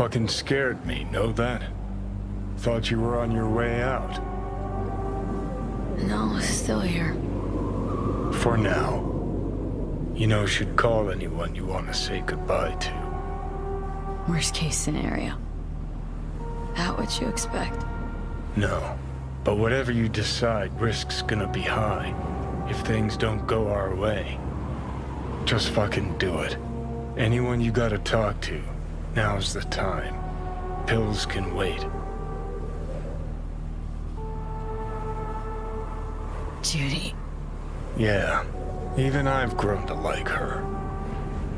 Fucking scared me, know that? Thought you were on your way out. No, still here. For now. You know, should call anyone you want to say goodbye to. Worst case scenario. That what you expect? No. But whatever you decide, risk's gonna be high. If things don't go our way. Just fucking do it. Anyone you gotta talk to, now's the time. Pills can wait. Judy. Yeah. Even I've grown to like her.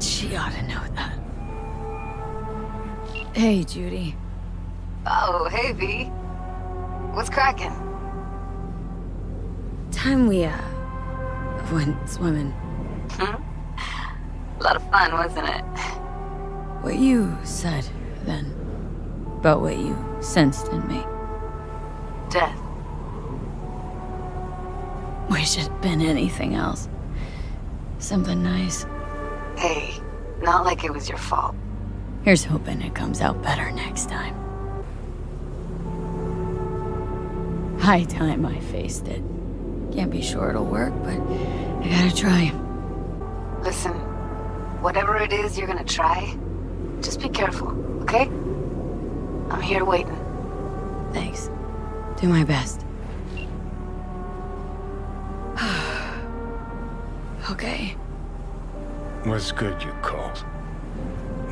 She ought to know that. Hey, Judy. Oh, hey, V. What's cracking? Time we, went swimming. A lot of fun, wasn't it? What you said, then. About what you sensed in me. Death. Wish it'd been anything else. Something nice. Hey, not like it was your fault. Here's hoping it comes out better next time. High time I faced it. Can't be sure it'll work, but I gotta try. Listen, whatever it is you're gonna try, just be careful, okay? I'm here waiting. Thanks. Do my best. Okay. Was good you called.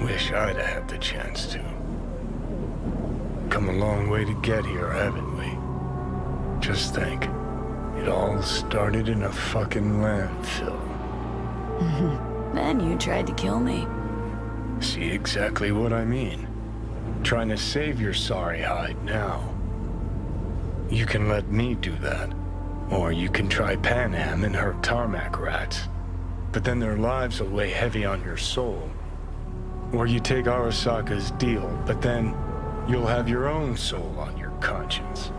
Wish I'd have had the chance to. Come a long way to get here, haven't we? Just think. It all started in a fucking landfill. Then you tried to kill me. See exactly what I mean. Trying to save your sorry hide now. You can let me do that. Or you can try Panam and her tarmac rats. But then their lives will weigh heavy on your soul. Or you take Arasaka's deal, but then you'll have your own soul on your conscience.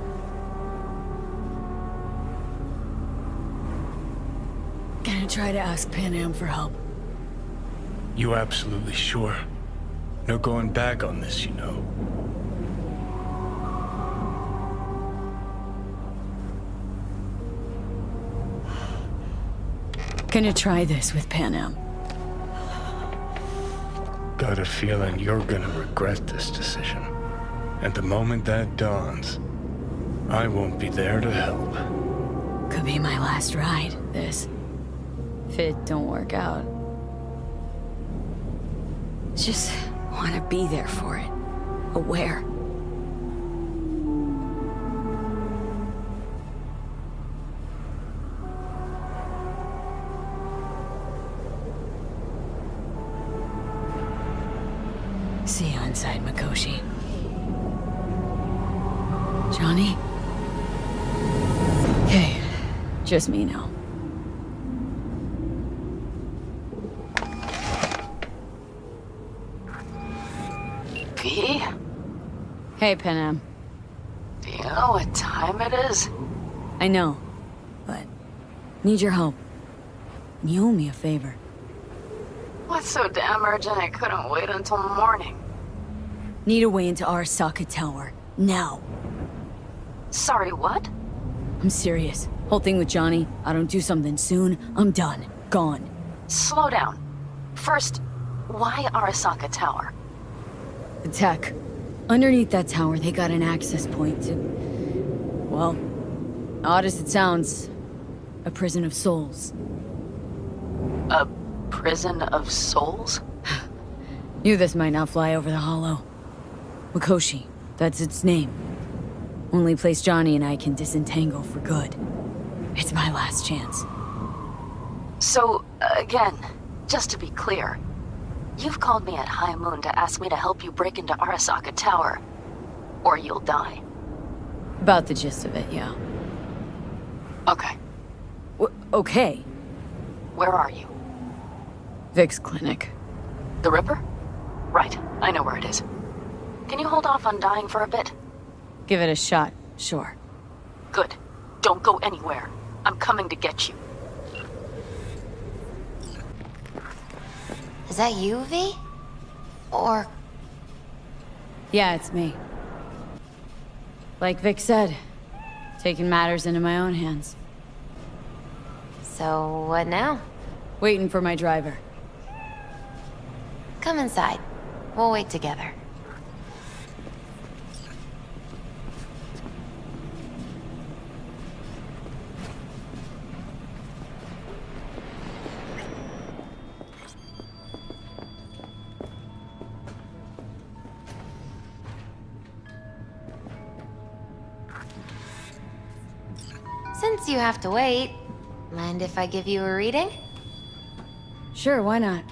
Gonna try to ask Panam for help. You absolutely sure? No going back on this, you know. Gonna try this with Panam. Got a feeling you're gonna regret this decision. And the moment that dawns, I won't be there to help. Could be my last ride, this. If it don't work out. Just want to be there for it. Aware. See you inside, Mikoshi. Johnny? Okay, just me now. V? Hey, Panam. Do you know what time it is? I know, but need your help. You owe me a favor. What's so damn urgent I couldn't wait until morning? Need a way into Arasaka Tower. Now. Sorry, what? I'm serious. Whole thing with Johnny, I don't do something soon, I'm done. Gone. Slow down. First, why Arasaka Tower? The tech. Underneath that tower, they got an access point to... Well, odd as it sounds, a prison of souls. A prison of souls? Knew this might not fly over the hollow. Mikoshi, that's its name. Only place Johnny and I can disentangle for good. It's my last chance. So, again, just to be clear, you've called me at high moon to ask me to help you break into Arasaka Tower, or you'll die. About the gist of it, yeah. Okay, Okay. where are you? Vic's clinic. The Ripper? Right, I know where it is. Can you hold off on dying for a bit? Give it a shot, sure. Good. Don't go anywhere. I'm coming to get you. Is that you, V? Or... Yeah, it's me. Like Vic said, taking matters into my own hands. So, what now? Waiting for my driver. Come inside. We'll wait together. Since you have to wait, mind if I give you a reading? Sure, why not?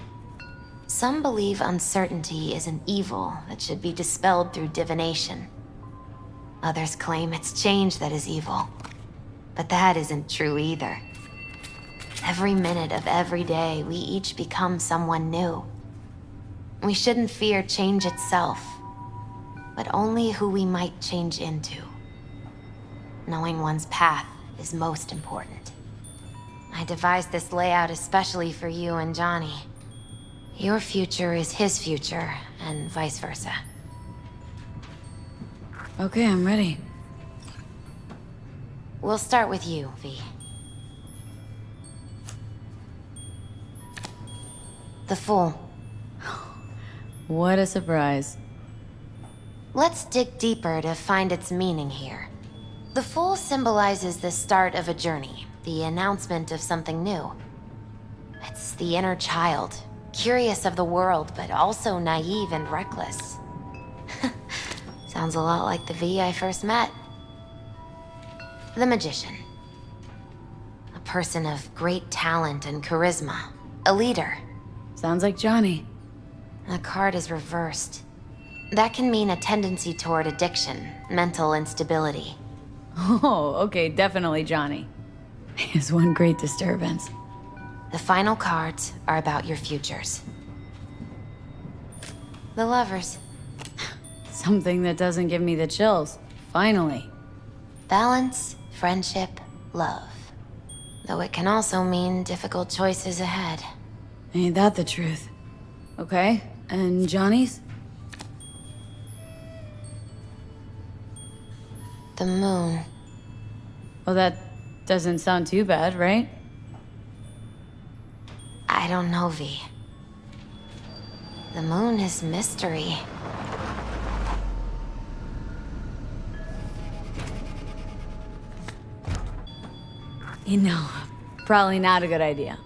Some believe uncertainty is an evil that should be dispelled through divination. Others claim it's change that is evil. But that isn't true either. Every minute of every day, we each become someone new. We shouldn't fear change itself, but only who we might change into. Knowing one's path is most important. I devised this layout especially for you and Johnny. Your future is his future, and vice versa. Okay, I'm ready. We'll start with you, V. The Fool. What a surprise. Let's dig deeper to find its meaning here. The Fool symbolizes the start of a journey, the announcement of something new. It's the inner child, curious of the world, but also naive and reckless. Sounds a lot like the V I first met. The Magician. A person of great talent and charisma. A leader. Sounds like Johnny. The card is reversed. That can mean a tendency toward addiction, mental instability. Oh, okay, definitely Johnny. He is one great disturbance. The final cards are about your futures. The Lovers. Something that doesn't give me the chills. Finally. Balance, friendship, love. Though it can also mean difficult choices ahead. Ain't that the truth? Okay, and Johnny's? The Moon. Well, that doesn't sound too bad, right? I don't know, V. The Moon is mystery. You know, probably not a good idea.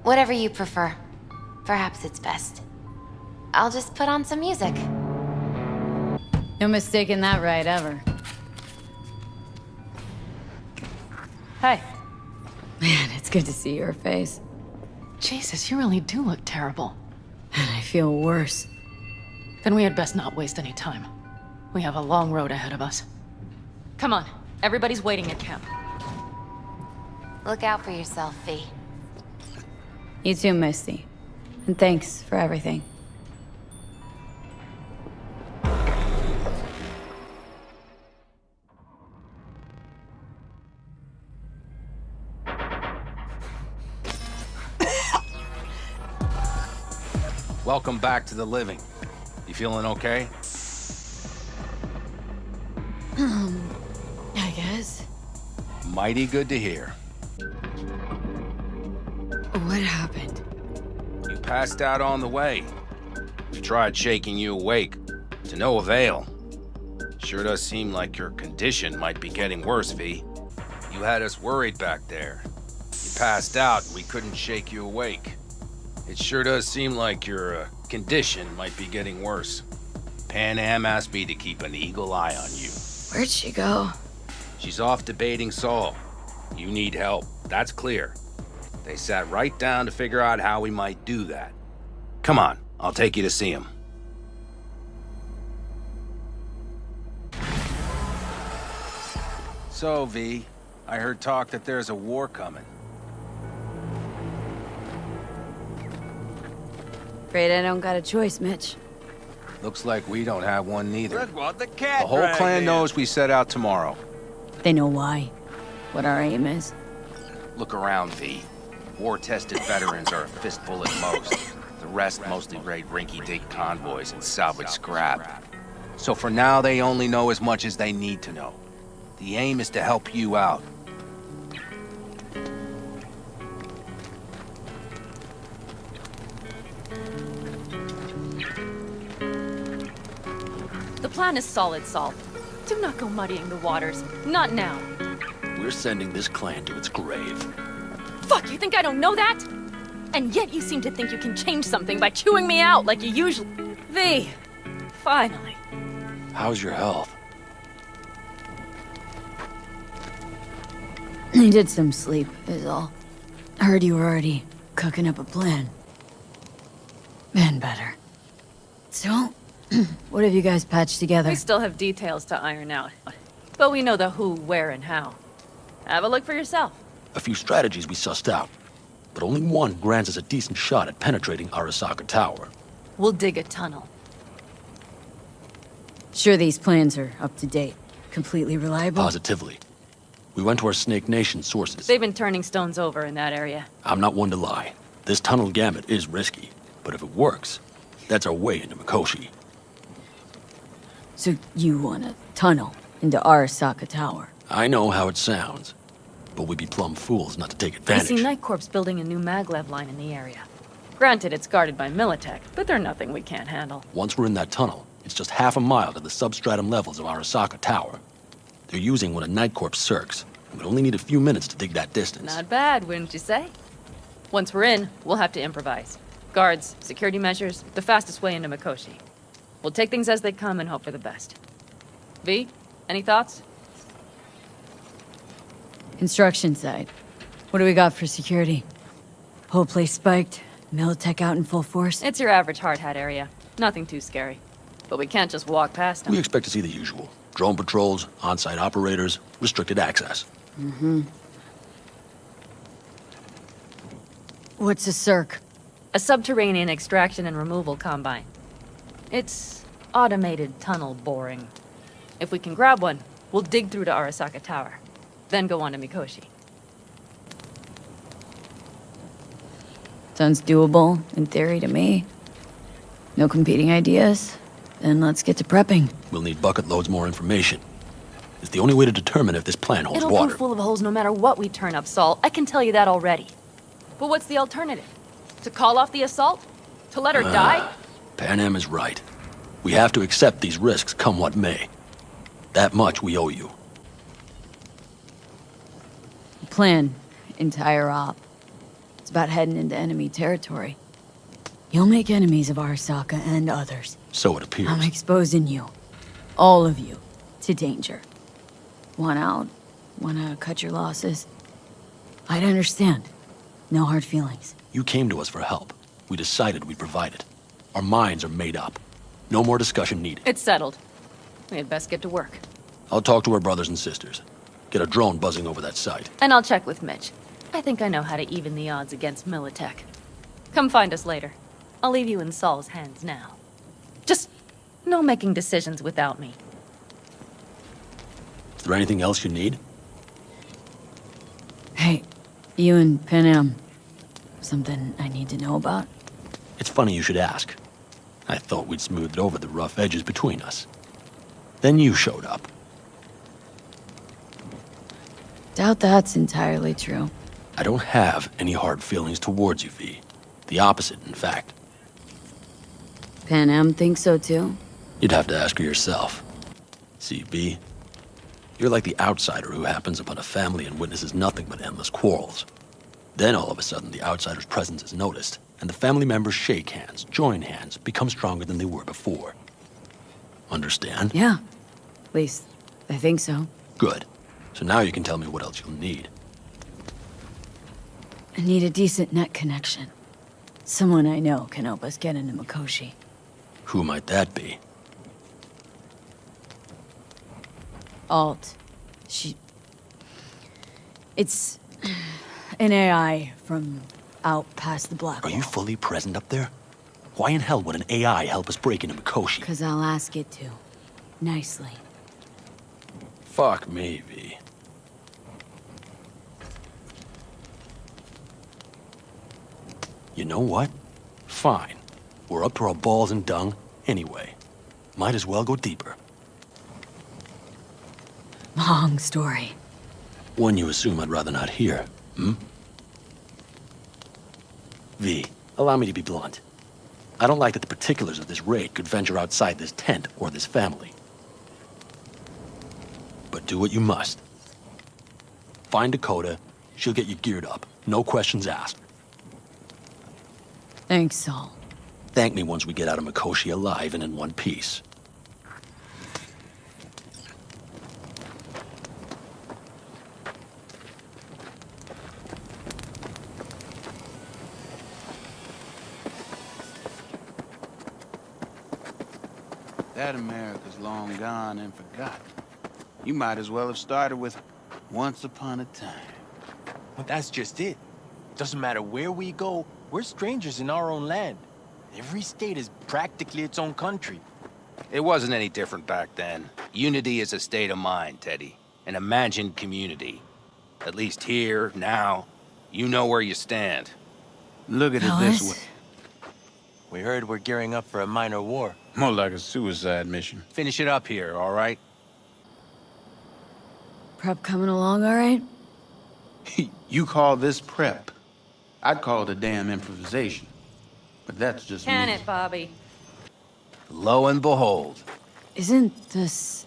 Whatever you prefer. Perhaps it's best. I'll just put on some music. No mistaking that right, ever. Hi. Man, it's good to see your face. Jesus, you really do look terrible. And I feel worse. Then we had best not waste any time. We have a long road ahead of us. Come on, everybody's waiting at camp. Look out for yourself, V. You too, Misty. And thanks for everything. Welcome back to the living. You feeling okay? I guess. Mighty good to hear. What happened? You passed out on the way. We tried shaking you awake. To no avail. Sure does seem like your condition might be getting worse, V. You had us worried back there. You passed out and we couldn't shake you awake. It sure does seem like your condition might be getting worse. Pan Am asked me to keep an eagle eye on you. Where'd she go? She's off debating Saul. You need help, that's clear. They sat right down to figure out how we might do that. Come on, I'll take you to see him. So, V, I heard talk that there's a war coming. Afraid I don't got a choice, Mitch. Looks like we don't have one neither. Look what the cat The whole dragged clan in. knows we set out tomorrow. They know why. What our aim is. Look around, V. War-tested veterans are a fistful at most. The rest mostly raid rinky-dink convoys and salvage scrap. So for now, they only know as much as they need to know. The aim is to help you out. The plan is solid, Saul. Do not go muddying the waters. Not now. We're sending this clan to its grave. Fuck, you think I don't know that? And yet you seem to think you can change something by chewing me out like you usually... V, finally. How's your health? I did some sleep, is all. Heard you were already cooking up a plan. And better. So, what have you guys patched together? We still have details to iron out. But we know the who, where, and how. Have a look for yourself. A few strategies we sussed out, but only one grants us a decent shot at penetrating Arasaka Tower. We'll dig a tunnel. Sure these plans are up to date. Completely reliable? Positively. We went to our Snake Nation sources. They've been turning stones over in that area. I'm not one to lie. This tunnel gamut is risky, but if it works, that's our way into Mikoshi. So you want a tunnel into Arasaka Tower? I know how it sounds, but we'd be plumb fools not to take I advantage. see Night Corps building a new maglev line in the area. Granted, it's guarded by Militech, but they're nothing we can't handle. Once we're in that tunnel, it's just half a mile to the substratum levels of Arasaka Tower. They're using one of Night Corps circs, and we'd only need a few minutes to dig that distance. Not bad, wouldn't you say? Once we're in, we'll have to improvise. Guards, security measures, the fastest way into Mikoshi. We'll take things as they come and hope for the best. V, any thoughts? Construction site. What do we got for security? Whole place spiked, Militech out in full force? It's your average hard hat area. Nothing too scary. But we can't just walk past them. We expect to see the usual. Drone patrols, on-site operators, restricted access. What's a circ? A subterranean extraction and removal combine. It's automated tunnel boring. If we can grab one, we'll dig through to Arasaka Tower. Then go on to Mikoshi. Sounds doable, in theory, to me. No competing ideas? Then let's get to prepping. We'll need bucket loads more information. It's the only way to determine if this plan holds It'll water. be full of holes no matter what we turn up, Saul. I can tell you that already. But what's the alternative? To call off the assault? To let her die? Pan Am is right. We have to accept these risks come what may. That much we owe you. Plan. Entire op. It's about heading into enemy territory. You'll make enemies of Arasaka and others. So it appears. I'm exposing you. All of you. To danger. Want out? Wanna cut your losses? I'd understand. No hard feelings. You came to us for help. We decided we'd provide it. Our minds are made up. No more discussion needed. It's settled. We had best get to work. I'll talk to our brothers and sisters. Get a drone buzzing over that site. And I'll check with Mitch. I think I know how to even the odds against Militech. Come find us later. I'll leave you in Saul's hands now. Just no making decisions without me. Is there anything else you need? Hey, you and Pan Am. Something I need to know about? It's funny you should ask. I thought we'd smoothed over the rough edges between us. Then you showed up. Doubt that's entirely true. I don't have any hard feelings towards you, V. The opposite, in fact. Pan Am thinks so too? You'd have to ask her yourself. See, V, you're like the outsider who happens upon a family and witnesses nothing but endless quarrels. Then all of a sudden the outsider's presence is noticed, and the family members shake hands, join hands, become stronger than they were before. Understand? Yeah. At least, I think so. Good. So now you can tell me what else you'll need. I need a decent net connection. Someone I know can help us get into Mikoshi. Who might that be? Alt. It's an AI from out past the black Are wall. you fully present up there? Why in hell would an AI help us break into Mikoshi? 'Cause I'll ask it to. Nicely. Fuck me, V. You know what? Fine. We're up to our balls in dung anyway. Might as well go deeper. Long story. One you assume I'd rather not hear, hmm? V, allow me to be blunt. I don't like that the particulars of this raid could venture outside this tent or this family. But do what you must. Find Dakota, she'll get you geared up. No questions asked. Thanks, Saul. Thank me once we get out of Mikoshi alive and in one piece. That America's long gone and forgotten. You might as well have started with Once Upon a Time. But that's just it. Doesn't matter where we go, we're strangers in our own land. Every state is practically its own country. It wasn't any different back then. Unity is a state of mind, Teddy. An imagined community. At least here, now, you know where you stand. Look at it this Alice? way. We heard we're gearing up for a minor war. More like a suicide mission. Finish it up here, all right? Prep coming along all right? You call this prep. I'd call it a damn improvisation. But that's just Can me. it, Bobby? Lo and behold. Isn't this...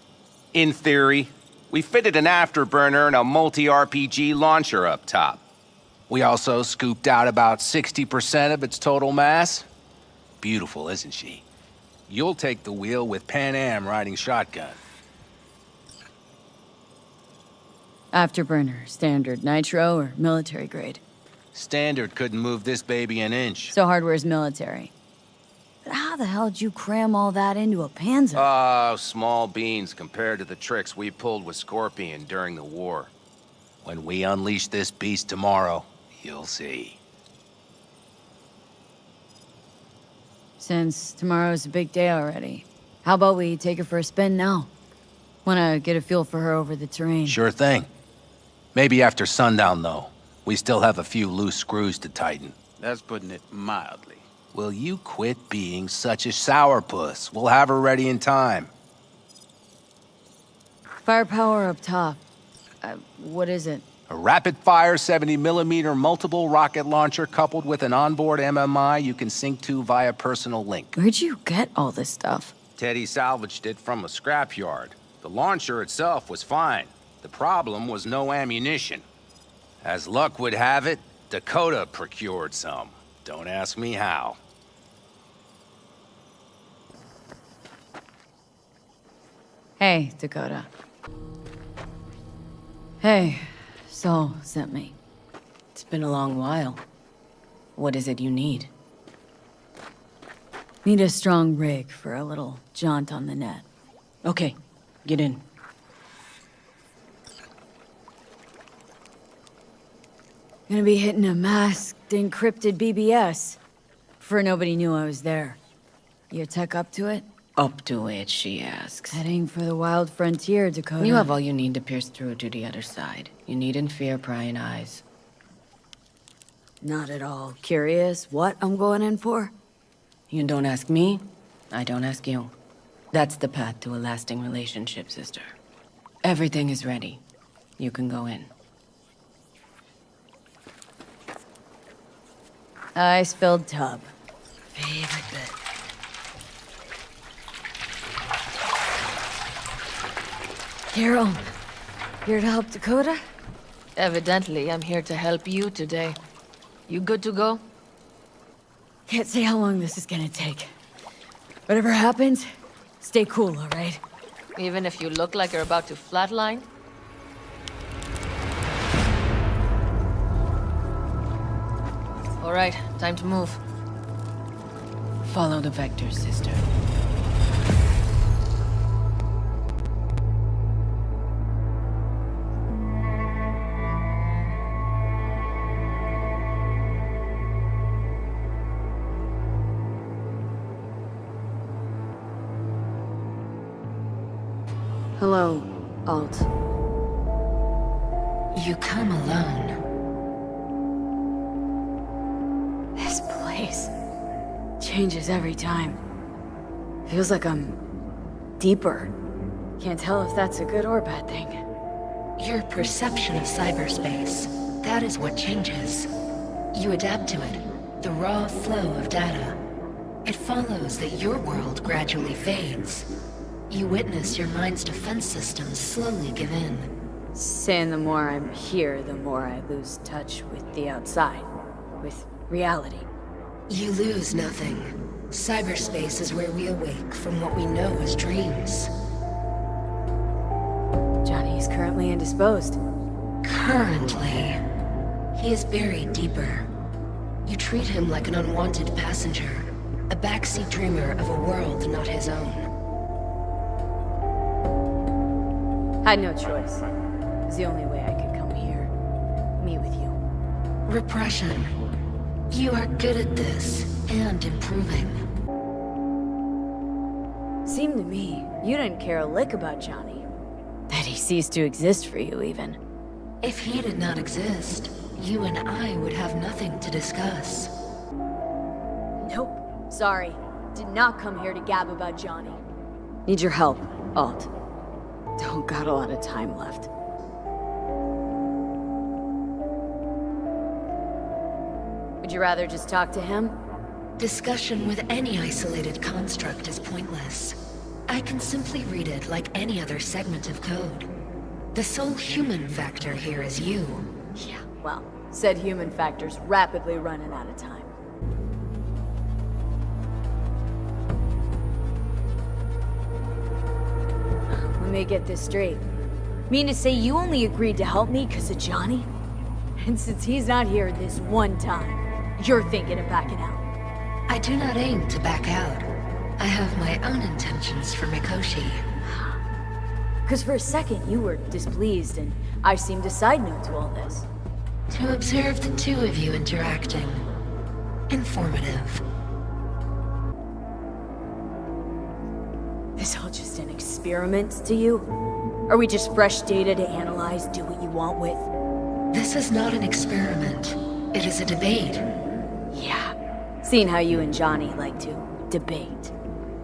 In theory, we fitted an afterburner and a multi-RPG launcher up top. We also scooped out about 60% of its total mass. Beautiful, isn't she? You'll take the wheel with Pan Am riding shotgun. Afterburner, standard, nitro, or military grade? Standard couldn't move this baby an inch. So hardware's military. But how the hell did you cram all that into a Panzer? Oh, small beans compared to the tricks we pulled with Scorpion during the war. When we unleash this beast tomorrow, you'll see. Since tomorrow's a big day already, how about we take her for a spin now? Wanna get a feel for her over the terrain. Sure thing. Maybe after sundown, though. We still have a few loose screws to tighten. That's putting it mildly. Will you quit being such a sourpuss? We'll have her ready in time. Firepower up top. What is it? A rapid-fire 70mm multiple rocket launcher coupled with an onboard MMI you can sync to via personal link. Where'd you get all this stuff? Teddy salvaged it from a scrapyard. The launcher itself was fine. The problem was no ammunition. As luck would have it, Dakota procured some. Don't ask me how. Hey, Dakota. Hey, Saul sent me. It's been a long while. What is it you need? Need a strong rig for a little jaunt on the net. Okay, get in. Gonna be hitting a masked, encrypted BBS. For nobody knew I was there. Your tech up to it? Up to it, she asks. Heading for the wild frontier, Dakota. You have all you need to pierce through to the other side. You needn't fear prying eyes. Not at all curious what I'm going in for? You don't ask me, I don't ask you. That's the path to a lasting relationship, sister. Everything is ready. You can go in. Ice-filled tub. Favorite bit. Carol, here to help Dakota? Evidently, I'm here to help you today. You good to go? Can't say how long this is gonna take. Whatever happens, stay cool, all right? Even if you look like you're about to flatline? All right, time to move. Follow the vectors, sister. Hello, Alt. You come alone. This place changes every time. Feels like I'm deeper. Can't tell if that's a good or bad thing. Your perception of cyberspace, that is what changes. You adapt to it, the raw flow of data. It follows that your world gradually fades. You witness your mind's defense systems slowly give in. Saying the more I'm here, the more I lose touch with the outside, with reality. You lose nothing. Cyberspace is where we awake from what we know as dreams. Johnny is currently indisposed. Currently. He is buried deeper. You treat him like an unwanted passenger, a backseat dreamer of a world not his own. Had no choice. It was the only way I could come here. Meet with you. Repression. You are good at this, and improving. Seemed to me, you didn't care a lick about Johnny. That he ceased to exist for you, even. If he did not exist, you and I would have nothing to discuss. Nope. Sorry. Did not come here to gab about Johnny. Need your help, Alt. Don't got a lot of time left. Would you rather just talk to him? Discussion with any isolated construct is pointless. I can simply read it like any other segment of code. The sole human factor here is you. Yeah, well, said human factor's rapidly running out of time. Let me get this straight. Mean to say you only agreed to help me because of Johnny? And since he's not here this one time, you're thinking of backing out. I do not aim to back out. I have my own intentions for Mikoshi. Because for a second you were displeased, and I seemed to side note to all this. To observe the two of you interacting. Informative. This all just an experiment to you? Are we just fresh data to analyze, do what you want with? This is not an experiment. It is a debate. Yeah, seeing how you and Johnny like to debate.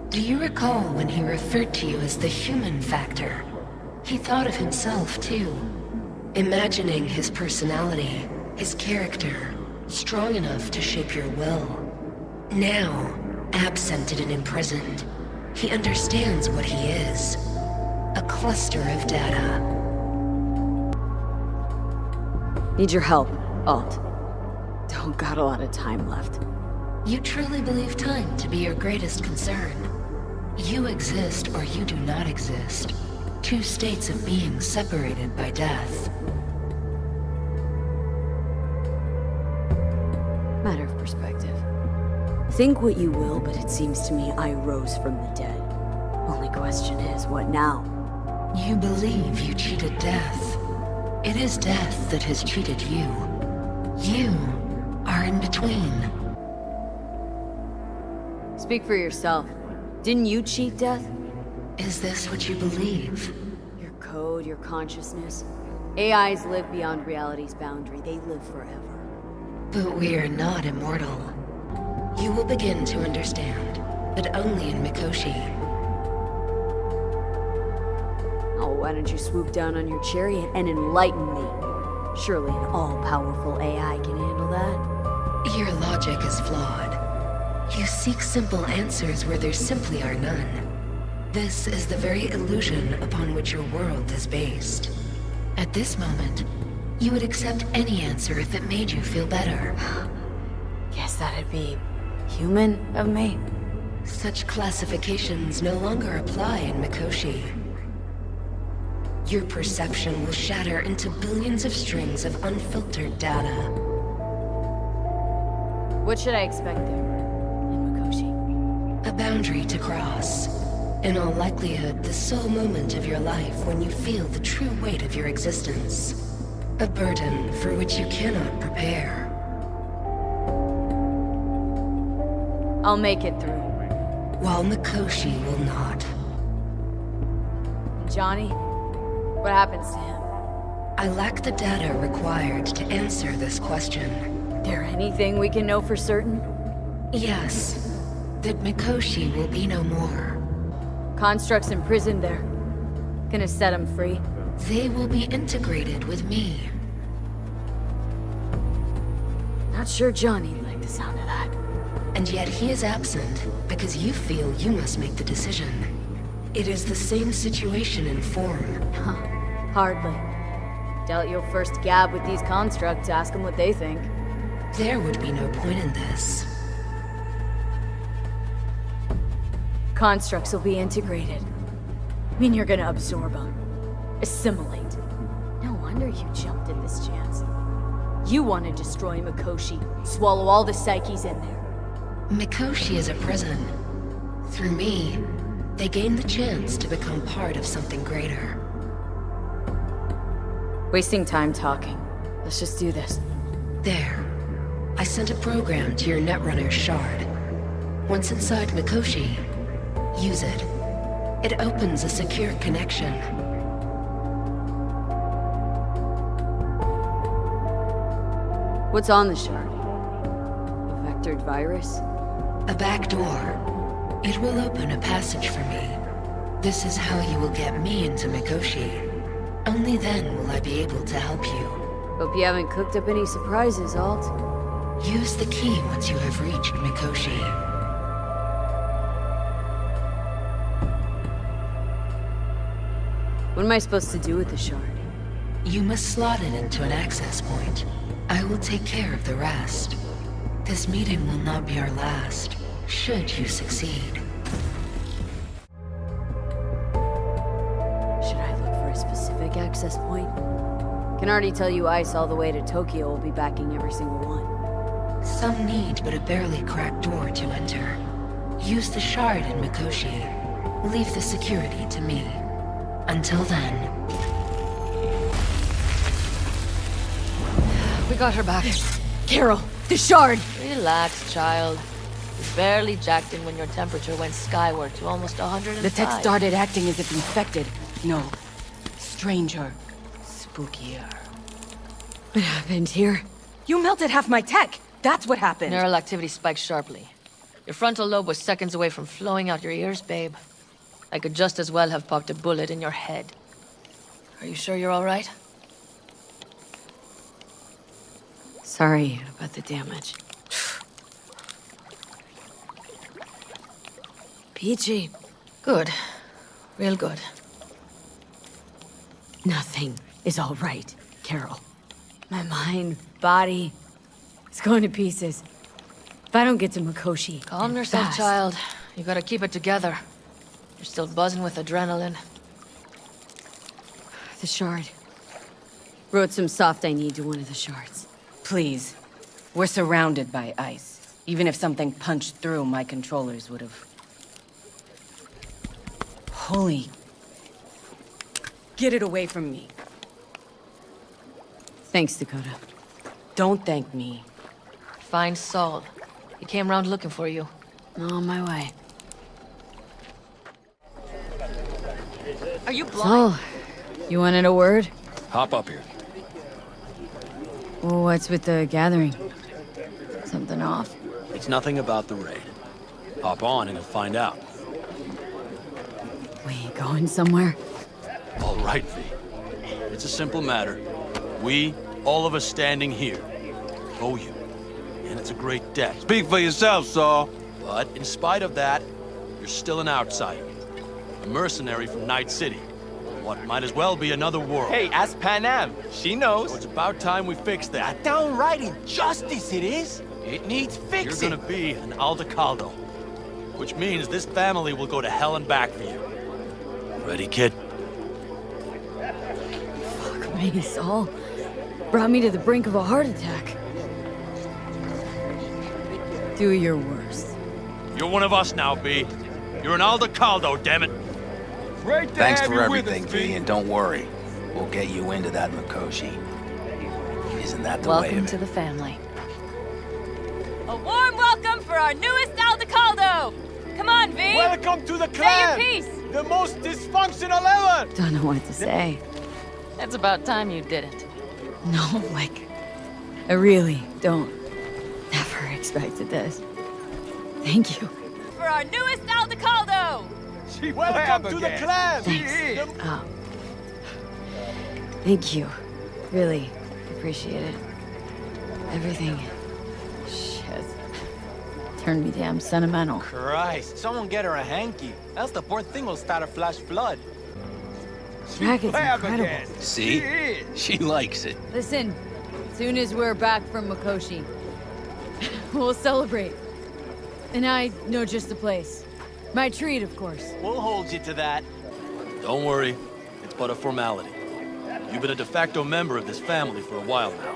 Do you recall when he referred to you as the human factor? He thought of himself, too. Imagining his personality, his character, strong enough to shape your will. Now, absented and imprisoned, he understands what he is. A cluster of data. Need your help, Alt. Don't got a lot of time left. You truly believe time to be your greatest concern. You exist or you do not exist. Two states of being separated by death. Matter of perspective. Think what you will, but it seems to me I rose from the dead. Only question is, what now? You believe you cheated death. It is death that has cheated you. You are in between. Speak for yourself. Didn't you cheat death? Is this what you believe? Your code, your consciousness. AIs live beyond reality's boundary. They live forever. But we are not immortal. You will begin to understand, but only in Mikoshi. Oh, why don't you swoop down on your chariot and enlighten me? Surely an all-powerful AI can handle that. Your logic is flawed. You seek simple answers where there simply are none. This is the very illusion upon which your world is based. At this moment, you would accept any answer if it made you feel better. Guess that'd be human of me. Such classifications no longer apply in Mikoshi. Your perception will shatter into billions of strings of unfiltered data. What should I expect there, in Mikoshi? A boundary to cross. In all likelihood, the sole moment of your life when you feel the true weight of your existence. A burden for which you cannot prepare. I'll make it through. While Mikoshi will not. And Johnny? What happens to him? I lack the data required to answer this question. There anything we can know for certain? Yes. That Mikoshi will be no more. Constructs imprisoned there. Gonna set them free. They will be integrated with me. Not sure Johnny'd like the sound of that. And yet he is absent because you feel you must make the decision. It is the same situation in form. Huh. Hardly. Doubt you'll first gab with these constructs, ask them what they think. There would be no point in this. Constructs will be integrated. I mean, you're gonna absorb them. Assimilate. No wonder you jumped at this chance. You want to destroy Mikoshi, swallow all the psyches in there. Mikoshi is a prison. Through me, they gain the chance to become part of something greater. Wasting time talking. Let's just do this. There. I sent a program to your Netrunner's shard. Once inside Mikoshi, use it. It opens a secure connection. What's on the shard? A vectored virus? A back door. It will open a passage for me. This is how you will get me into Mikoshi. Only then will I be able to help you. Hope you haven't cooked up any surprises, Alt. Use the key once you have reached Mikoshi. What am I supposed to do with the shard? You must slot it into an access point. I will take care of the rest. This meeting will not be our last, should you succeed. Should I look for a specific access point? Can already tell you ICE all the way to Tokyo will be backing every single one. Some need but a barely cracked door to enter. Use the shard in Mikoshi. Leave the security to me. Until then... We got her back. Carol, the shard! Relax, child. You barely jacked in when your temperature went skyward to almost 105. The tech started acting as if infected. No. Stranger. Spookier. What happened here? You melted half my tech! That's what happened! Neural activity spiked sharply. Your frontal lobe was seconds away from flowing out your ears, babe. I could just as well have popped a bullet in your head. Are you sure you're all right? Sorry about the damage. Peachy. Good. Real good. Nothing is all right, Carol. My mind, body, it's going to pieces. If I don't get to Mikoshi... Calm and yourself, fast, child. You gotta keep it together. You're still buzzing with adrenaline. The shard. Wrote some soft I need to one of the shards. Please. We're surrounded by ice. Even if something punched through, my controllers would have... Holy... Get it away from me. Thanks, Dakota. Don't thank me. Find Saul. He came round looking for you. On my way. Are you blind? So, you wanted a word? Hop up here. Well, what's with the gathering? Something off? It's nothing about the raid. Hop on and you'll find out. We going somewhere? All right, V. It's a simple matter. We, all of us standing here, owe you. And it's a great debt. Speak for yourself, Saul. But in spite of that, you're still an outsider. A mercenary from Night City. What might as well be another world. Hey, ask Panam. She knows. So it's about time we fix that. A downright injustice it is. It needs fixing. You're gonna be an Aldecaldo. Which means this family will go to hell and back for you. Ready, kid? Fuck me, Saul. Brought me to the brink of a heart attack. Do your worst. You're one of us now, B. You're an Aldecaldo, damn it. Great to Thanks have for you with everything, us, V, and don't worry. We'll get you into that Mikoshi. Isn't that the way Welcome of to it? the family. A warm welcome for our newest Aldecaldo! Come on, V! Welcome to the Say clan. your piece! The most dysfunctional ever. Don't know what to say. It's about time you didn't. No, like... I really don't. Never expected this. Thank you. For for our newest Aldecaldo! Welcome to the clan! Thanks. Oh. Thank you. Really appreciate it. Everything. Shit. Turned me damn sentimental. Christ, someone get her a hanky. Else the poor thing will start a flash flood. Dragon's incredible. See? She likes it. Listen, soon as we're back from Mikoshi, we'll celebrate. And I know just the place. My treat, of course. We'll hold you to that. Don't worry. It's but a formality. You've been a de facto member of this family for a while now.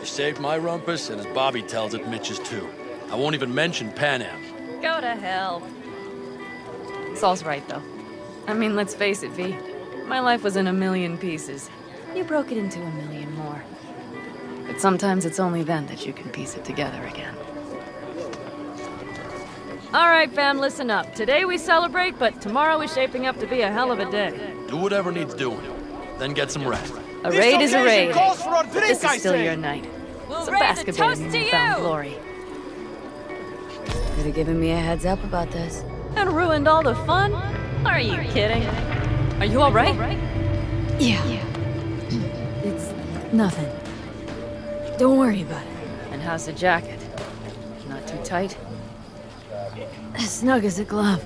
You saved my rumpus, and as Bobby tells it, Mitch's too. I won't even mention Pan Am. Go to hell. Saul's right, though. I mean, let's face it, V. My life was in a million pieces. You broke it into a million more. But sometimes it's only then that you can piece it together again. All right, fam, listen up. Today we celebrate, but tomorrow is shaping up to be a hell of a day. Do whatever needs doing. Then get some rest. A raid is a raid. Calls for a drink, This I is still say. your night. We'll So raise bask a a bit in toast your to newfound you! glory. Could have given me a heads up about this. And ruined all the fun? Are you kidding? Are you all right? Yeah. It's nothing. Don't worry about it. And how's the jacket? Not too tight? As snug as a glove.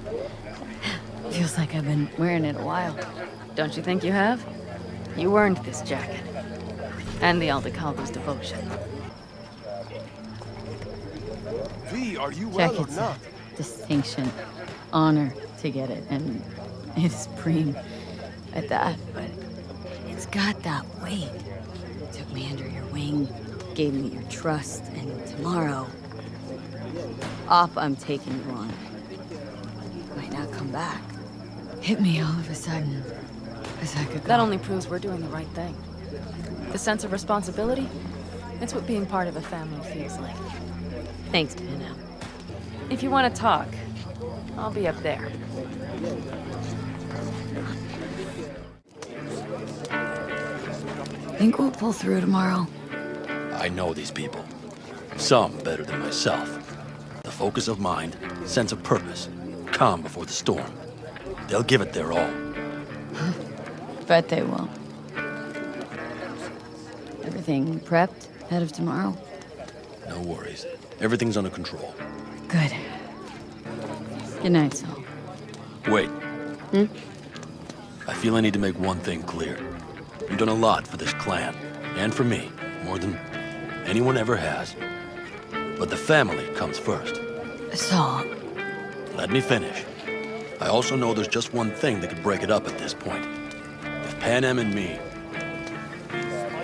Feels like I've been wearing it a while. Don't you think you have? You earned this jacket. And the Aldecaldo's devotion. V, are you well or Jacket's not? a distinction, honor to get it, and it is preem at that, but it's got that weight. Took me under your wing, gave me your trust, and tomorrow, I'm taking you on. Might not come back. Hit me all of a sudden, as I could go. That only proves we're doing the right thing. The sense of responsibility? It's what being part of a family feels like. Thanks, Panam. If you want to talk, I'll be up there. Think we'll pull through tomorrow? I know these people. Some better than myself. The focus of mind, sense of purpose, calm before the storm. They'll give it their all. Bet they will. Everything prepped ahead of tomorrow? No worries. Everything's under control. Good. Good night, Saul. Wait. I feel I need to make one thing clear. You've done a lot for this clan, and for me, more than anyone ever has. But the family comes first. Saul, Let me finish. I also know there's just one thing that could break it up at this point. If Pan Am and me,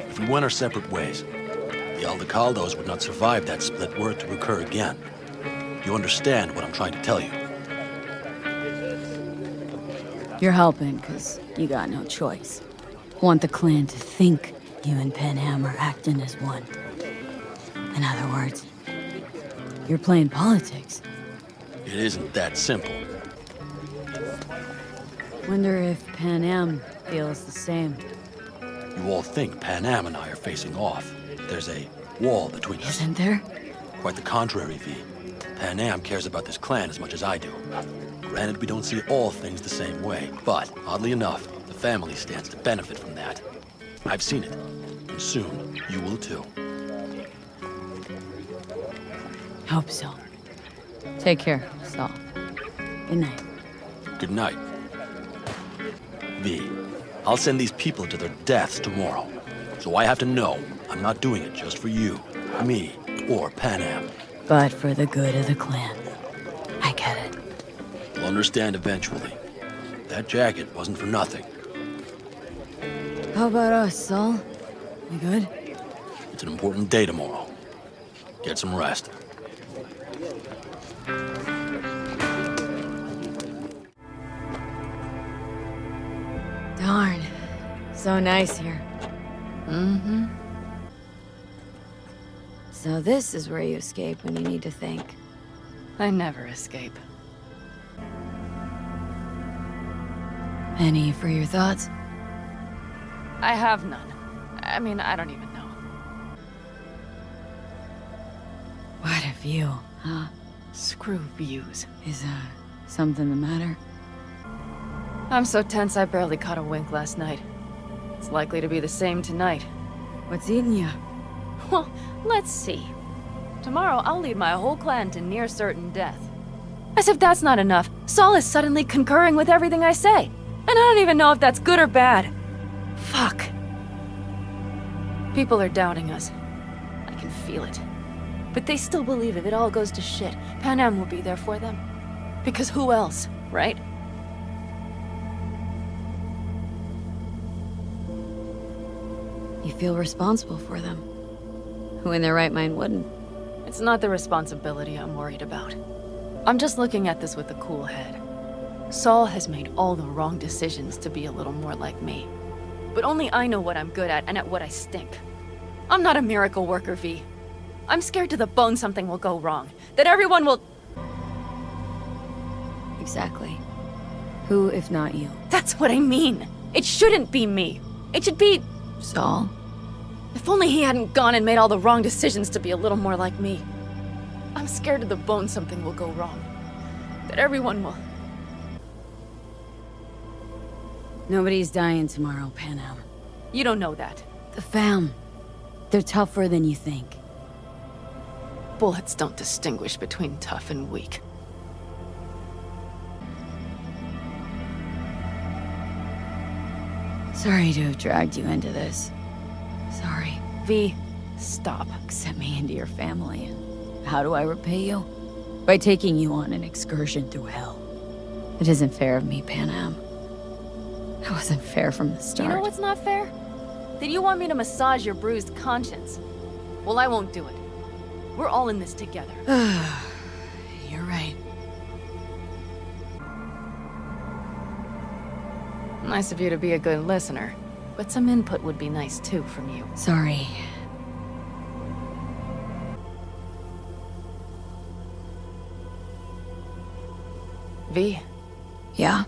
if we went our separate ways, the Aldecaldos would not survive that split were it to occur again. You understand what I'm trying to tell you? you're helping because you got no choice. Want the clan to think you and Panam are acting as one. In other words, you're playing politics. It isn't that simple. Wonder if Panam feels the same. You all think Pan Am and I are facing off. There's a wall between us. Isn't there? Quite the contrary, V. Pan Am cares about this clan as much as I do. Granted, we don't see all things the same way, but oddly enough, the family stands to benefit from that. I've seen it, and soon you will too. Hope so. Take care, Saul. Good night. Good night. V, I'll send these people to their deaths tomorrow. So I have to know I'm not doing it just for you, me, or Pan Am. But for the good of the clan. I get it. You'll understand eventually. That jacket wasn't for nothing. How about us, Saul? You good? It's an important day tomorrow. Get some rest. Darn. So nice here. Mm-hmm. So this is where you escape when you need to think. I never escape. Any for your thoughts? I have none. I mean, I don't even know. What a view, huh? Screw views. Is, something the matter? I'm so tense I barely caught a wink last night. It's likely to be the same tonight. What's eating you? Well, let's see. Tomorrow I'll lead my whole clan to near certain death. As if that's not enough, Saul is suddenly concurring with everything I say. And I don't even know if that's good or bad. Fuck. People are doubting us. I can feel it. But they still believe if it all goes to shit, Pan Am will be there for them. Because who else, right? You feel responsible for them. Who in their right mind wouldn't? It's not the responsibility I'm worried about. I'm just looking at this with a cool head. Saul has made all the wrong decisions to be a little more like me. But only I know what I'm good at and at what I stink. I'm not a miracle worker, V. I'm scared to the bone something will go wrong. That everyone will... Exactly. Who, if not you? That's what I mean. It shouldn't be me. It should be... Saul? If only he hadn't gone and made all the wrong decisions to be a little more like me. I'm scared to the bone something will go wrong. That everyone will... Nobody's dying tomorrow, Pan Am. You don't know that. The fam. They're tougher than you think. Bullets don't distinguish between tough and weak. Sorry to have dragged you into this. Sorry. V, stop. Accept me into your family, and how do I repay you? By taking you on an excursion through hell. It isn't fair of me, Pan Am. That wasn't fair from the start. You know what's not fair? That you want me to massage your bruised conscience. Well, I won't do it. We're all in this together. You're right. Nice of you to be a good listener, but some input would be nice too from you. Sorry. V, Yeah?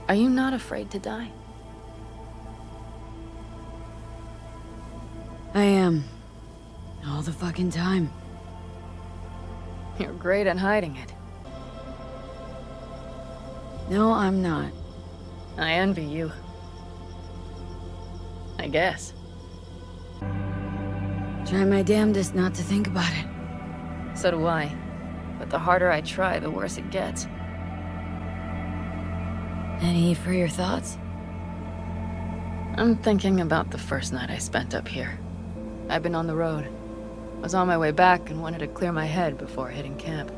are you not afraid to die? I am. All the fucking time. You're great at hiding it. No, I'm not. I envy you. I guess. Try my damnedest not to think about it. So do I. But the harder I try, the worse it gets. Any for your thoughts? I'm thinking about the first night I spent up here. I've been on the road. I was on my way back and wanted to clear my head before hitting camp.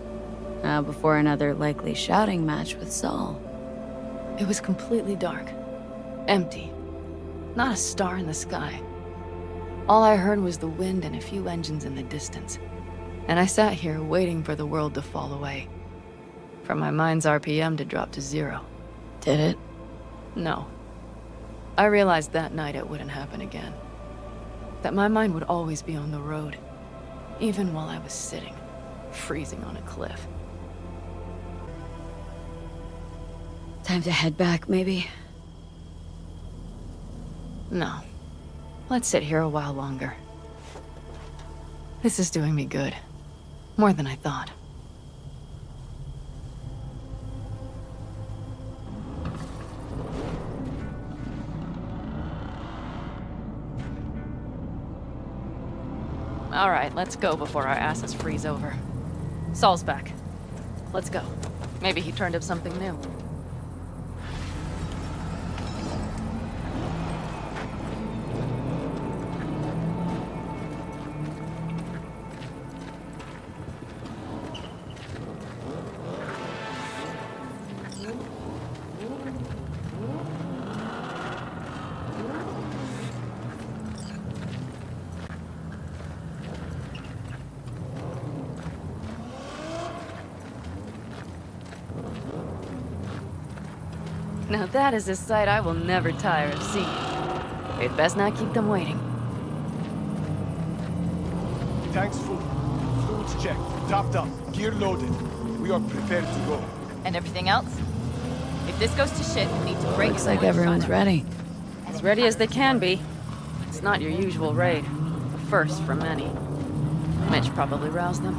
Before another likely shouting match with Saul. It was completely dark. Empty. Not a star in the sky. All I heard was the wind and a few engines in the distance. And I sat here waiting for the world to fall away. For my mind's RPM to drop to 0. Did it? No. I realized that night it wouldn't happen again. That my mind would always be on the road. Even while I was sitting, freezing on a cliff. Time to head back, maybe? No. Let's sit here a while longer. This is doing me good. More than I thought. All right, let's go before our asses freeze over. Saul's back. Let's go. Maybe he turned up something new. Now that is a sight I will never tire of seeing. We'd best not keep them waiting. Tanks full. Fluids checked. Topped up. Gear loaded. We are prepared to go. And everything else? If this goes to shit, we need to break it. Looks like everyone's ready. As ready as they can be. It's not your usual raid. The first for many. Mitch probably roused them.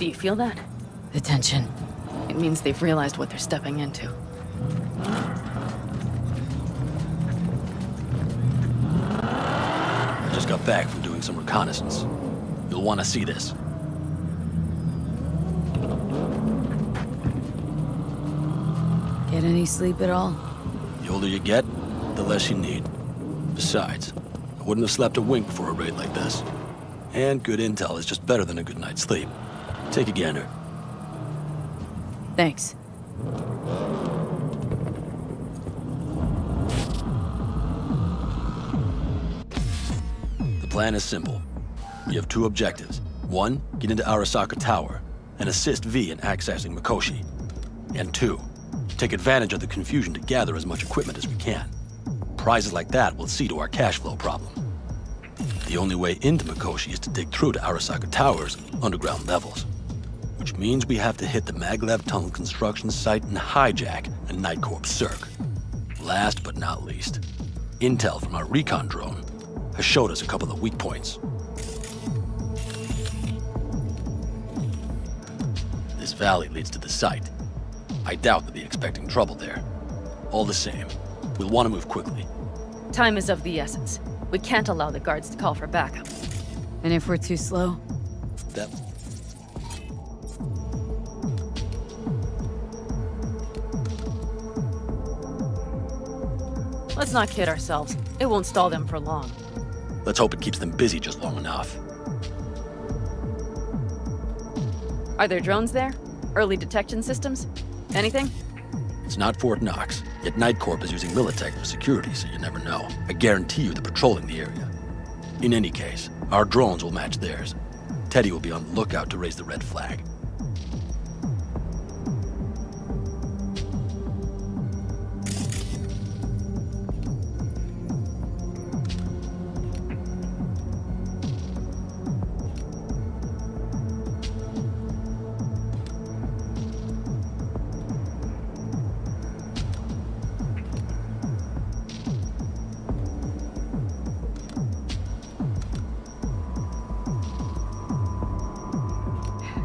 Do you feel that? The tension. It means they've realized what they're stepping into. I just got back from doing some reconnaissance. You'll want to see this. Get any sleep at all? The older you get, the less you need. Besides, I wouldn't have slept a wink before a raid like this. And good intel is just better than a good night's sleep. Take a gander. Thanks. The plan is simple. We have two objectives. One, get into Arasaka Tower and assist V in accessing Mikoshi. And two, take advantage of the confusion to gather as much equipment as we can. Prizes like that will see to our cash flow problem. The only way into Mikoshi is to dig through to Arasaka Tower's underground levels. Which means we have to hit the Maglev tunnel construction site and hijack a Night Corps Cirque. Last but not least, intel from our recon drone has showed us a couple of weak points. This valley leads to the site. I doubt they'll be expecting trouble there. All the same, we'll want to move quickly. Time is of the essence. We can't allow the guards to call for backup. And if we're too slow? That... Let's not kid ourselves. It won't stall them for long. Let's hope it keeps them busy just long enough. Are there drones there? Early detection systems? Anything? It's not Fort Knox, yet Night Corp is using Militech for security, so you never know. I guarantee you they're patrolling the area. In any case, our drones will match theirs. Teddy will be on the lookout to raise the red flag.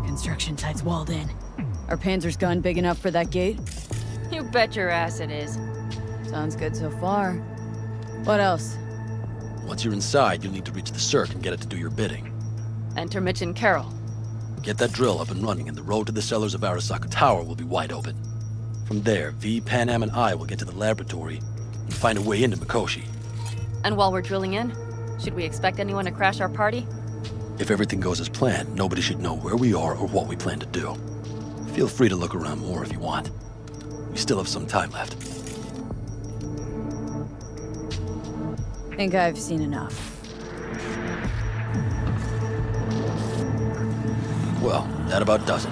Construction site's walled in. Are Panzer's gun big enough for that gate? You bet your ass it is. Sounds good so far. What else? Once you're inside, you'll need to reach the Cirque and get it to do your bidding. Enter Mitch and Carol. Get that drill up and running, and the road to the cellars of Arasaka Tower will be wide open. From there, V, Pan Am, and I will get to the laboratory and find a way into Mikoshi. And while we're drilling in, should we expect anyone to crash our party? If everything goes as planned, nobody should know where we are or what we plan to do. Feel free to look around more if you want. We still have some time left. Think I've seen enough. Well, that about does it.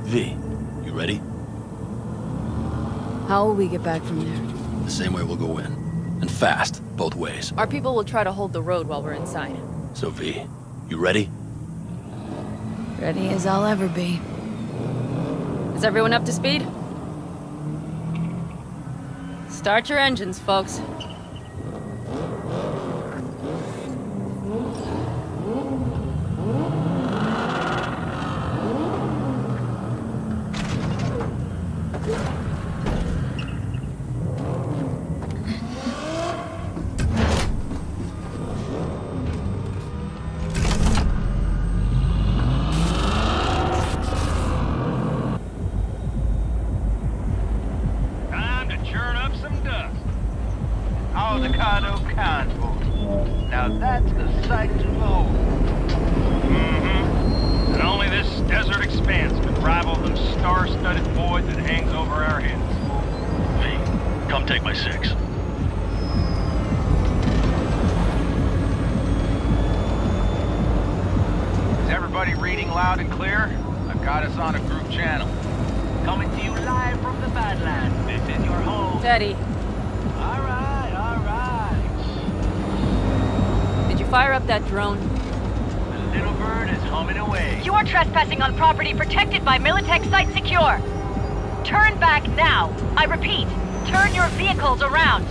V, you ready? How will we get back from there? The same way we'll go in. And fast, both ways. Our people will try to hold the road while we're inside. So V, you ready? Ready as I'll ever be. Is everyone up to speed? Start your engines, folks. Teddy. All right. Did you fire up that drone? The little bird is humming away. You are trespassing on property protected by Militech Site Secure. Turn back now. I repeat, turn your vehicles around.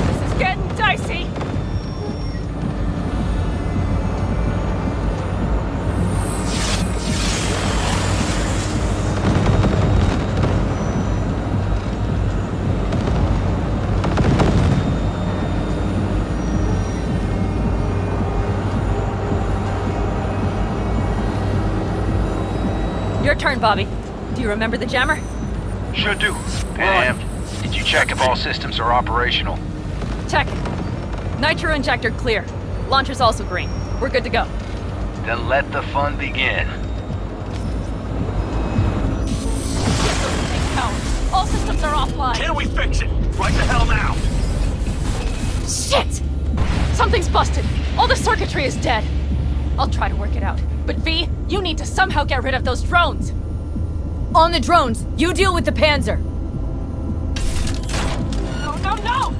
This is getting dicey. Your turn, Bobby. Do you remember the jammer? Sure do. Pan Am, did you check if all systems are operational? Check. Nitro injector clear. Launcher's also green. We're good to go. Then let the fun begin. All systems are offline. Can we fix it? Right the hell now! Shit! Something's busted. All the circuitry is dead. I'll try to work it out. But V, you need to somehow get rid of those drones. On the drones, you deal with the Panzer. No, no, no!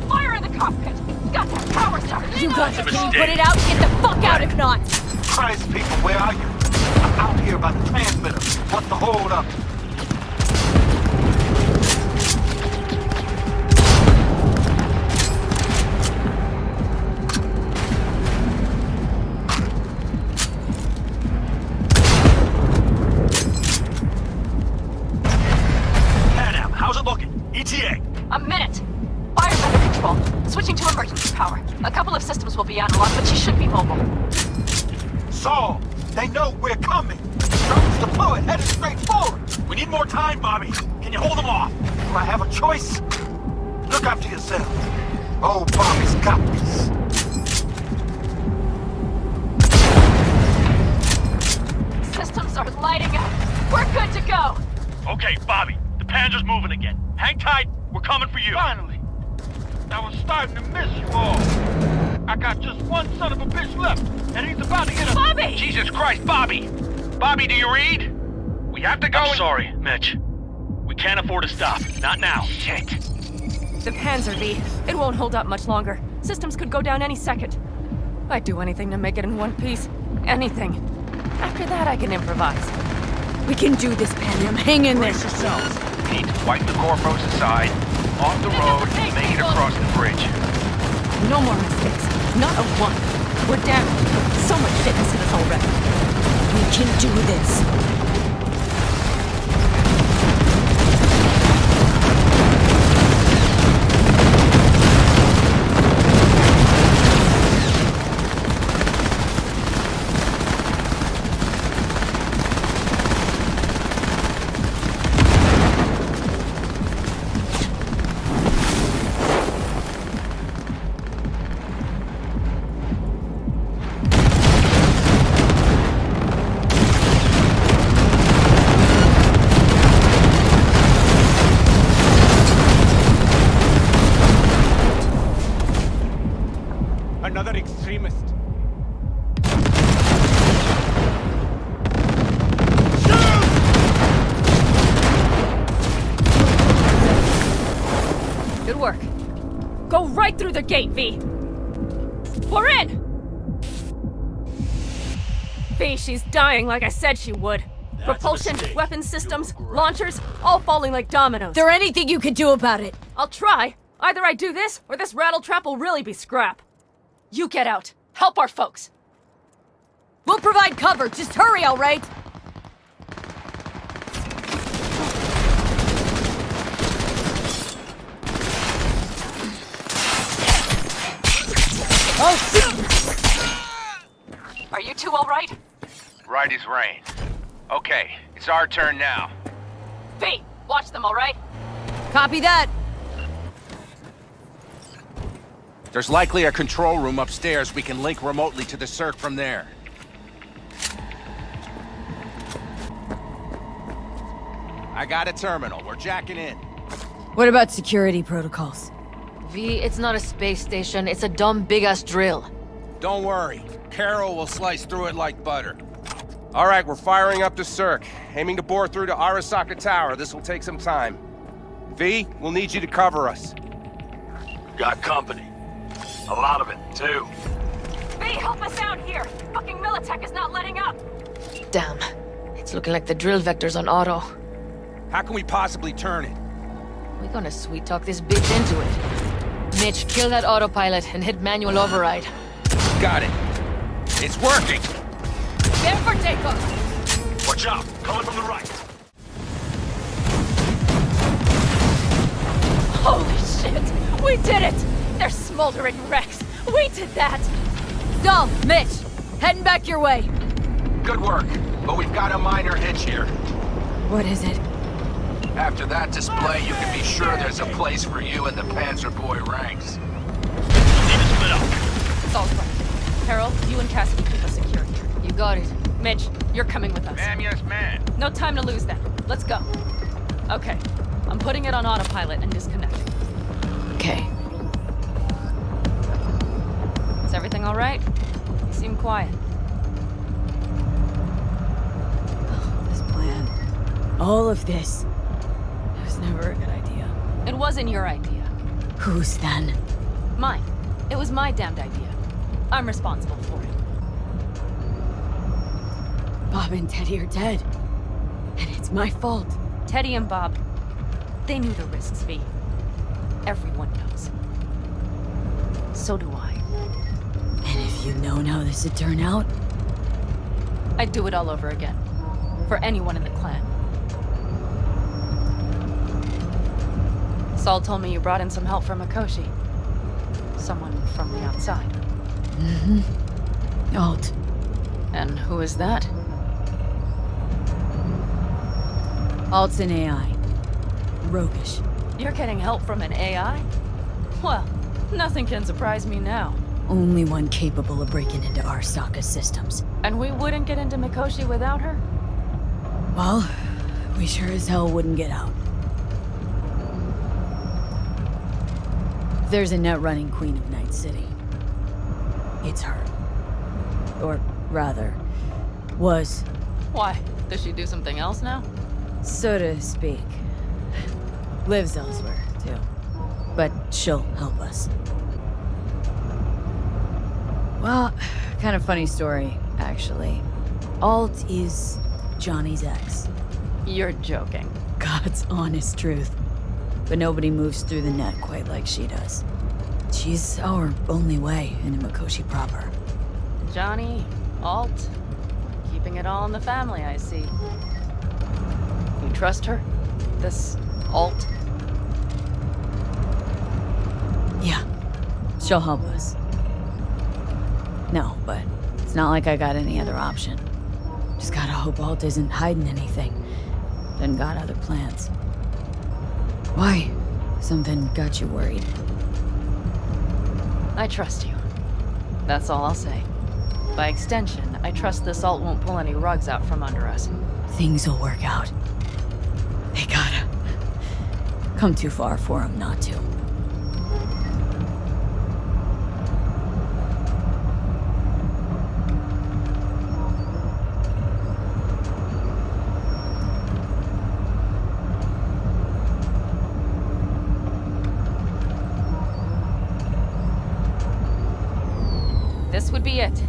Fire in the cockpit! Got that power socket! You got it. Can you put it out? Get the fuck out if not! Christ, people, where are you? I'm out here by the transmitter. What's the hold up? How's it looking? ETA? A minute. Fire's under control. Switching to emergency power. A couple of systems will be analog, but she should be mobile. Saul, they know we're coming. Drones deployed, headed straight forward. We need more time, Bobby. Can you hold them off? Do I have a choice? Look after yourself. Oh, Bobby's got this. Systems are lighting up. We're good to go. Okay, Bobby. The Panzer's moving again. Hang tight. We're coming for you. Finally! I was starting to miss you all. I got just one son of a bitch left, and he's about to get a— Bobby! Jesus Christ, Bobby! Bobby, do you read? We have to go. I'm sorry, Mitch. We can't afford to stop. Not now. Shit. The Panzer, V. It won't hold up much longer. Systems could go down any second. I'd do anything to make it in one piece. Anything. After that, I can improvise. We can do this, Pan Am. Hang in there. Brace yourselves. We need to wipe the Corpos aside, off the road, and make it across the bridge. No more mistakes. Not a one. We're down. So much shit has hit us already. We can do this. Another extremist. Good work. Go right through the gate, V. We're in! V, she's dying like I said she would. Propulsion, weapon systems, launchers, all falling like dominoes. Is there anything you can do about it? I'll try. Either I do this, or this rattletrap will really be scrap. You get out. Help our folks. We'll provide cover. Just hurry, all right? Are you two all right? Right as rain. Okay, it's our turn now. V, watch them, all right? Copy that. There's likely a control room upstairs. We can link remotely to the circ from there. I got a terminal. We're jacking in. What about security protocols? V, it's not a space station. It's a dumb big-ass drill. Don't worry. Carol will slice through it like butter. All right, we're firing up the circ. Aiming to bore through to Arasaka Tower. This will take some time. V, we'll need you to cover us. Got company. A lot of it, too. V, help us out here! Fucking Militech is not letting up! Damn. It's looking like the drill vector's on auto. How can we possibly turn it? We're gonna sweet-talk this bitch into it. Mitch, kill that autopilot and hit manual override. Got it. It's working! There for takeoff! Watch out! Coming from the right! Holy shit! We did it! They're smoldering wrecks! We did that! So, Mitch, heading back your way. Good work. but we've got a minor hitch here. What is it? After that display, you can be sure there's a place for you in the Panzer Boy ranks. Saul's right. Carol, you and Cassidy keep us secure here. You got it. Mitch, you're coming with us. Ma'am, yes, ma'am. No time to lose then. Let's go. Okay, I'm putting it on autopilot and disconnecting. Okay. Is everything all right? You seem quiet. This plan. All of this. It was never a good idea. It wasn't your idea. Whose then? Mine. It was my damned idea. I'm responsible for it. Bob and Teddy are dead. And it's my fault. Teddy and Bob, they knew the risks, V. Everyone knows. So do I. And if you'd known how this would turn out? I'd do it all over again. For anyone in the clan. Saul told me you brought in some help from Mikoshi. Someone from the outside. Mm-hmm. Alt. And who is that? Alt's an AI. Roguish. You're getting help from an AI? Well, nothing can surprise me now. Only one capable of breaking into Arasaka's systems. And we wouldn't get into Mikoshi without her? Well, we sure as hell wouldn't get out. There's a net-running Queen of Night City. It's her. Or rather, was. Why? Does she do something else now? So to speak. Lives elsewhere, too. But she'll help us. Well, kind of funny story, actually. Alt is Johnny's ex. You're joking. God's honest truth. But nobody moves through the net quite like she does. She's our only way into Mikoshi proper. Johnny, Alt, keeping it all in the family, I see. You trust her? This Alt? Yeah, she'll help us. No, but it's not like I got any other option. Just gotta hope Alt isn't hiding anything. Then got other plans. Why? Something got you worried? I trust you. That's all I'll say. By extension, I trust this Alt won't pull any rugs out from under us. Things will work out. They gotta. Come too far for him not to. This would be it.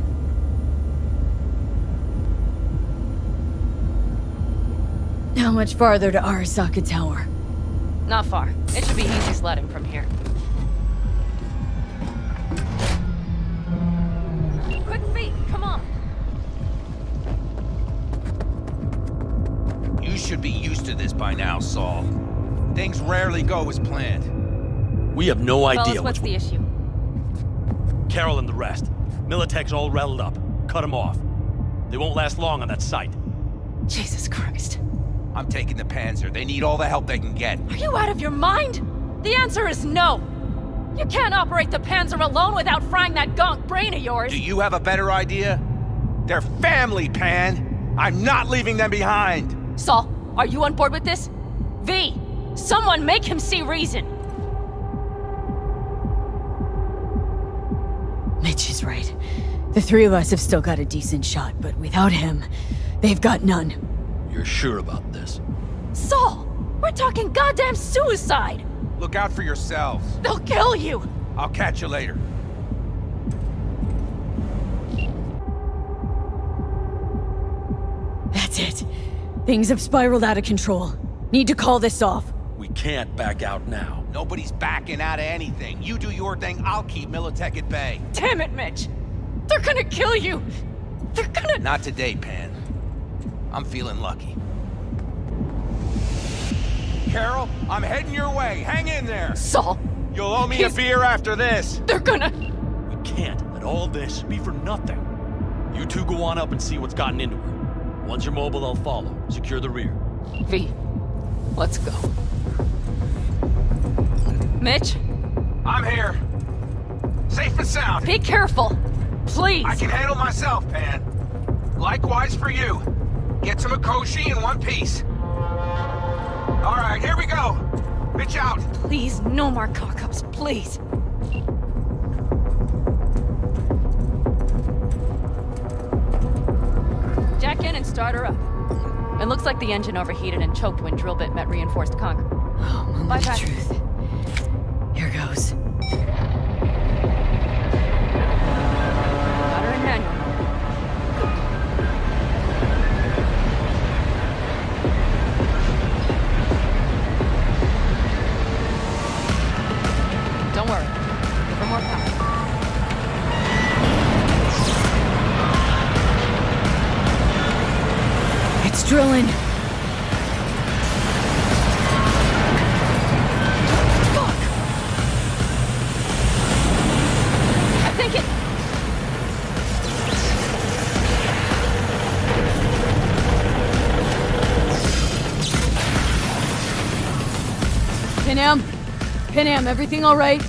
How much farther to Arasaka Tower? Not far. It should be easy sledding from here. Quick feet, come on! You should be used to this by now, Saul. Things rarely go as planned. We have no idea Fellas, what's the issue? Carol and the rest. Militech's all rattled up. Cut them off. They won't last long on that site. Jesus Christ. I'm taking the Panzer. They need all the help they can get. Are you out of your mind? The answer is no! You can't operate the Panzer alone without frying that gonk brain of yours! Do you have a better idea? They're family, Pan! I'm not leaving them behind! Saul, are you on board with this? V, someone make him see reason! Mitch is right. The three of us have still got a decent shot, but without him, they've got none. You're sure about this? Saul, we're talking goddamn suicide! Look out for yourselves. They'll kill you! I'll catch you later. That's it. Things have spiraled out of control. Need to call this off. We can't back out now. Nobody's backing out of anything. You do your thing, I'll keep Militech at bay. Damn it, Mitch! They're gonna kill you! They're gonna— Not today, Pan. I'm feeling lucky. Carol, I'm heading your way. Hang in there. Saul! You'll owe me a beer after this. They're gonna— We can't let all this be for nothing. You two go on up and see what's gotten into her. Once you're mobile, I'll follow. Secure the rear. V, let's go. Mitch, I'm here. Safe and sound. be careful. Please. I can handle myself, Pan. Likewise for you. Get to Mikoshi in one piece. All right, here we go. Bitch out. Please, no more cock-ups, please. Jack in and start her up. It looks like the engine overheated and choked when drill bit met reinforced concrete. Oh, moment of Bypass. truth. Here goes. Got her in manual. Don't worry. Give her more power. It's drilling. I think it... Panam? Panam, everything all right?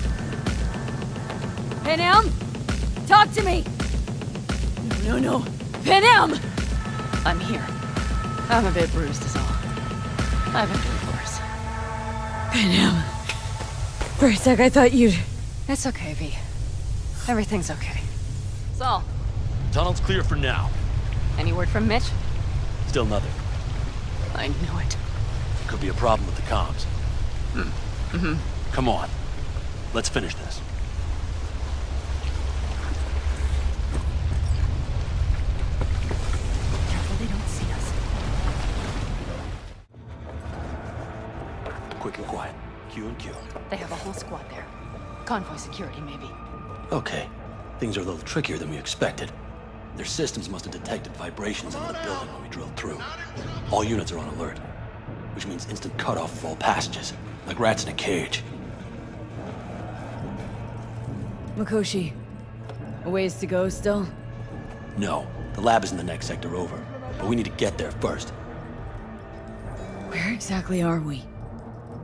Panam? Talk to me! No, no, no. Panam! I'm here. I'm a bit bruised is all. I've been doing worse. Panam. For a sec, I thought you'd... It's okay, V. Everything's okay. Saul, Tunnel's clear for now. any word from Mitch? Still nothing. I knew it. Could be a problem with the comms. Come on. Let's finish this. Careful they don't see us. Quick and quiet. Q and Q. They have a whole squad there. Convoy security, maybe. Okay. Things are a little trickier than we expected. Their systems must have detected vibrations in the building when we drilled through. All units are on alert, which means instant cutoff of all passages, like rats in a cage. Mikoshi. A ways to go still? No, the lab is in the next sector over, but we need to get there first. Where exactly are we?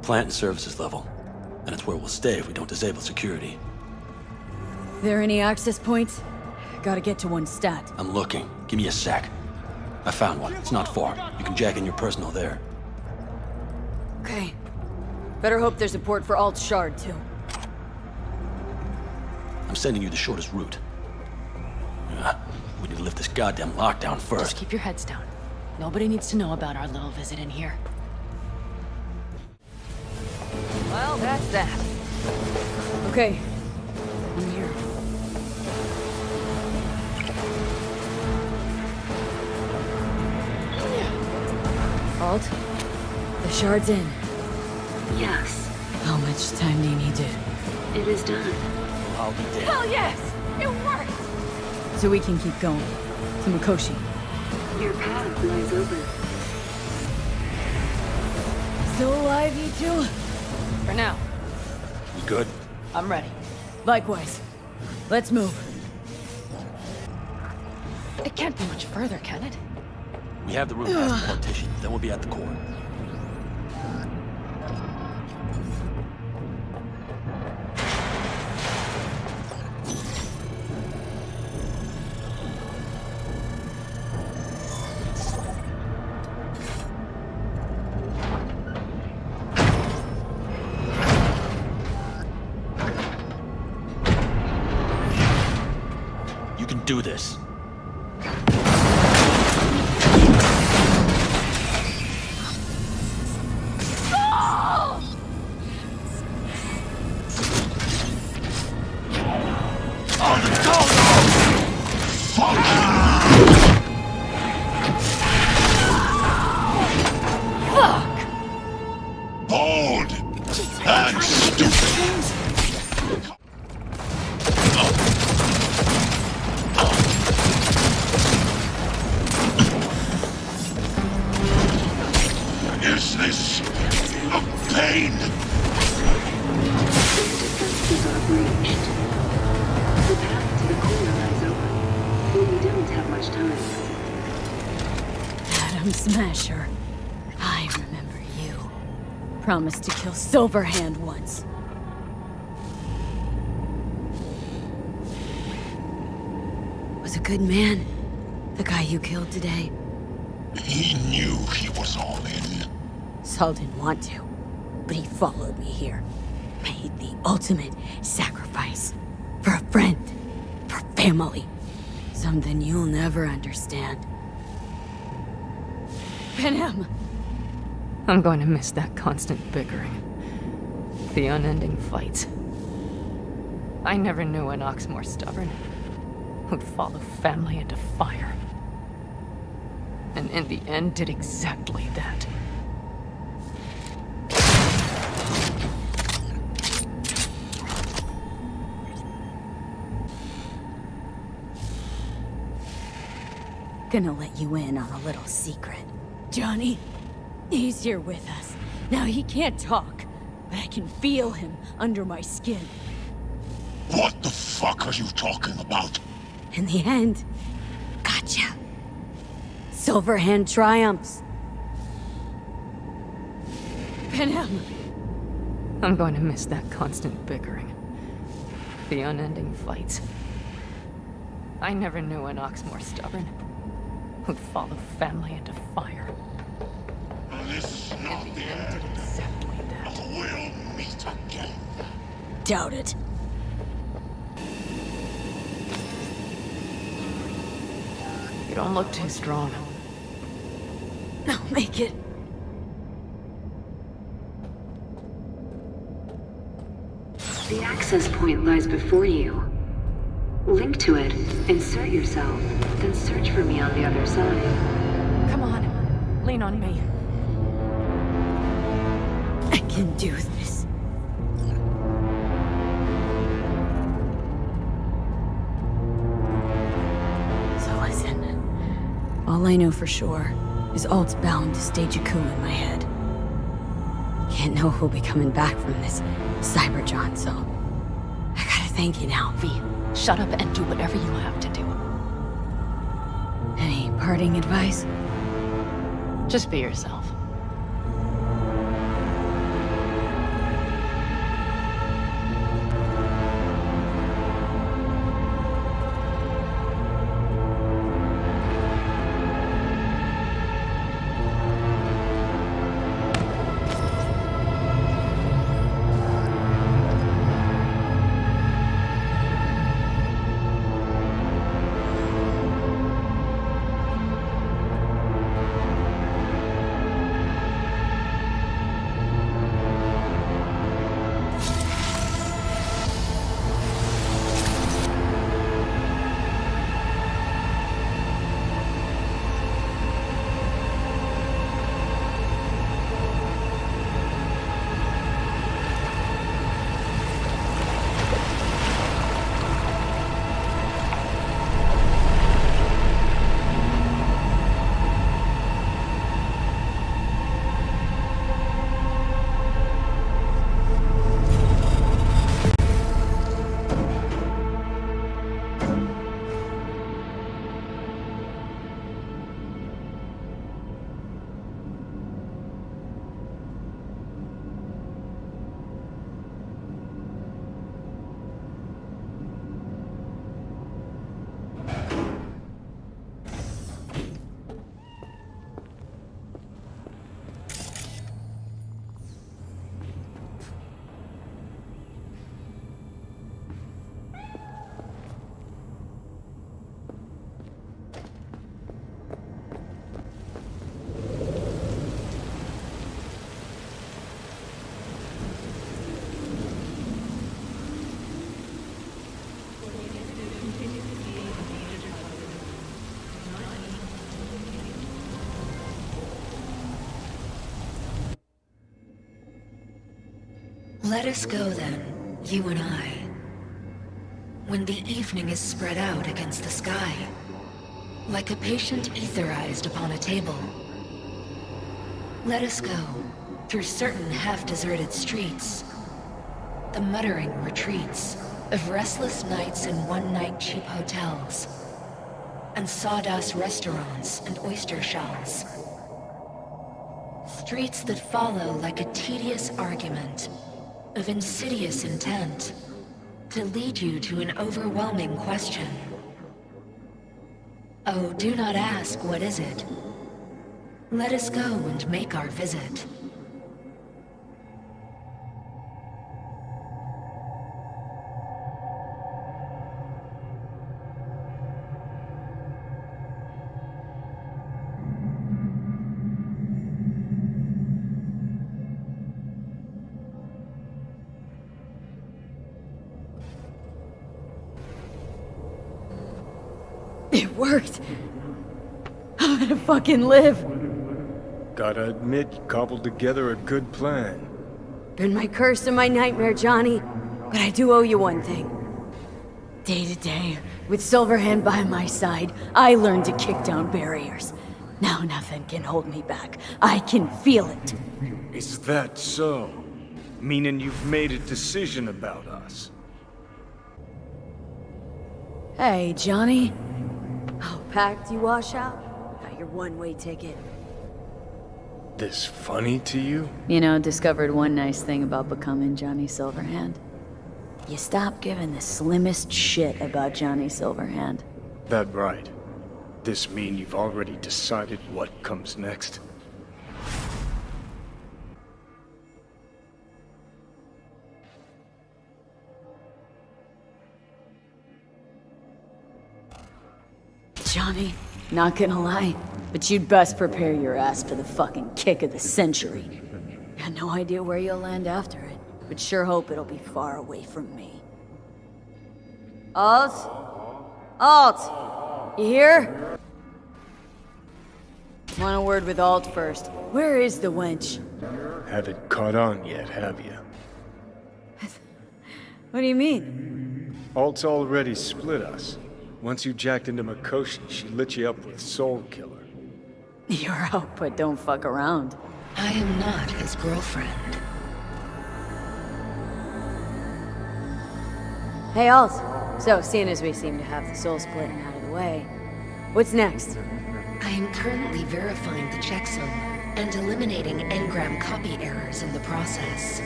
Plant and services level, and it's where we'll stay if we don't disable security. There any access points? Gotta get to one stat. I'm looking. Give me a sec. I found one. It's not far. You can jack in your personal there. Okay. Better hope there's a port for Alt Shard, too. I'm sending you the shortest route. We need to lift this goddamn lockdown Just first. keep your heads down. Nobody needs to know about our little visit in here. Well, that's that. Okay. I'm here. Alt? The shard's in. Yes, How much time do you need to... it is done. Well, I'll be damned. Hell yes! It worked! So we can keep going. To Mikoshi. Your path lies open. Still alive, you two? For now, You good? I'm ready. Likewise. Let's move. It can't be much further, can it? We have the room past the partition, then we'll be at the core. You can do this. Bold and stupid. Is this a pain? Defenses are breached. The path to the core lies open, but we don't have much time. Atom Smasher. I remember you. Promised to kill Silverhand once. Was a good man, the guy you killed today. He knew he was all in. Saul didn't want to, but he followed me here. Made the ultimate sacrifice. For a friend. For family. Something you'll never understand. Venom! I'm going to miss that constant bickering. The unending fights. I never knew an ox more stubborn. Who'd follow family into fire. And in the end did exactly that. Gonna let you in on a little secret. Johnny, he's here with us. Now he can't talk, but I can feel him under my skin. What the fuck are you talking about? In the end, gotcha. Silverhand triumphs. Venom! I'm going to miss that constant bickering. The unending fights. I never knew an ox more stubborn. Who'd follow family into fire. This is not the end. Did exactly that. We'll meet again. Doubt it. You don't look too strong. I'll make it. The access point lies before you. Link to it, insert yourself, then search for me on the other side. Come on, lean on me. I can do this. So listen, all I know for sure is Alt's bound to stage a coup in my head. Can't know who'll be coming back from this Cybertron, so I gotta thank you now, V. Shut up and do whatever you have to do. Any parting advice? Just be yourself. Let us go then, you and I. When the evening is spread out against the sky, like a patient etherized upon a table. Let us go through certain half-deserted streets, the muttering retreats of restless nights in one-night cheap hotels, and sawdust restaurants and oyster shells. Streets that follow like a tedious argument of insidious intent to lead you to an overwhelming question. Oh, do not ask, what is it? Let us go and make our visit. It worked. I'm gonna fucking live. Gotta admit, you cobbled together a good plan. Been my curse and my nightmare, Johnny. But I do owe you one thing. Day to day, with Silverhand by my side, I learned to kick down barriers. Now nothing can hold me back. I can feel it. Is that so? Meaning you've made a decision about us? Hey, Johnny. How packed you wash out? Got your one-way ticket. This funny to you? You know, discovered one nice thing about becoming Johnny Silverhand. You stop giving the slimmest shit about Johnny Silverhand. That right. This mean you've already decided what comes next? Johnny, not gonna lie, but you'd best prepare your ass for the fucking kick of the century. Got no idea where you'll land after it, but sure hope it'll be far away from me. Alt? Alt! You here? Want a word with Alt first. Where is the wench? Haven't caught on yet, have you? What do you mean? Alt's already split us. Once you jacked into Mikoshi, she lit you up with Soul Killer. You're out, but don't fuck around. I am not his girlfriend. Hey, Alt. So, seeing as we seem to have the soul splitting out of the way, what's next? I am currently verifying the checksum and eliminating engram copy errors in the process.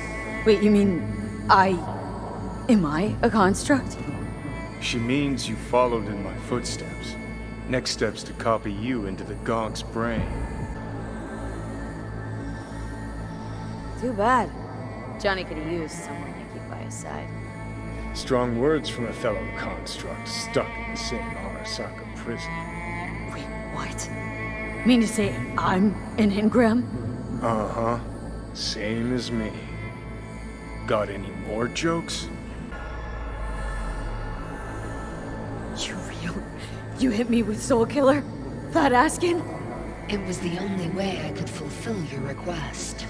Wait, you mean am I a construct? She means you followed in my footsteps. Next step's to copy you into the Gonk's brain. Too bad. Johnny could have used someone to keep by his side. Strong words from a fellow construct stuck in the same Arasaka prison. Wait, what? Mean to say I'm an engram? Uh-huh. Same as me. Got any more jokes? You hit me with Soul Killer? Without asking? It was the only way I could fulfill your request.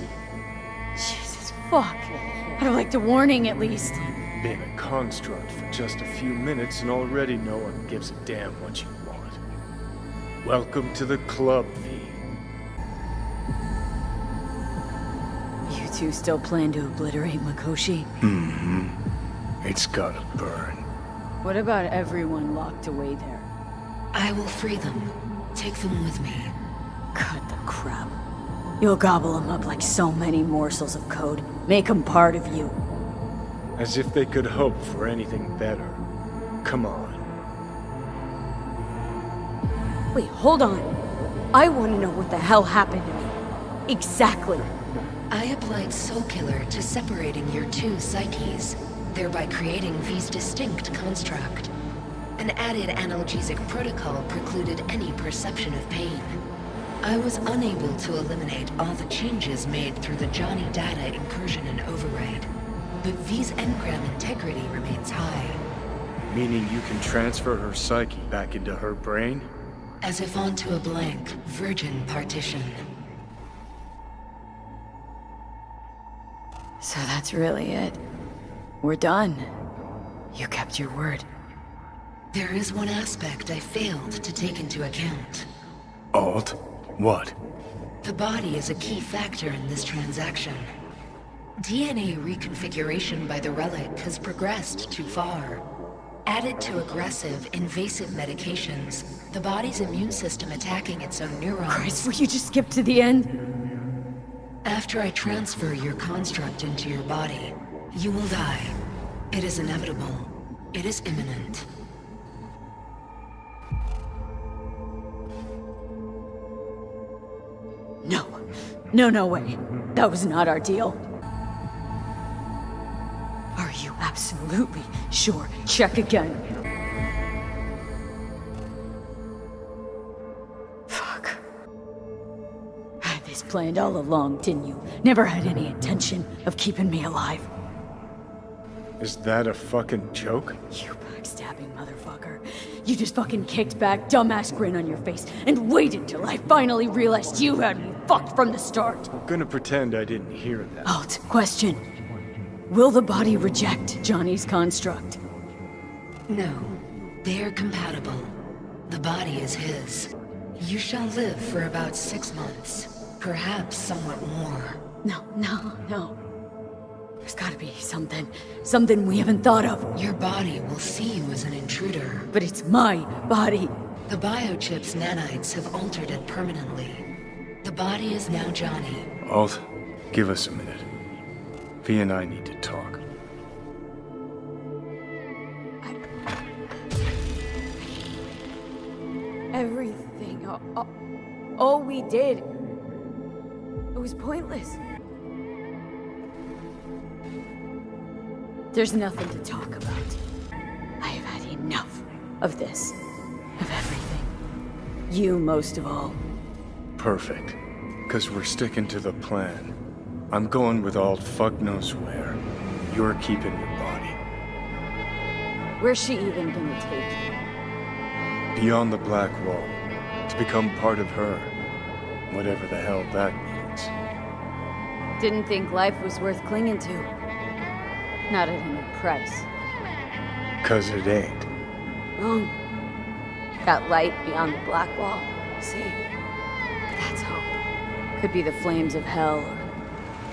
Jesus fuck. I'd have liked a warning at least. Been a construct for just a few minutes and already no one gives a damn what you want. Welcome to the club, V. You two still plan to obliterate Mikoshi? Mm-hmm. It's gotta burn. What about everyone locked away there? I will free them. Take them with me. Cut the crap. You'll gobble them up like so many morsels of code. Make them part of you. As if they could hope for anything better. Come on. Wait, hold on. I want to know what the hell happened to me. Exactly. I applied Soul Killer to separating your two psyches, thereby creating V's distinct construct. An added analgesic protocol precluded any perception of pain. I was unable to eliminate all the changes made through the Johnny data incursion and override, but V's engram integrity remains high. Meaning you can transfer her psyche back into her brain? As if onto a blank, virgin partition. So that's really it. We're done. You kept your word. There is one aspect I failed to take into account. Alt? What? The body is a key factor in this transaction. DNA reconfiguration by the relic has progressed too far. Added to aggressive, invasive medications, the body's immune system attacking its own neurons. Christ, will you just skip to the end? After I transfer your construct into your body, you will die. It is inevitable. It is imminent. No. No way. That was not our deal. Are you absolutely sure? Check again. Fuck. Had this planned all along, didn't you? Never had any intention of keeping me alive. Is that a fucking joke? You backstabbing motherfucker. You just fucking kicked back, dumbass grin on your face, and waited till I finally realized you had me fucked from the start. I'm gonna pretend I didn't hear that. Alt, question. Will the body reject Johnny's construct? No. They are compatible. The body is his. You shall live for about 6 months. Perhaps somewhat more. No. There's gotta be something we haven't thought of. Your body will see you as an intruder. But it's my body. The biochip's nanites have altered it permanently. The body is now Johnny. Alt, give us a minute. V and I need to talk. Everything, all we did, it was pointless. There's nothing to talk about. I have had enough of this, of everything. You most of all. Perfect. Because we're sticking to the plan. I'm going with Alt fuck knows where. You're keeping your body. Where's she even gonna take you? Beyond the Black Wall. To become part of her. Whatever the hell that means. Didn't think life was worth clinging to. Not at any price. 'Cause it ain't. Wrong. That light beyond the Black Wall, see? That's hope. Could be the flames of hell or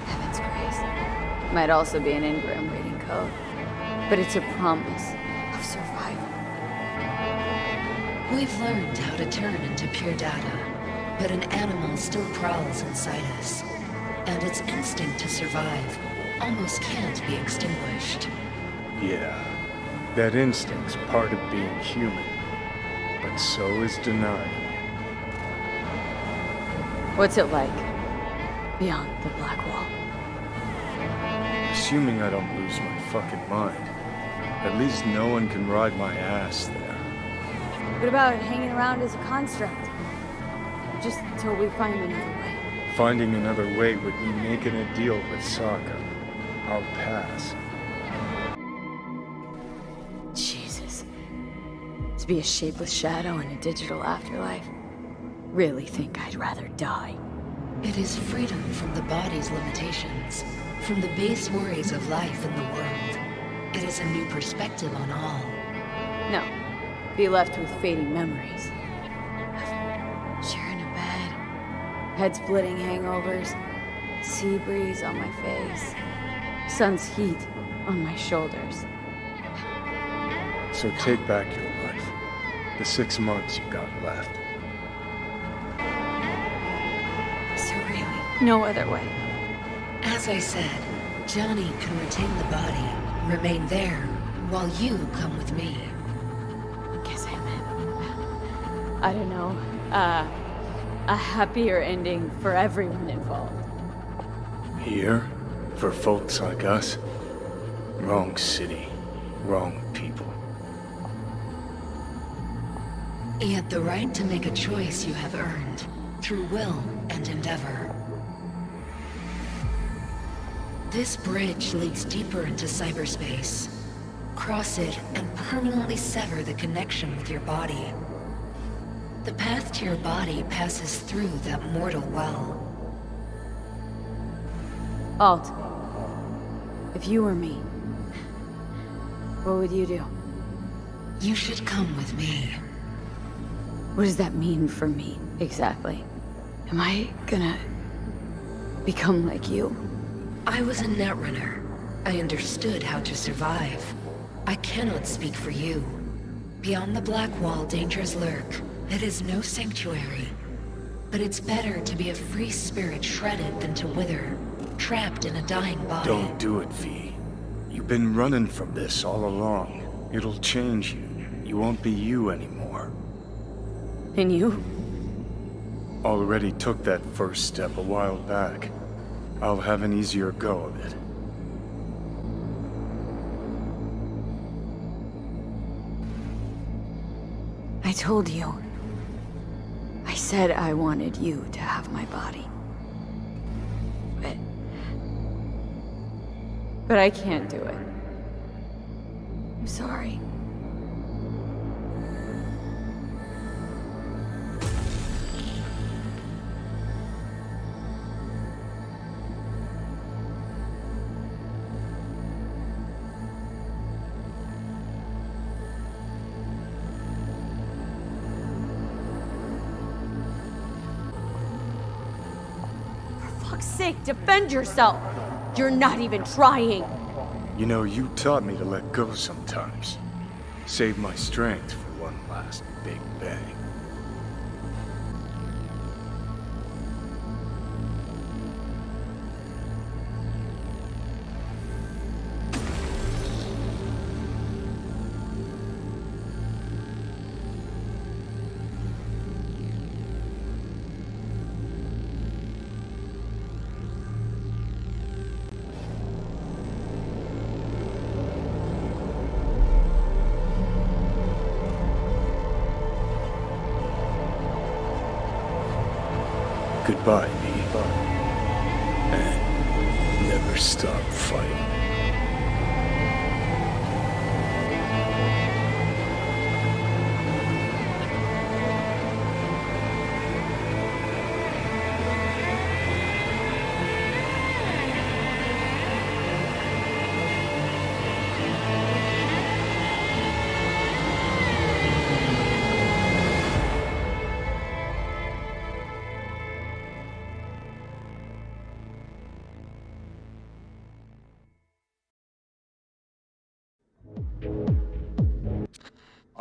heaven's grace. Might also be an engram rating code. But it's a promise of survival. We've learned how to turn into pure data, but an animal still prowls inside us. And its instinct to survive almost can't be extinguished. Yeah. That instinct's part of being human. But so is denying it. What's it like? Beyond the Black Wall? Assuming I don't lose my fucking mind. At least no one can ride my ass there. What about hanging around as a construct? Just until we find another way. Finding another way would mean making a deal with Sokka. I'll pass. Jesus. To be a shapeless shadow in a digital afterlife? Really think I'd rather die. It is freedom from the body's limitations, from the base worries of life in the world. It is a new perspective on all. No. Be left with fading memories. Sharing a bed. Head-splitting hangovers. Sea breeze on my face. Sun's heat on my shoulders. So take back your life. The 6 months you got left. Is there really no other way? As I said, Johnny can retain the body, remain there, while you come with me. Guess I meant, I don't know, a happier ending for everyone involved. Here? For folks like us? Wrong city. Wrong people. Yet the right to make a choice you have earned, through will and endeavor. This bridge leads deeper into cyberspace. Cross it and permanently sever the connection with your body. The path to your body passes through that mortal well. Alt, if you were me, what would you do? You should come with me. What does that mean for me, exactly? Am I gonna become like you? I was a netrunner. I understood how to survive. I cannot speak for you. Beyond the Black Wall, dangers lurk. It is no sanctuary. But it's better to be a free spirit shredded than to wither, trapped in a dying body. Don't do it, V. You've been running from this all along. It'll change you. You won't be you anymore. And you? Already took that first step a while back. I'll have an easier go of it. I told you. I said I wanted you to have my body. But I can't do it. I'm sorry. For fuck's sake, defend yourself! You're not even trying! You know, you taught me to let go sometimes. Save my strength for one last big bang. Goodbye, V. And never stop fighting.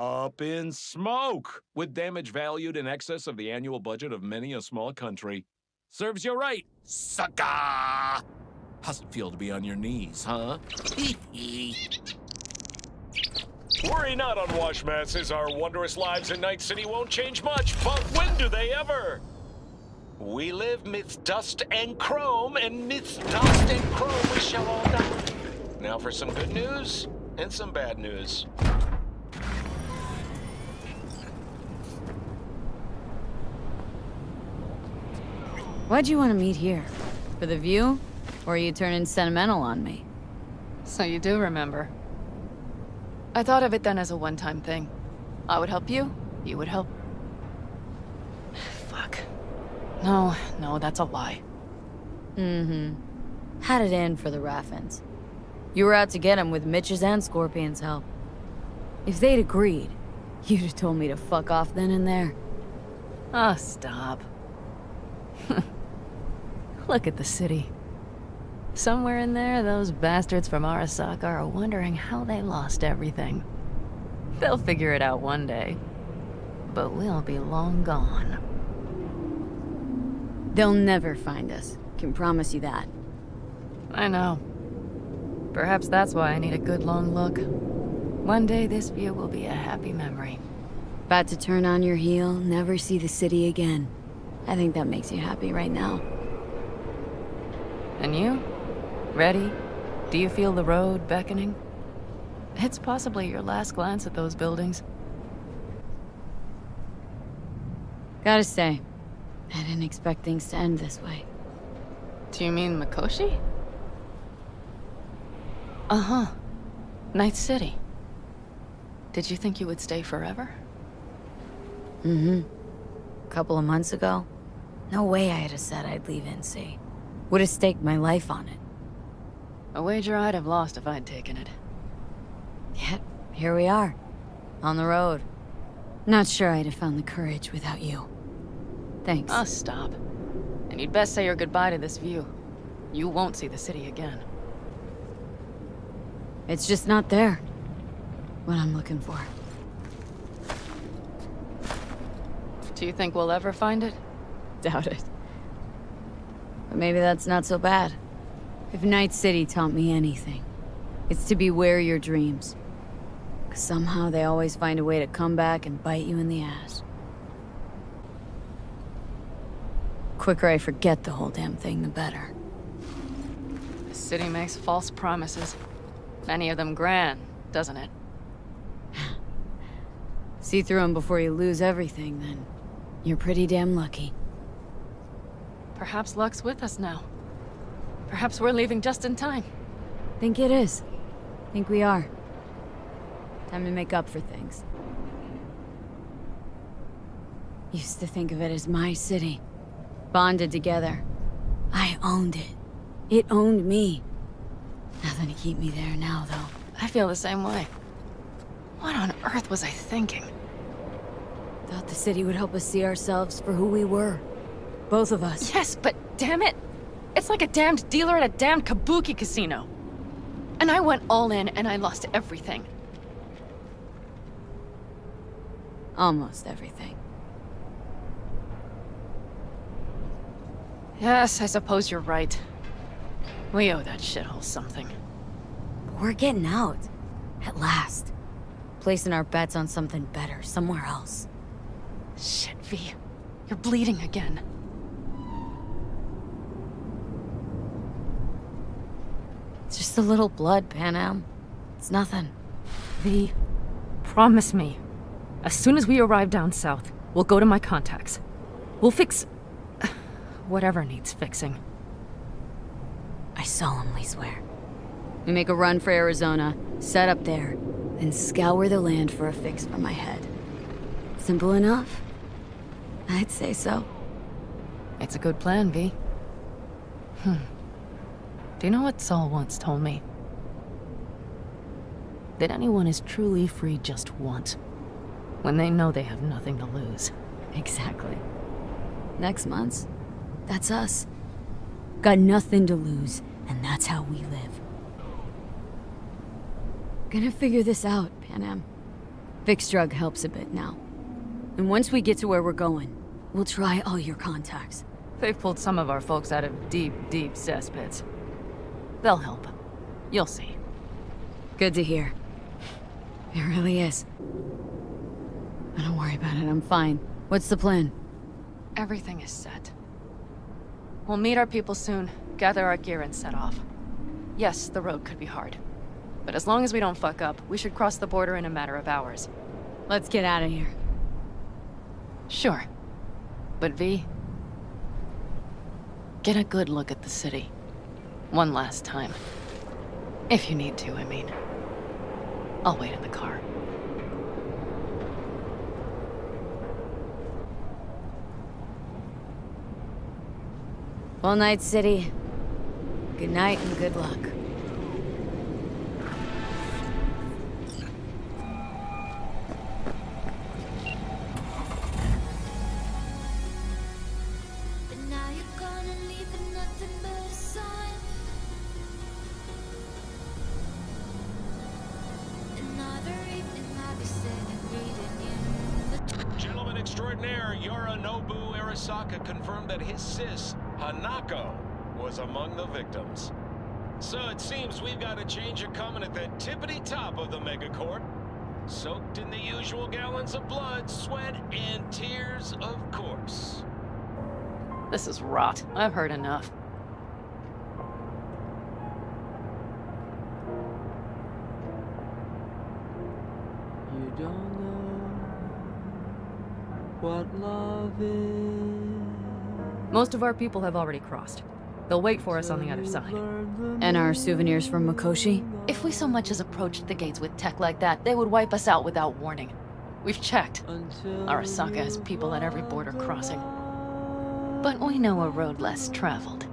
Up in smoke, with damage valued in excess of the annual budget of many a small country. Serves you right, sucker! How's it feel to be on your knees, huh? Worry not, unwashed masses. Our wondrous lives in Night City won't change much, but when do they ever? We live midst dust and chrome, and midst dust and chrome we shall all die. Now for some good news and some bad news. Why'd you want to meet here? For the view? Or are you turning sentimental on me? So you do remember. I thought of it then as a one-time thing. I would help you, you would help. Fuck. No, that's a lie. Mm-hmm. Had it in for the Raffins. You were out to get him with Mitch's and Scorpion's help. If they'd agreed, you'd have told me to fuck off then and there. Oh, stop. Look at the city. Somewhere in there, those bastards from Arasaka are wondering how they lost everything. They'll figure it out one day. But we'll be long gone. They'll never find us. Can promise you that. I know. Perhaps that's why I need a good long look. One day this view will be a happy memory. About to turn on your heel, never see the city again. I think that makes you happy right now. And you? Ready? Do you feel the road beckoning? It's possibly your last glance at those buildings. Gotta say, I didn't expect things to end this way. Do you mean Mikoshi? Uh-huh. Night City. Did you think you would stay forever? Mm-hmm. A couple of months ago, no way I'd have said I'd leave NC. Would have staked my life on it. A wager I'd have lost if I'd taken it. Yet, here we are. On the road. Not sure I'd have found the courage without you. Thanks. Oh, stop. And you'd best say your goodbye to this view. You won't see the city again. It's just not there. What I'm looking for. Do you think we'll ever find it? Doubt it. But maybe that's not so bad. If Night City taught me anything, it's to beware your dreams. 'Cause somehow they always find a way to come back and bite you in the ass. Quicker I forget the whole damn thing, the better. The city makes false promises. Many of them grand, doesn't it? See through them before you lose everything, then you're pretty damn lucky. Perhaps luck's with us now. Perhaps we're leaving just in time. Think it is. Think we are. Time to make up for things. Used to think of it as my city. Bonded together. I owned it. It owned me. Nothing to keep me there now, though. I feel the same way. What on earth was I thinking? Thought the city would help us see ourselves for who we were. Both of us. Yes, but damn it! It's like a damned dealer at a damned kabuki casino. And I went all in and I lost everything. Almost everything. Yes, I suppose you're right. We owe that shithole something. But we're getting out. At last. Placing our bets on something better, somewhere else. Shit, V. You're bleeding again. It's just a little blood, Panam. It's nothing. V, promise me. As soon as we arrive down south, we'll go to my contacts. We'll fix... whatever needs fixing. I solemnly swear. We make a run for Arizona, set up there, then scour the land for a fix for my head. Simple enough? I'd say so. It's a good plan, V. Do you know what Saul once told me? That anyone is truly free just once. When they know they have nothing to lose. Exactly. Next month's, that's us. Got nothing to lose, and that's how we live. Gonna figure this out, Panam. Vic's drug helps a bit now. And once we get to where we're going, we'll try all your contacts. They've pulled some of our folks out of deep, deep cesspits. They'll help. You'll see. Good to hear. It really is. Don't worry about it, I'm fine. What's the plan? Everything is set. We'll meet our people soon, gather our gear and set off. Yes, the road could be hard. But as long as we don't fuck up, we should cross the border in a matter of hours. Let's get out of here. Sure. But V, get a good look at the city. One last time. If you need to, I mean. I'll wait in the car. Well, Night City. Good night and good luck. Gentleman extraordinaire Yorinobu Arasaka confirmed that his sis, Hanako, was among the victims. So it seems we've got a change of coming at the tippity top of the megacorp. Soaked in the usual gallons of blood, sweat, and tears, of course. This is rot. I've heard enough. You don't know what love is. Most of our people have already crossed. They'll wait for us on the other side. And our souvenirs from Mikoshi? If we so much as approached the gates with tech like that, they would wipe us out without warning. We've checked. Arasaka has people at every border crossing. But we know a road less traveled.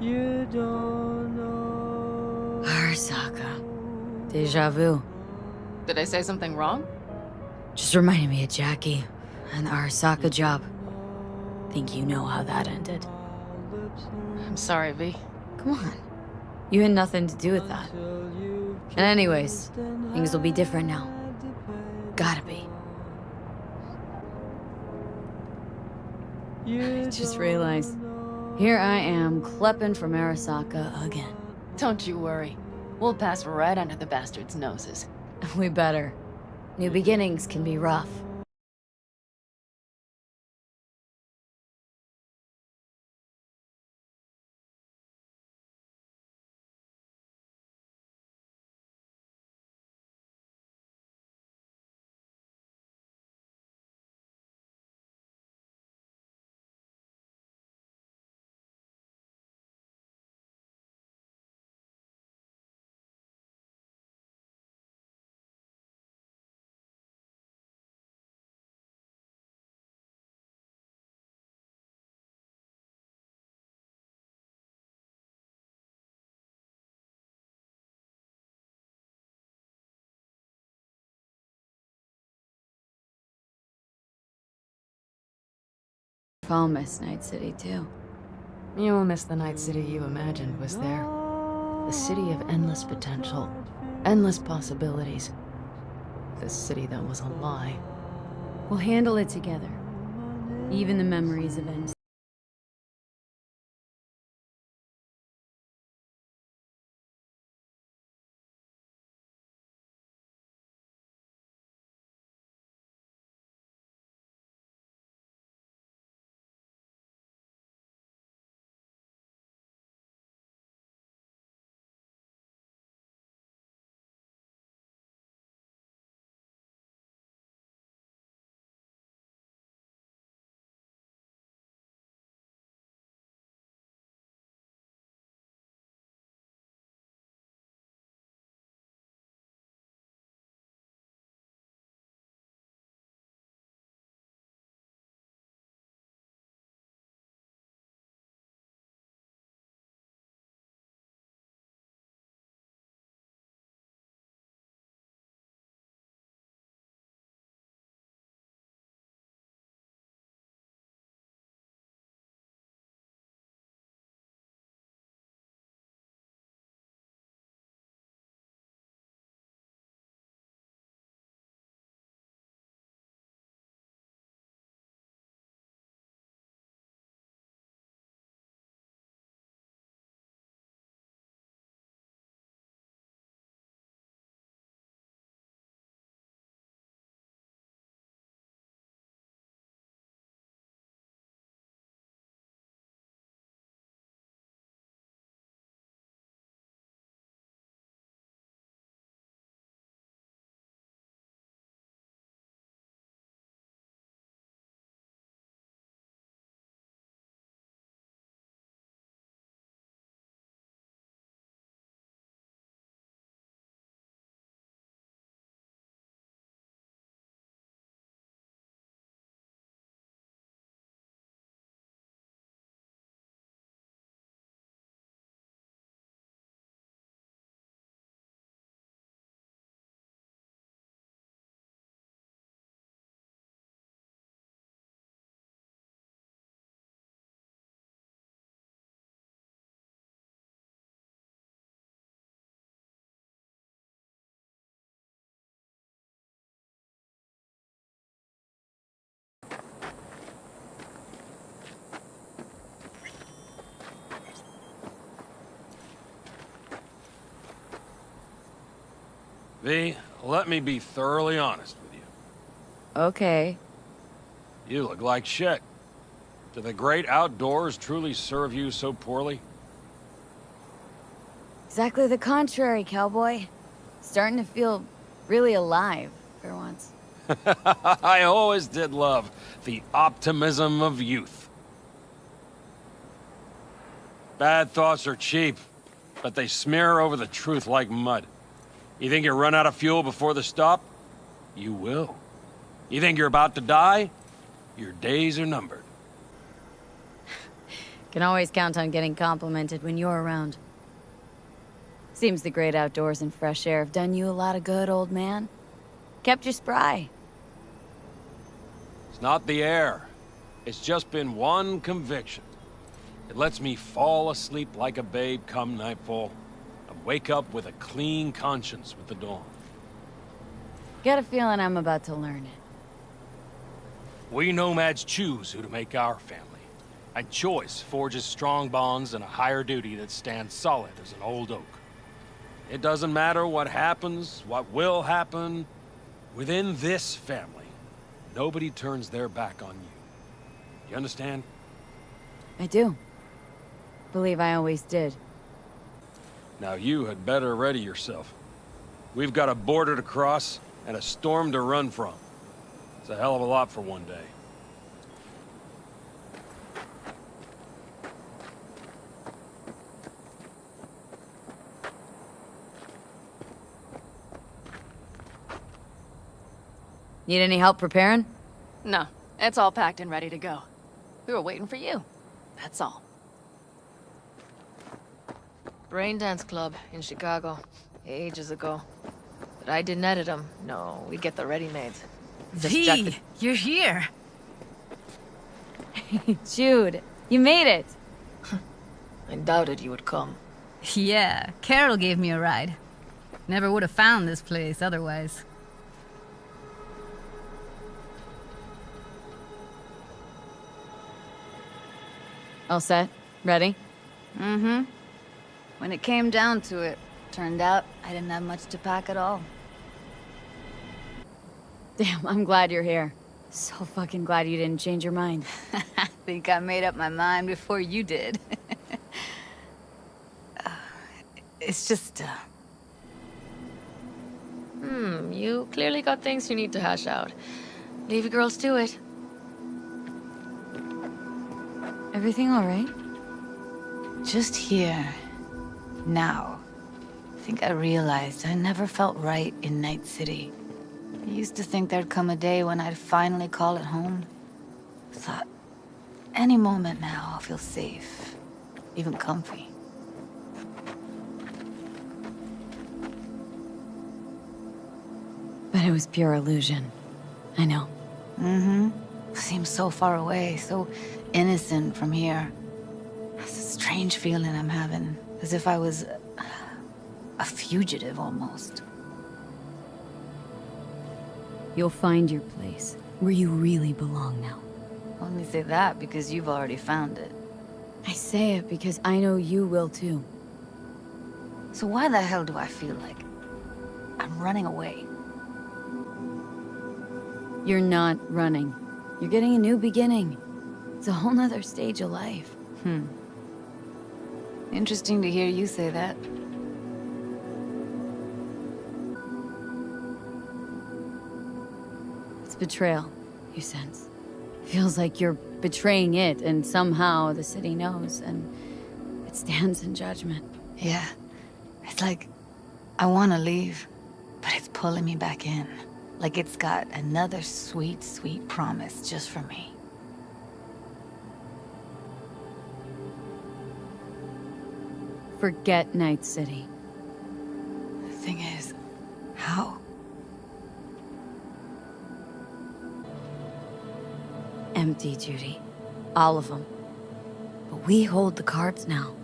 You don't know. Arasaka. Deja vu. Did I say something wrong? Just reminded me of Jackie and the Arasaka job. Think you know how that ended. I'm sorry, V. Come on. You had nothing to do with that. And anyways, things will be different now. Gotta be. You I just realized, here I am, klepping from Arasaka again. Don't you worry. We'll pass right under the bastards' noses. We better. New beginnings can be rough. I'll miss Night City too. You will miss the Night City you imagined was there. The city of endless potential, endless possibilities. The city that was a lie. We'll handle it together. Even the memories of N. V, let me be thoroughly honest with you. Okay. You look like shit. Do the great outdoors truly serve you so poorly? Exactly the contrary, cowboy. Starting to feel really alive, for once. I always did love the optimism of youth. Bad thoughts are cheap, but they smear over the truth like mud. You think you run out of fuel before the stop? You will. You think you're about to die? Your days are numbered. Can always count on getting complimented when you're around. Seems the great outdoors and fresh air have done you a lot of good, old man. Kept you spry. It's not the air. It's just been one conviction. It lets me fall asleep like a babe come nightfall, and wake up with a clean conscience with the dawn. Got a feeling I'm about to learn it. We nomads choose who to make our family. And choice forges strong bonds and a higher duty that stands solid as an old oak. It doesn't matter what happens, what will happen. Within this family, nobody turns their back on you. You understand? I do. Believe I always did. Now you had better ready yourself. We've got a border to cross and a storm to run from. It's a hell of a lot for one day. Need any help preparing? No, it's all packed and ready to go. We were waiting for you. That's all. Brain Dance Club in Chicago, ages ago. But I didn't edit them. No, we get the ready-mades. V, you're here. Jude, you made it. I doubted you would come. Yeah, Carol gave me a ride. Never would have found this place otherwise. All set? Ready? Mm-hmm. When it came down to it, turned out I didn't have much to pack at all. Damn, I'm glad you're here. So fucking glad you didn't change your mind. I think I made up my mind before you did. It's just, You clearly got things you need to hash out. Leave you girls to it. Everything all right? Just here, now. I think I realized I never felt right in Night City. I used to think there'd come a day when I'd finally call it home. Thought, any moment now I'll feel safe, even comfy. But it was pure illusion. I know. Mm-hmm. Seems so far away, so innocent from here. It's a strange feeling I'm having, as if I was a fugitive almost. You'll find your place, where you really belong now. Only say that because you've already found it. I say it because I know you will too. So why the hell do I feel like I'm running away? You're not running. You're getting a new beginning. It's a whole nother stage of life. Interesting to hear you say that. It's betrayal, you sense. Feels like you're betraying it, and somehow the city knows, and it stands in judgment. Yeah. It's like I want to leave, but it's pulling me back in. Like it's got another sweet, sweet promise just for me. Forget Night City. The thing is, how? Empty, Judy. All of them. But we hold the cards now.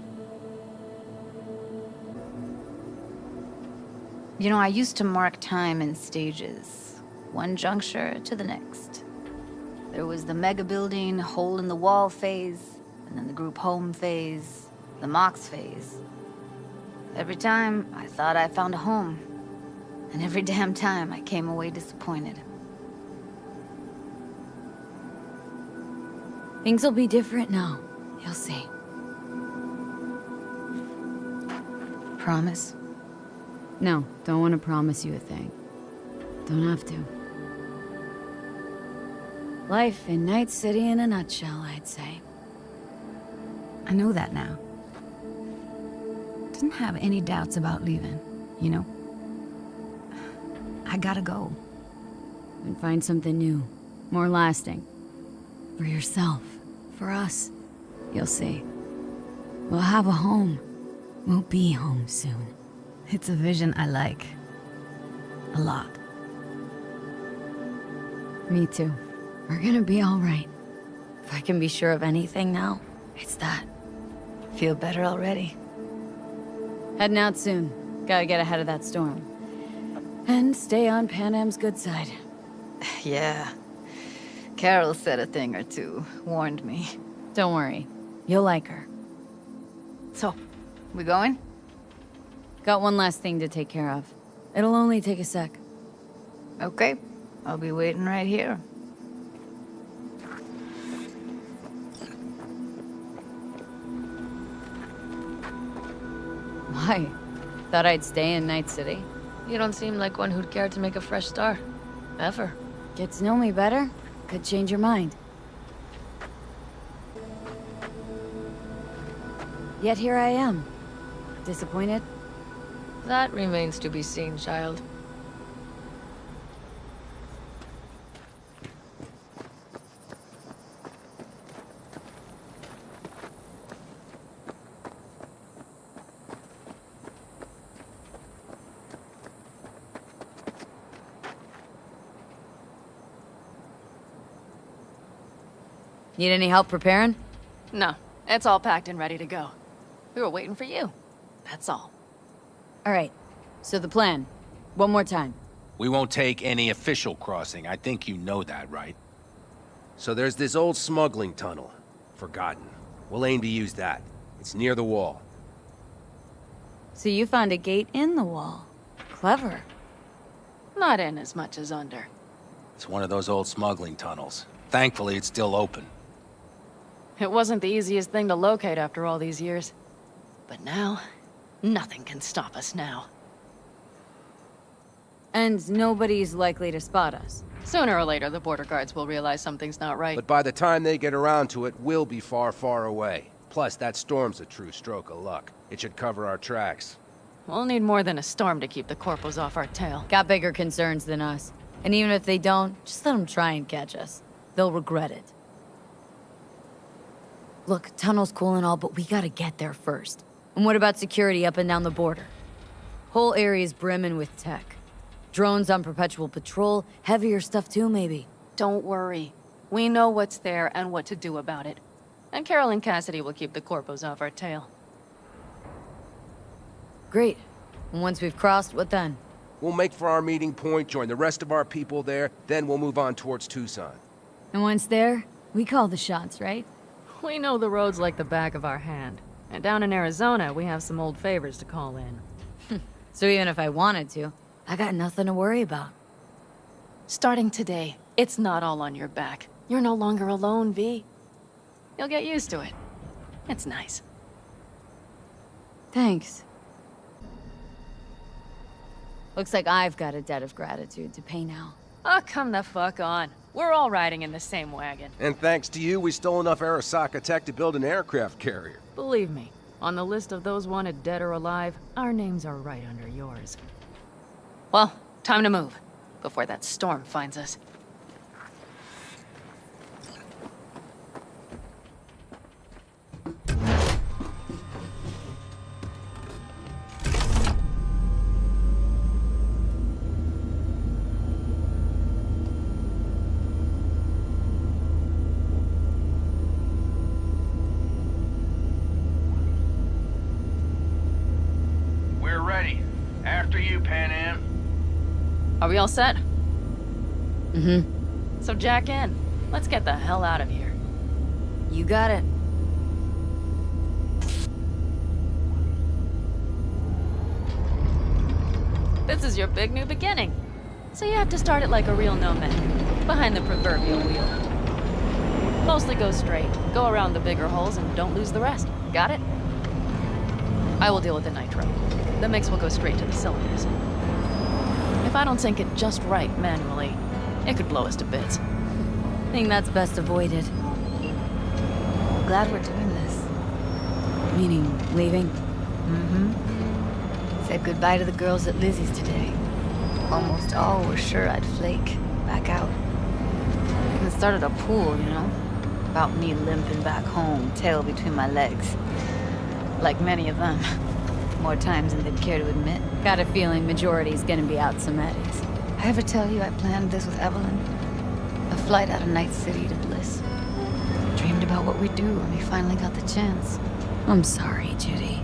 You know, I used to mark time in stages, one juncture to the next. There was the mega building, hole in the wall phase, and then the group home phase, the Mox phase. Every time, I thought I found a home. And every damn time, I came away disappointed. Things will be different now. You'll see. Promise? No, don't want to promise you a thing. Don't have to. Life in Night City in a nutshell, I'd say. I know that now. Didn't have any doubts about leaving, you know? I gotta go. And find something new. More lasting. For yourself. For us. You'll see. We'll have a home. We'll be home soon. It's a vision I like. A lot. Me too. We're gonna be all right. If I can be sure of anything now, it's that. Feel better already. Heading out soon. Gotta get ahead of that storm. And stay on Pan Am's good side. Yeah. Carol said a thing or two, warned me. Don't worry. You'll like her. So, we going? Got one last thing to take care of. It'll only take a sec. Okay. I'll be waiting right here. Why? Thought I'd stay in Night City? You don't seem like one who'd care to make a fresh start. Ever. Get to know me better? Could change your mind. Yet here I am. Disappointed? That remains to be seen, child. Need any help preparing? No, it's all packed and ready to go. We were waiting for you. That's all. All right. So the plan. One more time. We won't take any official crossing. I think you know that, right? So there's this old smuggling tunnel. Forgotten. We'll aim to use that. It's near the wall. So you found a gate in the wall. Clever. Not in as much as under. It's one of those old smuggling tunnels. Thankfully, it's still open. It wasn't the easiest thing to locate after all these years. But now, nothing can stop us now. And nobody's likely to spot us. Sooner or later, the border guards will realize something's not right. But by the time they get around to it, we'll be far, far away. Plus, that storm's a true stroke of luck. It should cover our tracks. We'll need more than a storm to keep the corpos off our tail. Got bigger concerns than us. And even if they don't, just let them try and catch us. They'll regret it. Look, tunnel's cool and all, but we gotta get there first. And what about security up and down the border? Whole area's brimming with tech. Drones on perpetual patrol, heavier stuff too, maybe. Don't worry. We know what's there and what to do about it. And Carol and Cassidy will keep the corpos off our tail. Great. And once we've crossed, what then? We'll make for our meeting point, join the rest of our people there, then we'll move on towards Tucson. And once there, we call the shots, right? We know the roads like the back of our hand. And down in Arizona, we have some old favors to call in. So even if I wanted to, I got nothing to worry about. Starting today, it's not all on your back. You're no longer alone, V. You'll get used to it. It's nice. Thanks. Looks like I've got a debt of gratitude to pay now. Oh, come the fuck on. We're all riding in the same wagon. And thanks to you, we stole enough Arasaka tech to build an aircraft carrier. Believe me, on the list of those wanted dead or alive, our names are right under yours. Well, time to move, before that storm finds us. We're ready. After you, Pan Am. Are we all set? Mm-hmm. So jack in. Let's get the hell out of here. You got it. This is your big new beginning. So you have to start it like a real nomad, behind the proverbial wheel. Mostly go straight, go around the bigger holes, and don't lose the rest. Got it? I will deal with the nitro. The mix will go straight to the cylinders. If I don't sync it just right manually, it could blow us to bits. Think that's best avoided. Glad we're doing this. Meaning, leaving? Mm-hmm. Said goodbye to the girls at Lizzie's today. Almost all were sure I'd flake. Back out. Even started a pool, you know? About me limping back home, tail between my legs. Like many of them. More times than they'd care to admit. Got a feeling majority's gonna be out some eddies. I ever tell you I planned this with Evelyn? A flight out of Night City to Bliss. Dreamed about what we'd do when we finally got the chance. I'm sorry, Judy.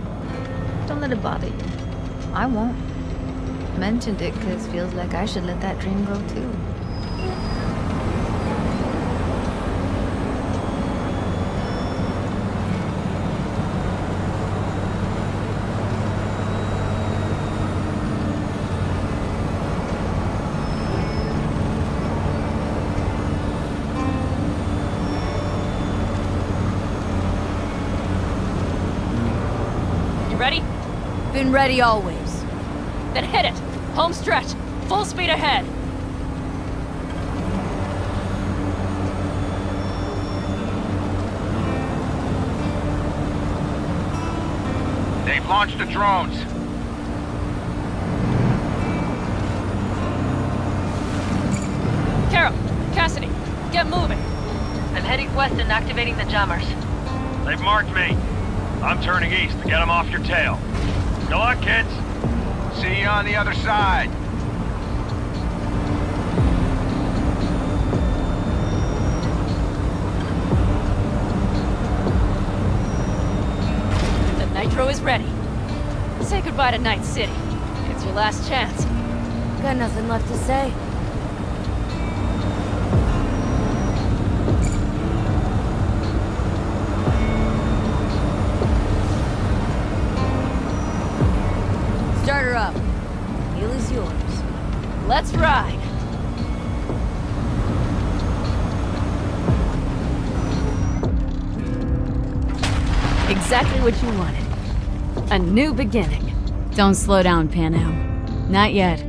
Don't let it bother you. I won't. Mentioned it because feels like I should let that dream go too. and ready always. Then hit it! Home stretch! Full speed ahead! They've launched the drones. Carol, Cassidy, get moving! I'm heading west and activating the jammers. They've marked me. I'm turning east to get them off your tail. Good luck, kids. See you on the other side. The nitro is ready. Say goodbye to Night City. It's your last chance. Got nothing left to say. Start her up. Wheel is yours. Let's ride! Exactly what you wanted. A new beginning. Don't slow down, Pan Am. Not yet.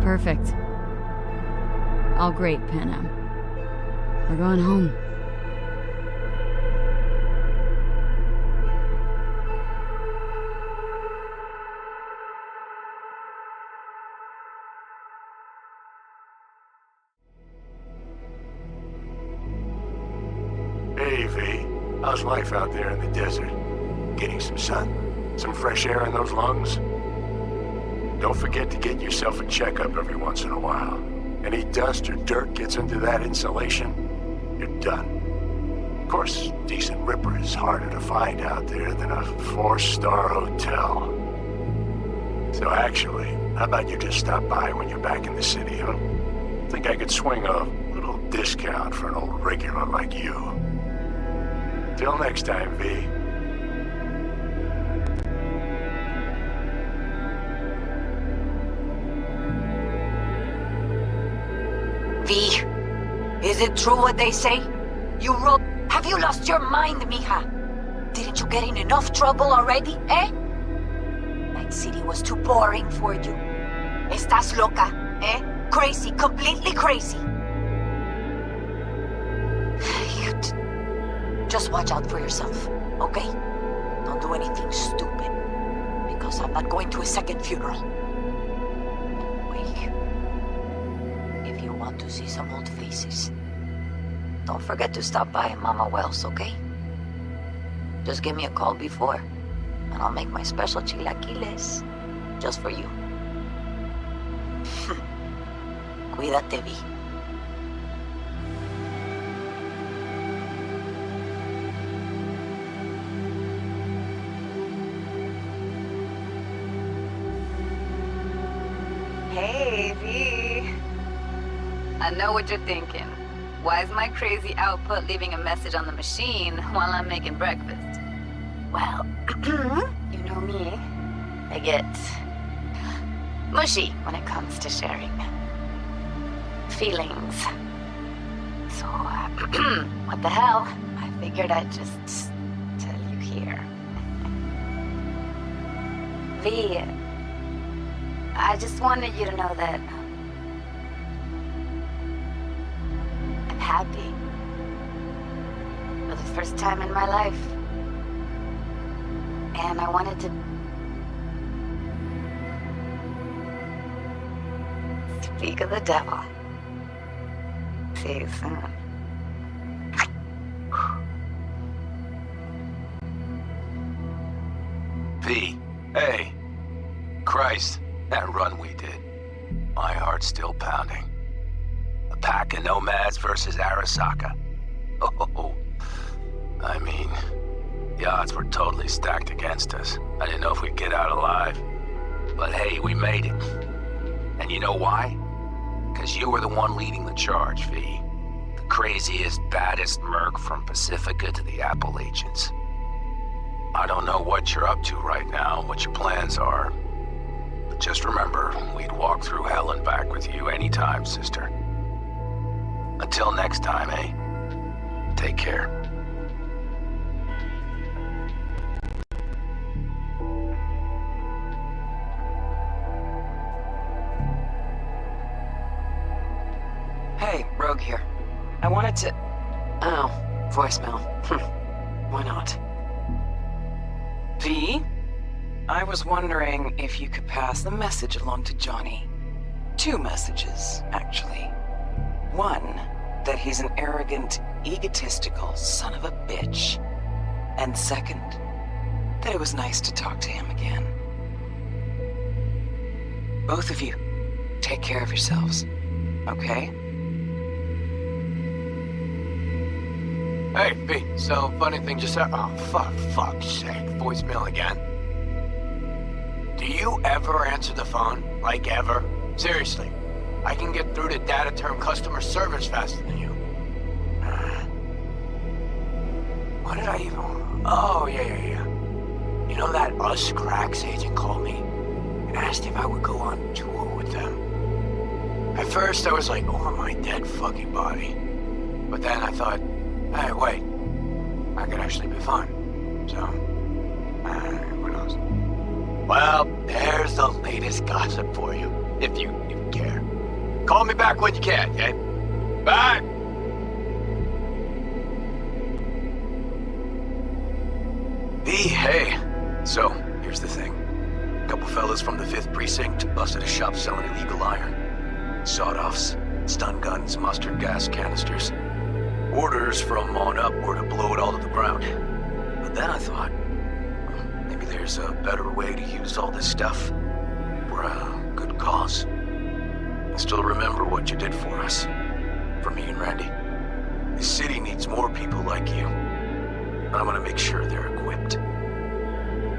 Perfect. All great, Pan Am. We're going home. Hey, V. How's life out there in the desert? Getting some sun? Some fresh air in those lungs? Don't forget to get yourself a checkup every once in a while. Any dust or dirt gets into that insulation, you're done. Of course, decent ripper is harder to find out there than a 4-star hotel. So actually, how about you just stop by when you're back in the city, huh? Think I could swing a little discount for an old regular like you. Till next time, V. V, is it true what they say? You wrote... Have you lost your mind, mija? Didn't you get in enough trouble already, eh? Night City was too boring for you. Estás loca, eh? Crazy, completely crazy. Just watch out for yourself, okay? Don't do anything stupid. Because I'm not going to a second funeral. Wait. If you want to see some old faces, don't forget to stop by Mama Wells, okay? Just give me a call before, and I'll make my special chilaquiles just for you. Cuídate, Vi. Hey, V. I know what you're thinking. Why is my crazy output leaving a message on the machine while I'm making breakfast? Well, you know me. I get mushy when it comes to sharing feelings. So, what the hell? I figured I'd just tell you here. V, I just wanted you to know that I'm happy. For the first time in my life. And I wanted to speak of the devil. See you soon. V, hey. Christ, that run we did. My heart's still pounding. A pack of nomads versus Arasaka. Oh, I mean, the odds were totally stacked against us. I didn't know if we'd get out alive. But hey, we made it. And you know why? Because you were the one leading the charge, V. The craziest, baddest merc from Pacifica to the Appalachians. I don't know what you're up to right now, what your plans are. But just remember, we'd walk through hell and back with you anytime, sister. Until next time, eh? Take care. Hey, Rogue here. I wanted to... Oh, voicemail. Why not? V? I was wondering if you could pass the message along to Johnny. 2 messages, actually. One, that he's an arrogant, egotistical son of a bitch. And second, that it was nice to talk to him again. Both of you, take care of yourselves, okay? Hey, V, so funny thing just said. Oh, fuck's sake, voicemail again. Do you ever answer the phone? Like, ever? Seriously, I can get through to data term customer service faster than you. What did I even... Oh, yeah. You know that Us Cracks agent called me and asked if I would go on tour with them. At first, I was like, over my dead fucking body. But then I thought, hey, wait, I could actually be fun. So, who knows? Well, there's the latest gossip for you, if you care. Call me back when you can, okay? Bye! V, hey. So, here's the thing. A couple fellas from the 5th Precinct busted a shop selling illegal iron. Sawed-offs, stun guns, mustard gas canisters. Orders from on up were to blow it all to the ground. But then I thought, well, maybe there's a better way to use all this stuff for a good cause. I still remember what you did for us. For me and Randy. This city needs more people like you. And I'm gonna make sure they're equipped.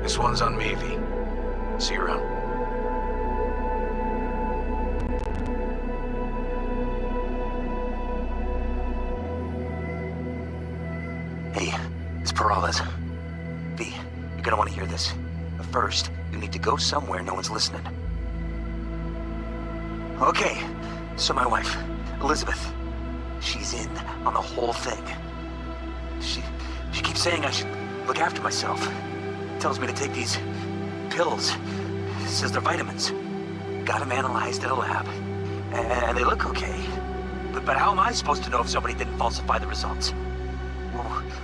This one's on me, V. See you around. Hey, it's Peralez. V, you're gonna want to hear this. But first, you need to go somewhere no one's listening. Okay, so my wife, Elizabeth, she's in on the whole thing. She keeps saying I should look after myself. Tells me to take these pills. Says they're vitamins. Got them analyzed at a lab. And they look okay. But how am I supposed to know if somebody didn't falsify the results?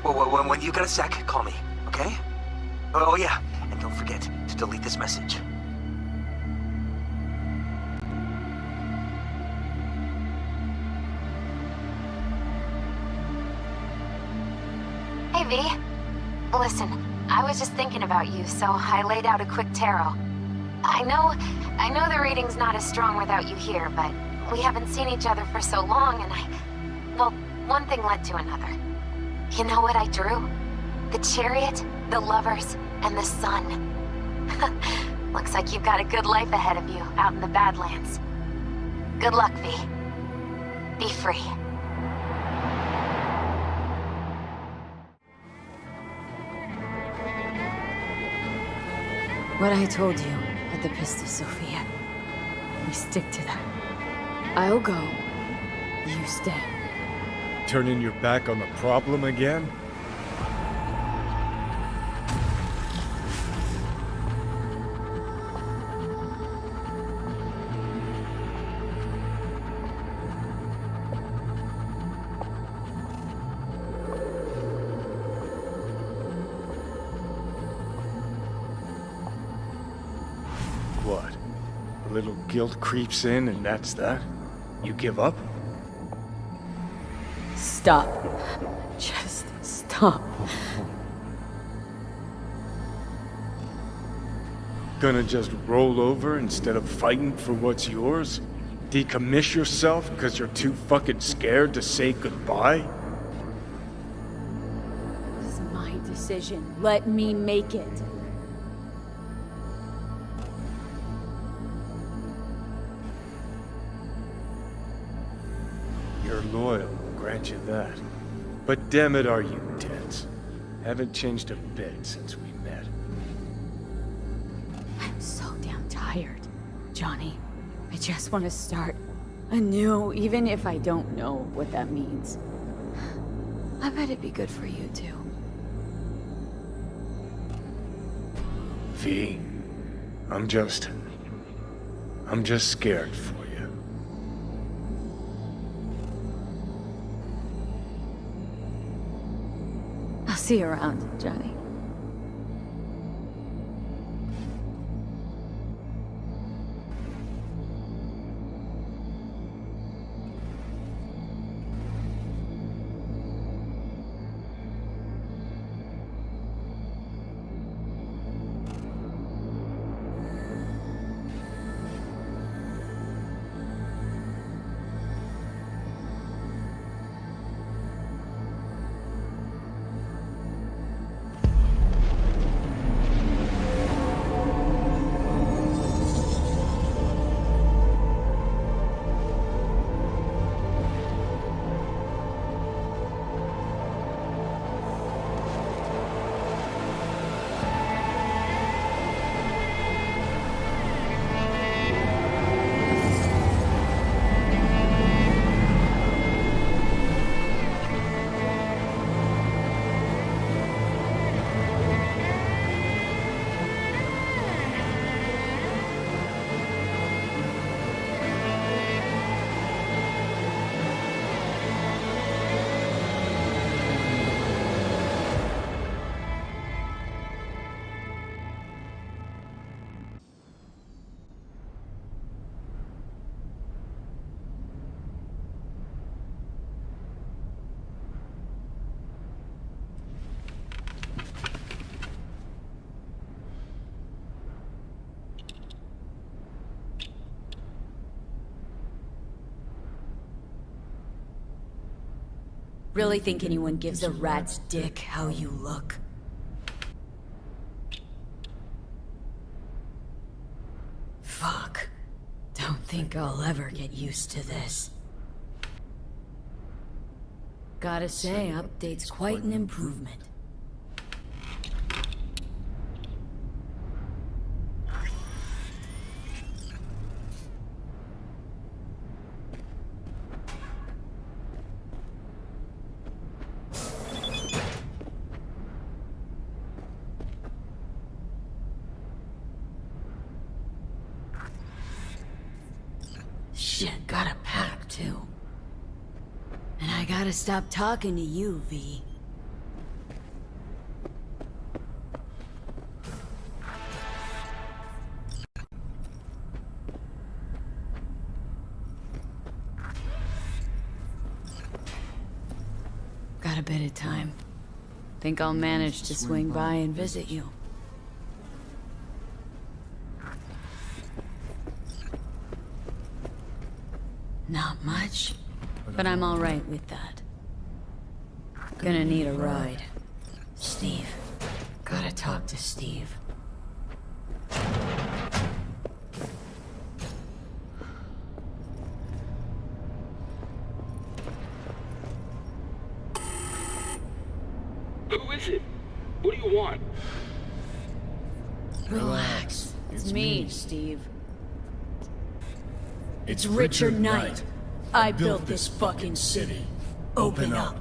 Well, when you got a sec, call me, okay? Oh yeah, and don't forget to delete this message. V. Listen, I was just thinking about you, so I laid out a quick tarot. I know the reading's not as strong without you here, but we haven't seen each other for so long, and well, one thing led to another. You know what I drew? The chariot, the lovers, and the sun. Looks like you've got a good life ahead of you out in the Badlands. Good luck, V. Be free. What I told you at the Pista Sofia. We stick to that. I'll go. You stay. Turning your back on the problem again? What? A little guilt creeps in and that's that? You give up? Stop. Just stop. Gonna just roll over instead of fighting for what's yours? Decommiss yourself because you're too fucking scared to say goodbye? This is my decision. Let me make it. You're loyal, I'll grant you that. But damn it, are you tense? Haven't changed a bit since we met. I'm so damn tired, Johnny. I just want to start anew, even if I don't know what that means. I bet it'd be good for you too. V, I'm just scared for you. I'll see you around, Johnny. Really think anyone gives a rat's dick how you look? Fuck. Don't think I'll ever get used to this. Gotta say, update's quite an improvement. Shit, got a pack too. And I gotta stop talking to you, V. Got a bit of time. Think I'll manage to swing by and visit you. Not much, but I'm all right with that. Gonna need a ride. Steve. Gotta talk to Steve. Who is it? What do you want? Relax. It's me, Steve. It's Richard Knight. I built this fucking city. Open up.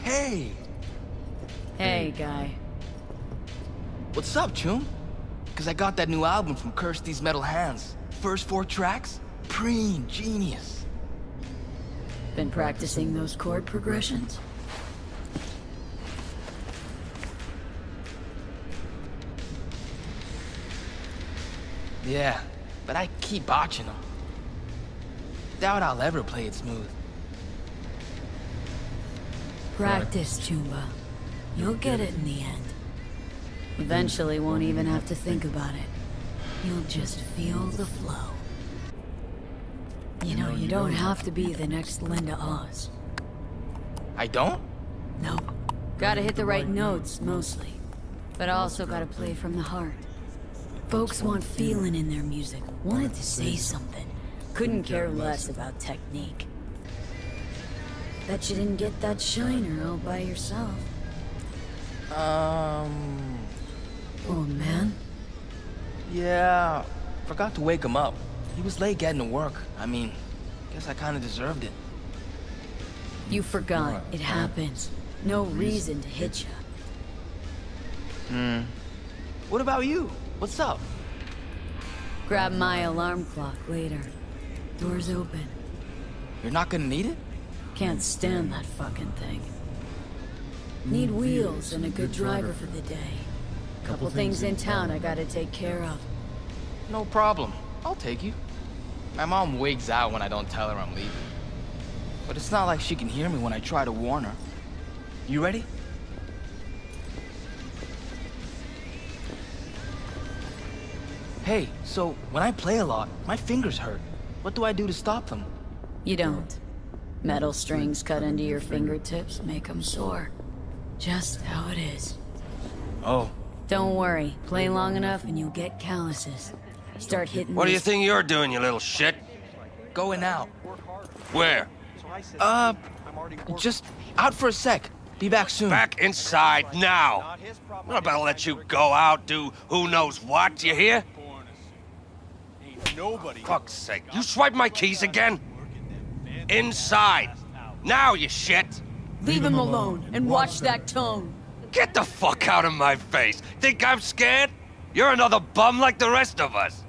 Hey! Hey, guy. What's up, Chum? Cause I got that new album from Kirsty's Metal Hands. First 4 tracks? Preen, genius. Been practicing those chord progressions? Yeah, but I keep botching them. Doubt I'll ever play it smooth. Practice, Chumba. You'll get it in the end. Eventually won't even have to think about it. You'll just feel the flow. You know, you don't have to be the next Linda Oz. I don't? Nope. Gotta hit the right notes, mostly. But also gotta play from the heart. Folks want feeling in their music, wanted to say something. Couldn't care less about technique. Bet you didn't get that shiner all by yourself. Oh, man? Yeah, forgot to wake him up. He was late getting to work. I mean, guess I kinda deserved it. You forgot. It happens. No reason to hit ya. What about you? What's up? Grab my alarm clock later. Door's open. You're not gonna need it? Can't stand that fucking thing. Need wheels and a good driver for the day. Couple things in town I gotta take care of. No problem. I'll take you. My mom wigs out when I don't tell her I'm leaving. But it's not like she can hear me when I try to warn her. You ready? Hey, so when I play a lot, my fingers hurt. What do I do to stop them? You don't. Metal strings cut into your fingertips make them sore. Just how it is. Oh. Don't worry. Play long enough and you'll get calluses. Start hitting What do you this- think you're doing, you little shit? Going out. Where? Just out for a sec. Be back soon. Back inside now. I'm not about to let you go out, do who knows what, you hear? Fuck's sake, you swipe my keys again? Inside. Now, you shit. Leave him alone and watch that tone. Get the fuck out of my face. Think I'm scared? You're another bum like the rest of us.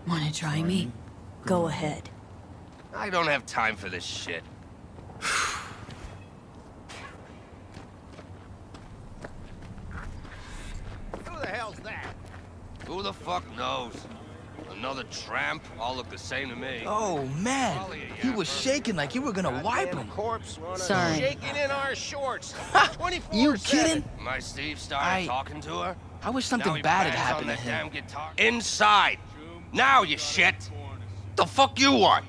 Wanna try me? Go ahead. I don't have time for this shit. Who the hell's that? Who the fuck knows? Another tramp? All look the same to me. Oh, man. You was shaking like you were gonna wipe him. Sorry. Shaking in our shorts. 24/7. You kidding? My Steve started talking to her? I wish Now something he bad had bangs on happened to that him. damn guitar. Inside. Now, you shit. The fuck you want?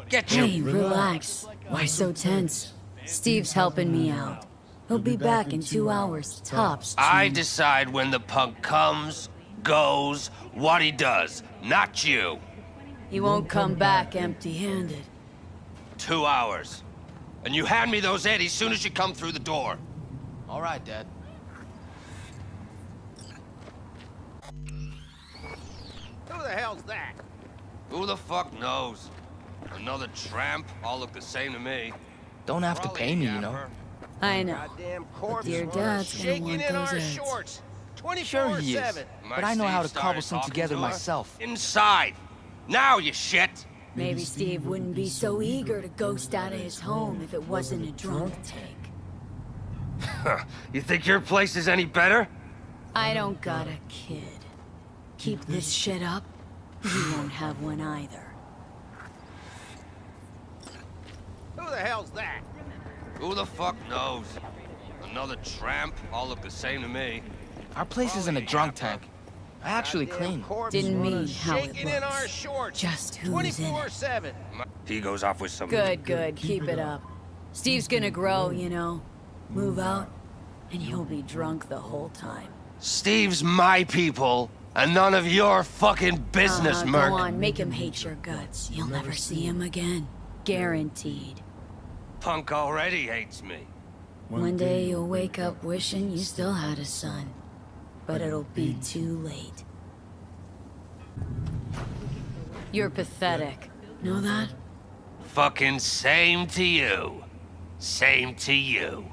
Get you. Hey, relax. Why so tense? Steve's helping me out. He'll be back in 2 hours, tops. I Jim. decide when the punk comes, goes, what he does, not you. He won't come back empty-handed. 2 hours. And you hand me those eddies soon as you come through the door. All right, Dad. Who the hell's that? Who the fuck knows? Another tramp? All look the same to me. Don't have to pay me, you know. I know. Goddamn But corpse your runner dad's gonna shaking want in those our eds. shorts. 24/7. Sure he is. My But I know how to Steve cobble started some talking together to her. myself. Inside. Now, you shit. Maybe Steve wouldn't be so eager to ghost out of his home if it wasn't a drunk tank. You think your place is any better? I don't got a kid. Keep this shit up, you won't have one either. Who the hell's that? Who the fuck knows? Another tramp? All look the same to me. Our place isn't a drunk tank. I actually clean. Didn't mean how it Shaking in our looks. shorts. Just who's in it. 24/7. He goes off with some... Good. Keep it up. Steve's gonna grow, you know. Move out, and he'll be drunk the whole time. Steve's my people, and none of your fucking business, Merc. Go on, make him hate your guts. You'll never see him again. Guaranteed. Punk already hates me. One day you'll wake up wishing you still had a son. But it'll be too late. You're pathetic. Know that? Fucking same to you. Same to you.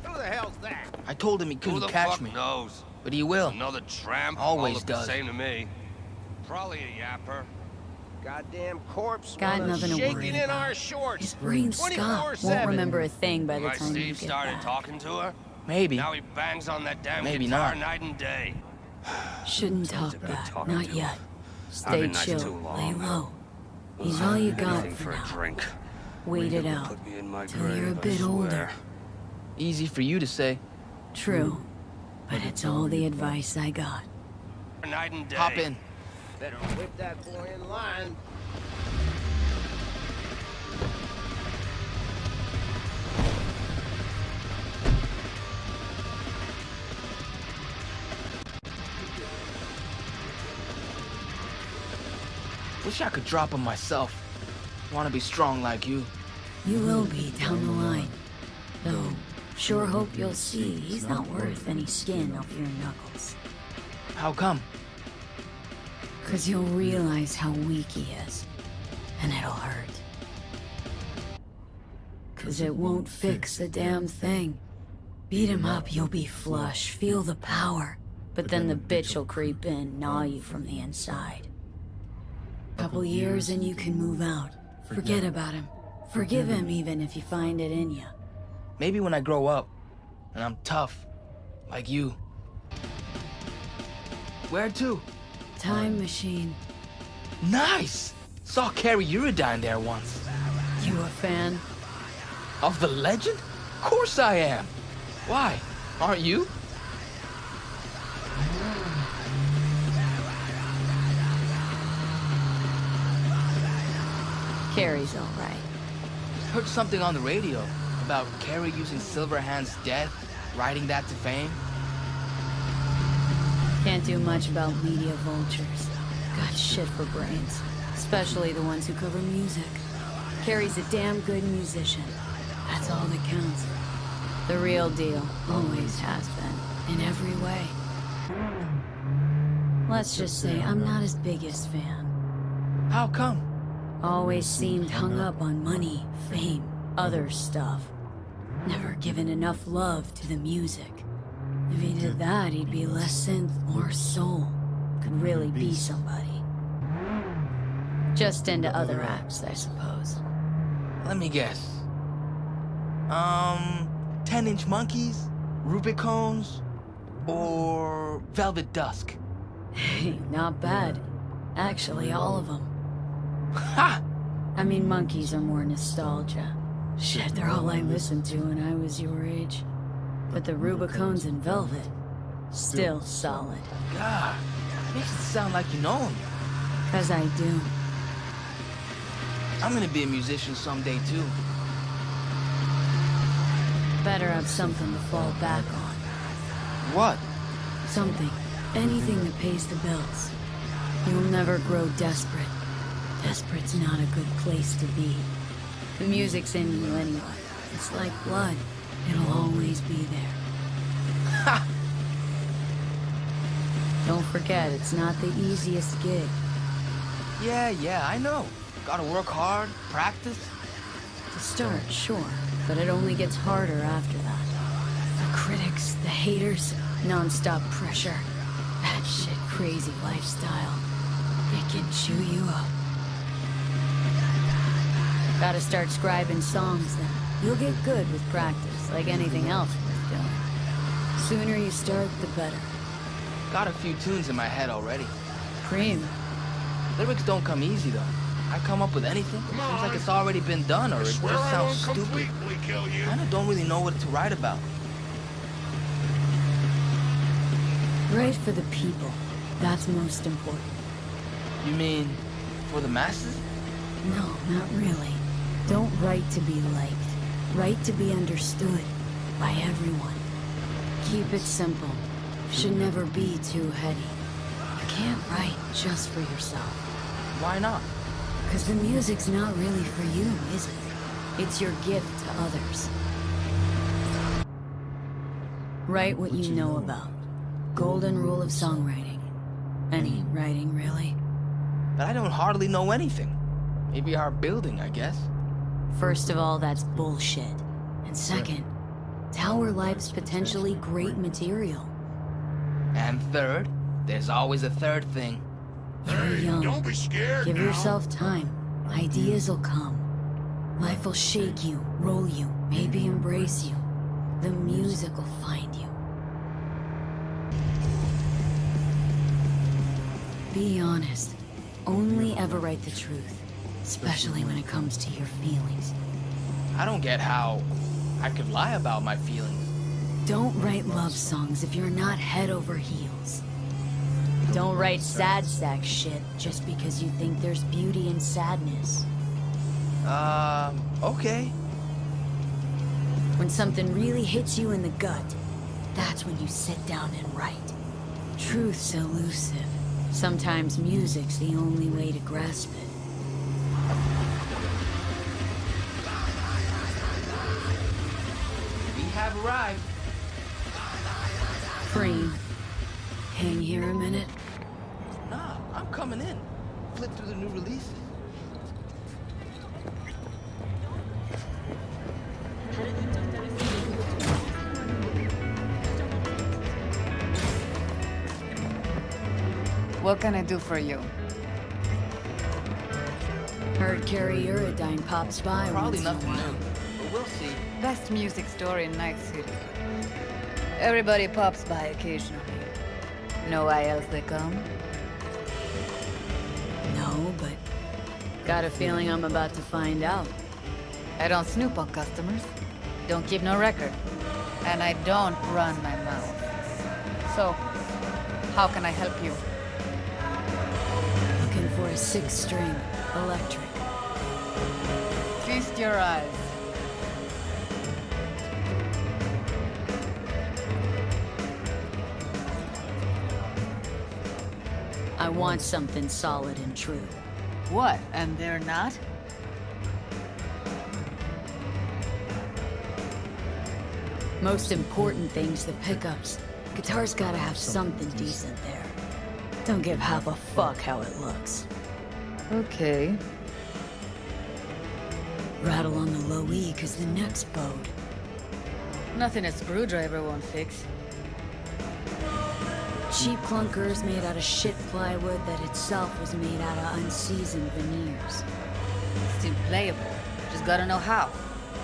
Who the hell's that? I told him he Who couldn't the catch fuck me. knows? But he will. Another tramp? Always All look does. the same to me. Probably a yapper. Goddamn corpse. Got on us, nothing to worry shaking in our about. shorts. His brain Scott 24/7. won't remember a thing by the My time you Steve get started back. talking to her? Maybe. Now he bangs on that damn Maybe guitar not. night and day. Shouldn't talk back. talking Not to yet. I've Stay been nice chill. too long. Lay low. He's all you got Anything for for a now. drink. Wait it out. Put me in my Till grave, you're a I bit swear. older. Easy for you to say. True. But it's all the advice I got. Night and day. Hop in. Better whip that boy in line. Wish I could drop him myself. Want to be strong like you. You will be down the line. Though, sure hope you'll see he's not worth any skin off your knuckles. How come? 'Cause you'll realize how weak he is. And it'll hurt. 'Cause it won't fix a damn thing. Beat him up, you'll be flush, feel the power. But then the bitch will creep in, gnaw you from the inside. Couple years and you can move out. Forget about him. Forgive him even if you find it in you. Maybe when I grow up, and I'm tough, like you. Where to? Time machine. Nice! Saw Carrie Uridine there once. You a fan? Of the legend? Of course I am. Why? Aren't you? Carrie's alright. Heard something on the radio about Carrie using Silverhand's death, riding that to fame. Can't do much about media vultures. Got shit for brains. Especially the ones who cover music. Carrie's a damn good musician. That's all that counts. The real deal. Always has been. In every way. Let's just say I'm not his biggest fan. How come? Always seemed hung up on money, fame, other stuff. Never given enough love to the music. If he did that, he'd be less synth, more soul. Could really be somebody. Just into other acts, I suppose. Let me guess. 10-inch monkeys, Rubicones, or Velvet Dusk? Hey, not bad. Actually, all of them. Ha! I mean, monkeys are more nostalgia. Shit, they're all I listened to when I was your age. But the Rubicones and Velvet, still solid. God, makes it sound like you know him. 'Cause I do. I'm gonna be a musician someday too. Better have something to fall back on. What? Something. Anything that pays the bills. You'll never grow desperate. Desperate's not a good place to be. The music's in you anyway. It's like blood. It'll always be there. Ha! Don't forget, it's not the easiest gig. Yeah, I know. Gotta work hard, practice. To start, sure, but it only gets harder after that. The critics, the haters, non-stop pressure. That shit crazy lifestyle. It can chew you up. Gotta start scribing songs then. You'll get good with practice, like anything else worth doing. Sooner you start, the better. Got a few tunes in my head already. Cream. Lyrics don't come easy though. I come up with anything? Seems like it's already been done, or it just sounds stupid. I kinda don't really know what to write about. Write for the people. That's most important. You mean, for the masses? No, not really. Don't write to be liked. Write to be understood by everyone. Keep it simple. Should never be too heady. You can't write just for yourself. Why not? Because the music's not really for you, is it? It's your gift to others. Write what you know about. Golden rule of songwriting. Any writing, really. But I don't hardly know anything. Maybe our building, I guess. First of all, that's bullshit. And second, Tower Life's potentially great material. And third, there's always a third thing. You're young. Don't be scared Give now. yourself time. Ideas will come. Life will shake you, roll you, maybe embrace you. The music will find you. Be honest. Only ever write the truth. Especially when it comes to your feelings. I don't get how I could lie about my feelings. Don't write love songs if you're not head over heels. Don't write sad sack shit just because you think there's beauty in sadness. Okay. When something really hits you in the gut, that's when you sit down and write. Truth's elusive. Sometimes music's the only way to grasp it. We have arrived. Cream. Hang here a minute. Nah, I'm coming in. Flip through the new releases. What can I do for you? Heard Carrie Uridine pops by Probably once in a nothing while. new, but we'll see. Best music store in Night City. Everybody pops by occasionally. Know why else they come? No, but got a feeling I'm about to find out. I don't snoop on customers. Don't keep no record. And I don't run my mouth. So, how can I help you? Looking for a 6-string, electric. Feast your eyes. I want something solid and true. What? And they're not? Most important thing's the pickups. Guitar's gotta have something decent there. Don't give half a fuck how it looks. Okay. Rattle on the low E, cause the neck's bowed. Nothing a screwdriver won't fix. Cheap clunkers made out of shit plywood that itself was made out of unseasoned veneers. Still playable. Just gotta know how.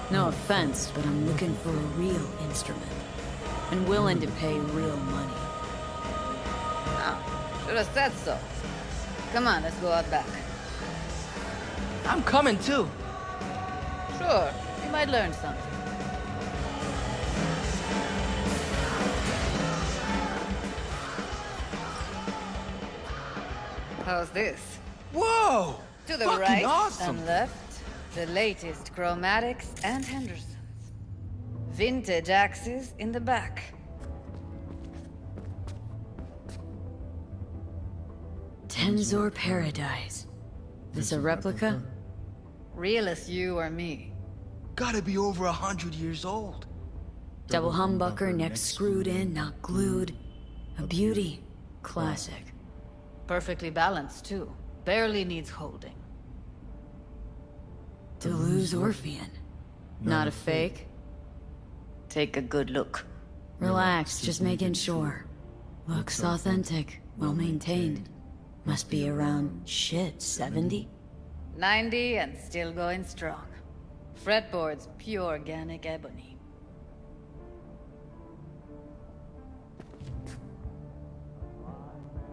No offense, but I'm looking for a real instrument. And willing to pay real money. Oh, should have said so. Come on, let's go out back. I'm coming too. Sure, you might learn something. How's this? Whoa! To the Fucking right awesome. and left, the latest chromatics and Hendersons. Vintage axes in the back. Tensor Paradise. This a replica? Real as you or me. Gotta be over 100 years old. Double humbucker, neck screwed in, not glued. A beauty. Classic. Perfectly balanced, too. Barely needs holding. Deleuze Orphean. Not a fake? Take a good look. Relax, just making sure. Looks authentic, well maintained. Must be around, shit, 70? 90 and still going strong. Fretboard's pure organic ebony.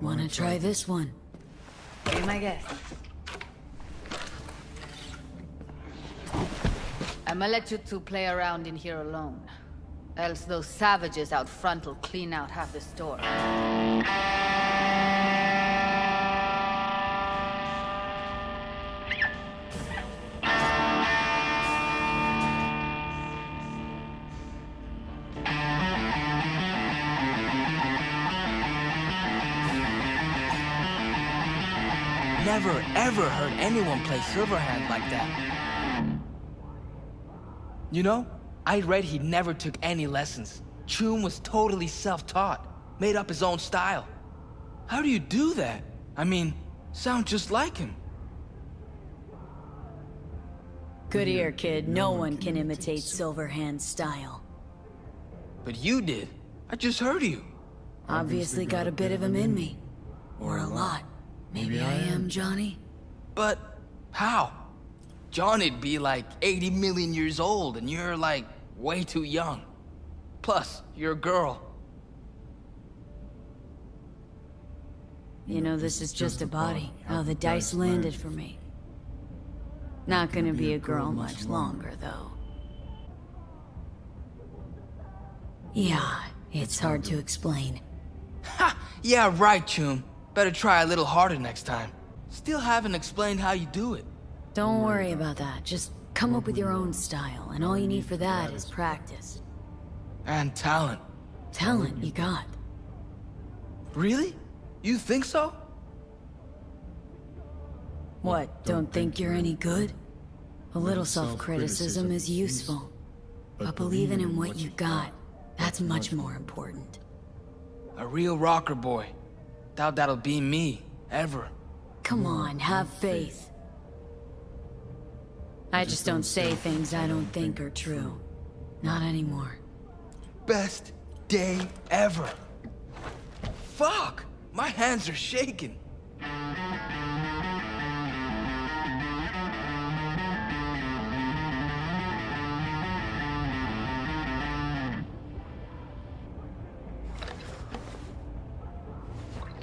Wanna try this one? Be my guest. I'ma let you two play around in here alone. Else those savages out front will clean out half the store. Never, ever heard anyone play Silverhand like that. You know, I read he never took any lessons. Choom was totally self-taught, made up his own style. How do you do that? I mean, sound just like him. Good ear, kid. No one can imitate Silverhand's style. But you did. I just heard you. Obviously got a bit of him in me. Or a lot. Maybe I am Johnny? But how? Johnny'd be like 80 million years old, and you're like way too young. Plus, you're a girl. You know, this is just a body. How the dice landed for me. Not gonna be a girl much longer, though. Yeah, it's hard to explain. Ha! Yeah, right, Choom. Better try a little harder next time. Still haven't explained how you do it. Don't worry about that. Just come up with your own style, and all you need for that is practice. And talent. Talent you got. Really? You think so? What, don't think you're any good? A little self-criticism is useful. But believing in what you got, that's much more important. A real rocker boy. Doubt that'll be me, ever. Come on, have faith. I just don't say things I don't think are true. Not anymore. Best day ever. Fuck! My hands are shaking.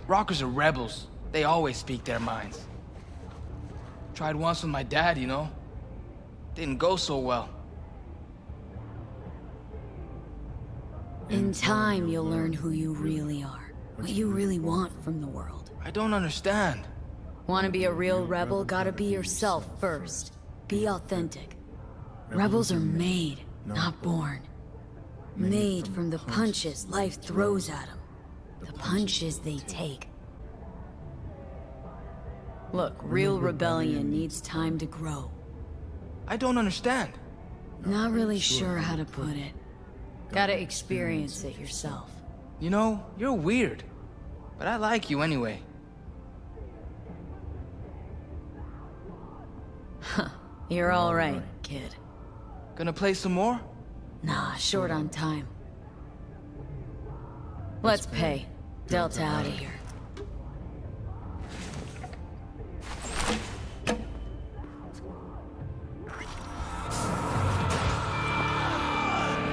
Rockers are rebels. They always speak their minds. Tried once with my dad, you know. Didn't go so well. In time, you'll learn who you really are. What you really want from the world. I don't understand. Want to be a real rebel? Gotta be yourself first. Be authentic. Rebels are made, not born. Made from the punches life throws at them. The punches they take. Look, real rebellion needs time to grow. I don't understand. Not really sure how to put it. Gotta experience it yourself. You know, you're weird. But I like you anyway. Huh. You're alright, kid. Gonna play some more? Nah, short on time. Let's pay. Delta out of here.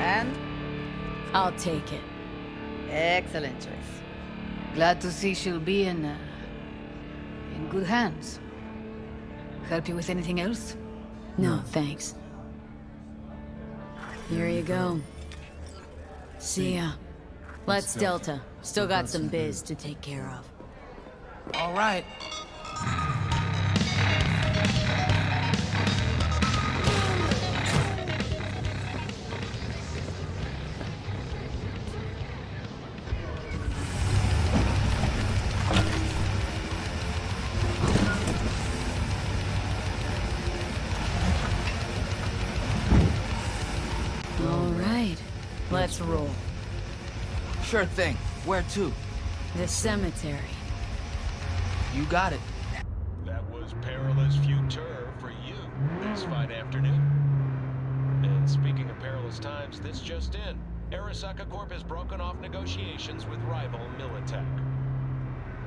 And? I'll take it. Excellent choice. Glad to see she'll be in good hands. Help you with anything else? No, thanks. Here you go. See ya. Let's Delta. Still got some biz to take care of. All right. All right. Let's roll. Sure thing. Where to? The cemetery. You got it. That was perilous future for you this fine afternoon. And speaking of perilous times, this just in. Arasaka Corp has broken off negotiations with rival Militech.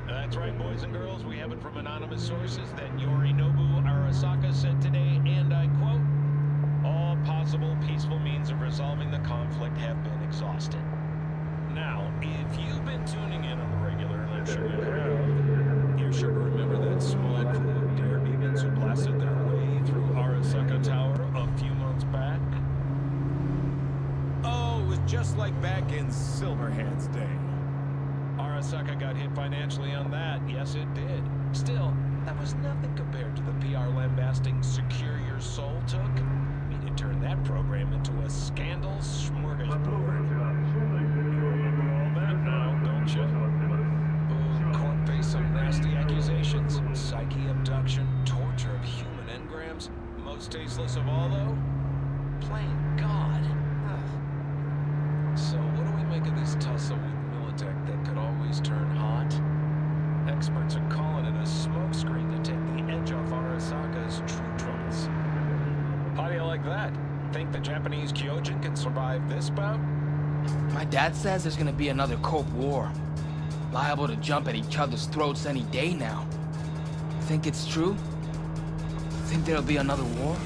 That's right, boys and girls, we have it from anonymous sources that Yorinobu Arasaka said today, and I quote, "All possible peaceful means of resolving the conflict have been exhausted." Now, if you've been tuning in on the regular, and I'm sure you have, you're sure to remember that small crew of daredevils who blasted their way through Arasaka Tower a few months back. like back in Silverhand's day. Arasaka got hit financially on that, yes it did. Still, that was nothing compared to the PR lambasting Secure Your Soul took. I mean, it turned that program into a scandal smorgasbord. You remember all that now, don't you? Oh, Corp faced some nasty accusations. Psyche abduction, torture of human engrams. Most tasteless of all, though? Plain God. Ugh. So what do we make of this tussle with Militech that could always turn hot? Experts are calling it a smokescreen to take the edge off Arasaka's true troubles. How do you like that? Think the Japanese Kyojin can survive this bout? My dad says there's gonna be another Cope War. Liable to jump at each other's throats any day now. Think it's true? Think there'll be another war?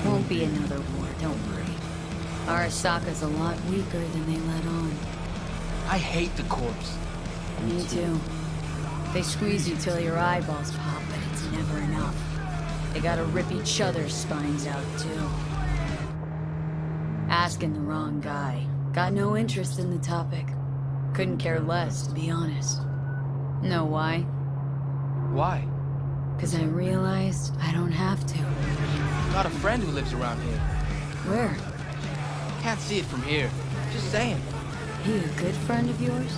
Won't be another war, don't worry. Arasaka's a lot weaker than they let on. I hate the corpse. Me too. They squeeze you till your eyeballs pop, but it's never enough. They gotta rip each other's spines out, too. Asking the wrong guy. Got no interest in the topic. Couldn't care less, to be honest. Know why? Why? 'Cause I realized I don't have to. Got a friend who lives around here. Where? Can't see it from here. Just saying. He a good friend of yours?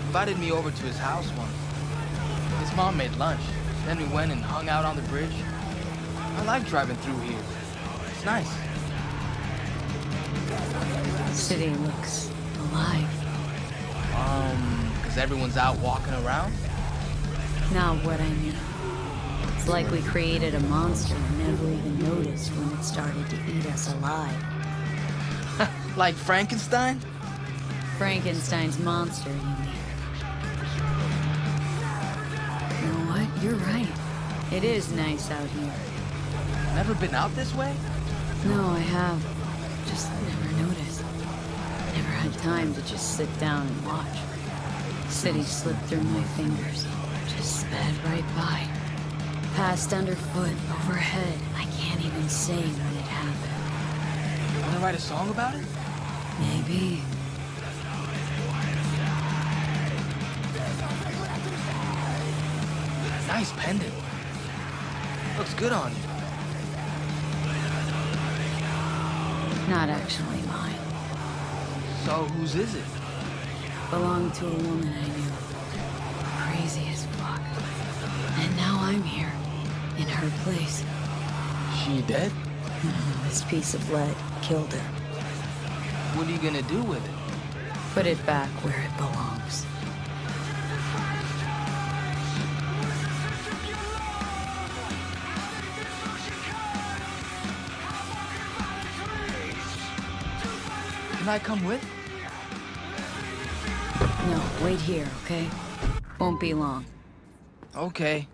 Invited me over to his house once. His mom made lunch. Then we went and hung out on the bridge. I like driving through here. It's nice. City looks alive. 'Cause everyone's out walking around? Not what I mean. It's like we created a monster and never even noticed when it started to eat us alive. Like Frankenstein? Frankenstein's monster, you mean? You know what? You're right. It is nice out here. Never been out this way? No, I have. Just never noticed. Never had time to just sit down and watch. City slipped through my fingers. Just sped right by. Passed underfoot, overhead. I can't even say when it happened. Wanna write a song about it? Maybe. Nice pendant. Looks good on you. Not actually mine. So whose is it? Belonged to a woman I knew. Crazy as fuck. And now I'm here. In her place. She dead? This piece of lead killed her. What are you gonna do with it? Put it back where it belongs. Can I come with? No, wait here, okay? Won't be long. Okay.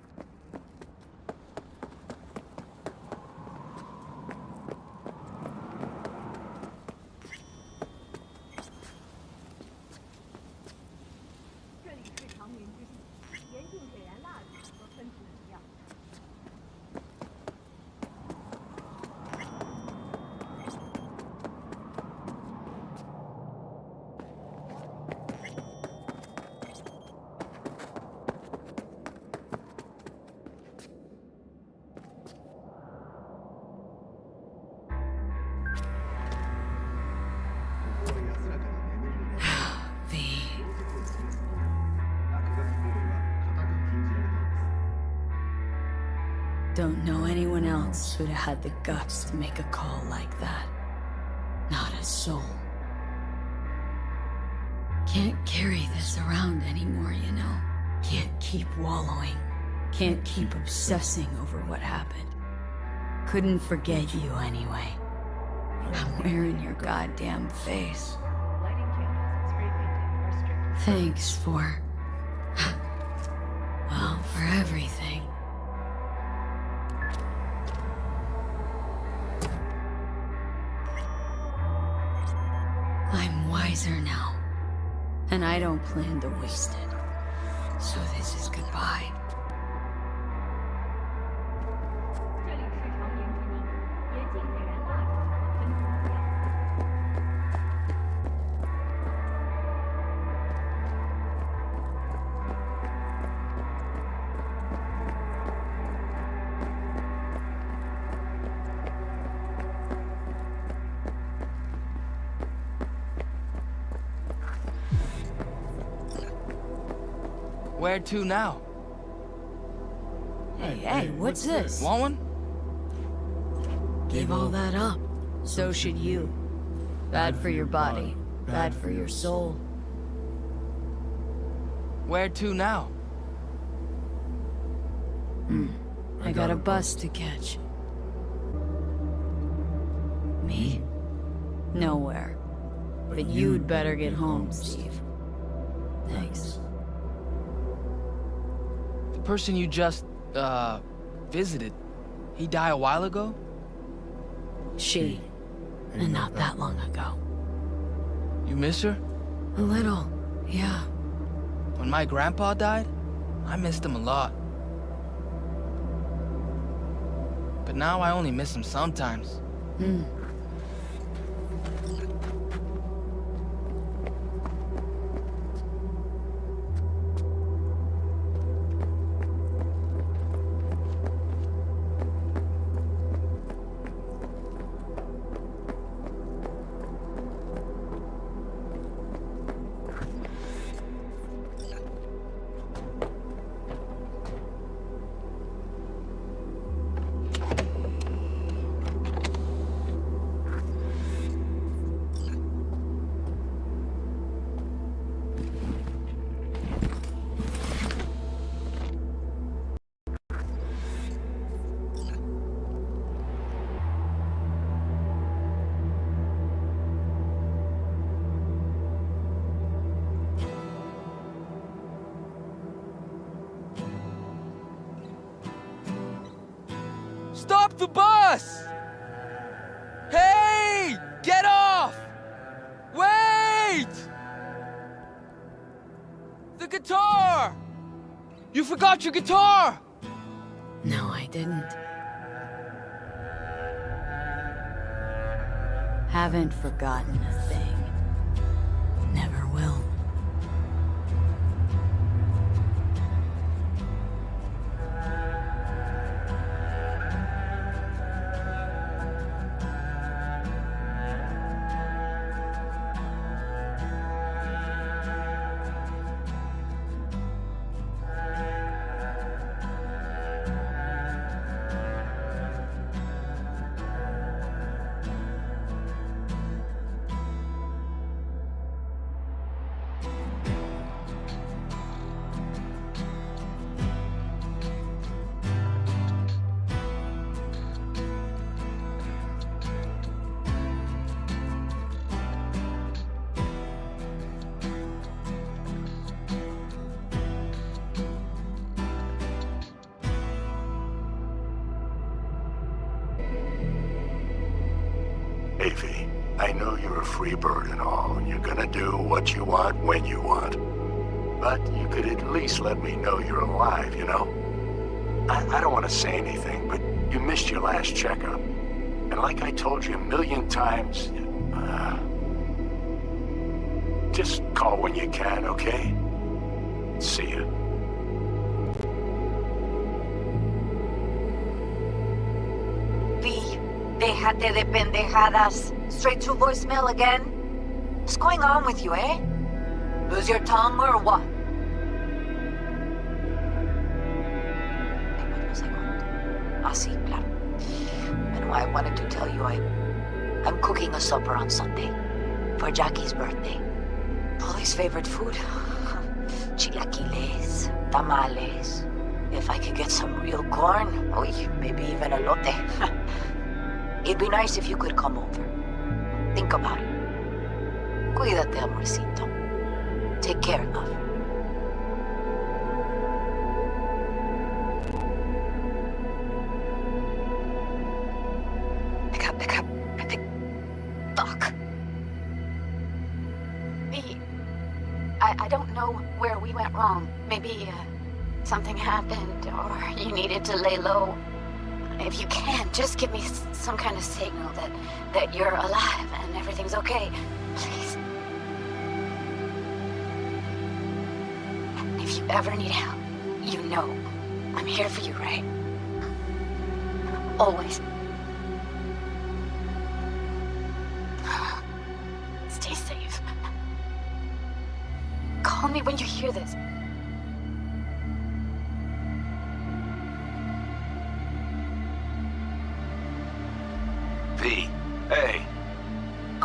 Don't know anyone else who'd have had the guts to make a call like that. Not a soul. Can't carry this around anymore, you know? Can't keep wallowing. Can't keep obsessing over what happened. Couldn't forget you anyway. I'm wearing your goddamn face. Thanks for... well, for everything. I'm wiser now, and I don't plan to waste it. So this is goodbye. Where to now? Hey, what's this? Want one? Give all that up. So should you. Bad for your body. Bad for your soul. Where to now? I got a bus to catch. Me? Nowhere. But you'd better get home, Steve. Thanks. The person you just, visited, he died a while ago? She. And not that long ago. You miss her? A little, yeah. When my grandpa died, I missed him a lot. But now I only miss him sometimes. Stop the bus! Hey! Get off! Wait! The guitar! You forgot your guitar! No, I didn't. Haven't forgotten a thing. Never will. Avy, I know you're a free bird and all, and you're gonna do what you want when you want. But you could at least let me know you're alive, you know? I don't want to say anything, but you missed your last checkup. And like I told you a million times, just call when you can, okay? See ya. Déjate de pendejadas. Straight to voicemail again? What's going on with you, eh? Lose your tongue or what? Ah, sí, claro. And I wanted to tell you I'm cooking a supper on Sunday for Jackie's birthday. Polly's favorite food. Chilaquiles, tamales. If I could get some real corn, maybe even elote. It'd be nice if you could come over. Think about it. Cuídate, amorcito. Take care, love. Pick up. Fuck. I don't know where we went wrong. Maybe, something happened, or you needed to lay low. If you can, just give me some kind of signal that you're alive and everything's okay. Please. If you ever need help, you know I'm here for you, right? Always. Stay safe. Call me when you hear this.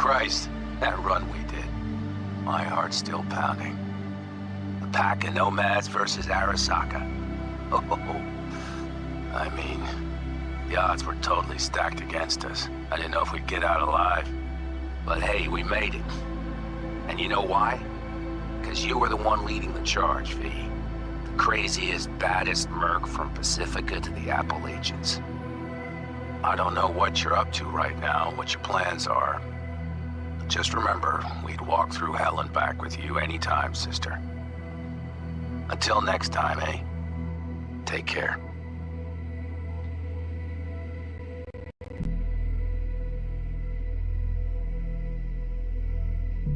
Christ, that run we did. My heart's still pounding. A pack of nomads versus Arasaka. Oh, I mean, the odds were totally stacked against us. I didn't know if we'd get out alive. But hey, we made it. And you know why? Because you were the one leading the charge, V. The craziest, baddest merc from Pacifica to the Appalachians. I don't know what you're up to right now, what your plans are. But just remember, we'd walk through hell and back with you anytime, sister. Until next time, eh? Take care.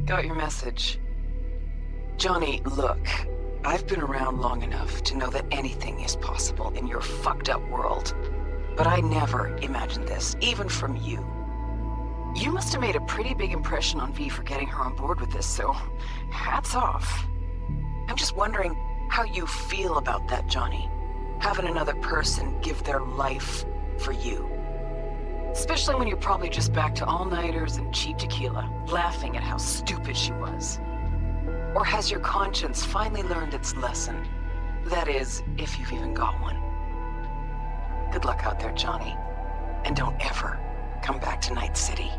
Got your message. Johnny, look. I've been around long enough to know that anything is possible in your fucked up world. But I never imagined this, even from you. You must have made a pretty big impression on V for getting her on board with this, so hats off. I'm just wondering how you feel about that, Johnny. Having another person give their life for you. Especially when you're probably just back to all-nighters and cheap tequila, laughing at how stupid she was. Or has your conscience finally learned its lesson? That is, if you've even got one. Good luck out there, Johnny. And don't ever come back to Night City.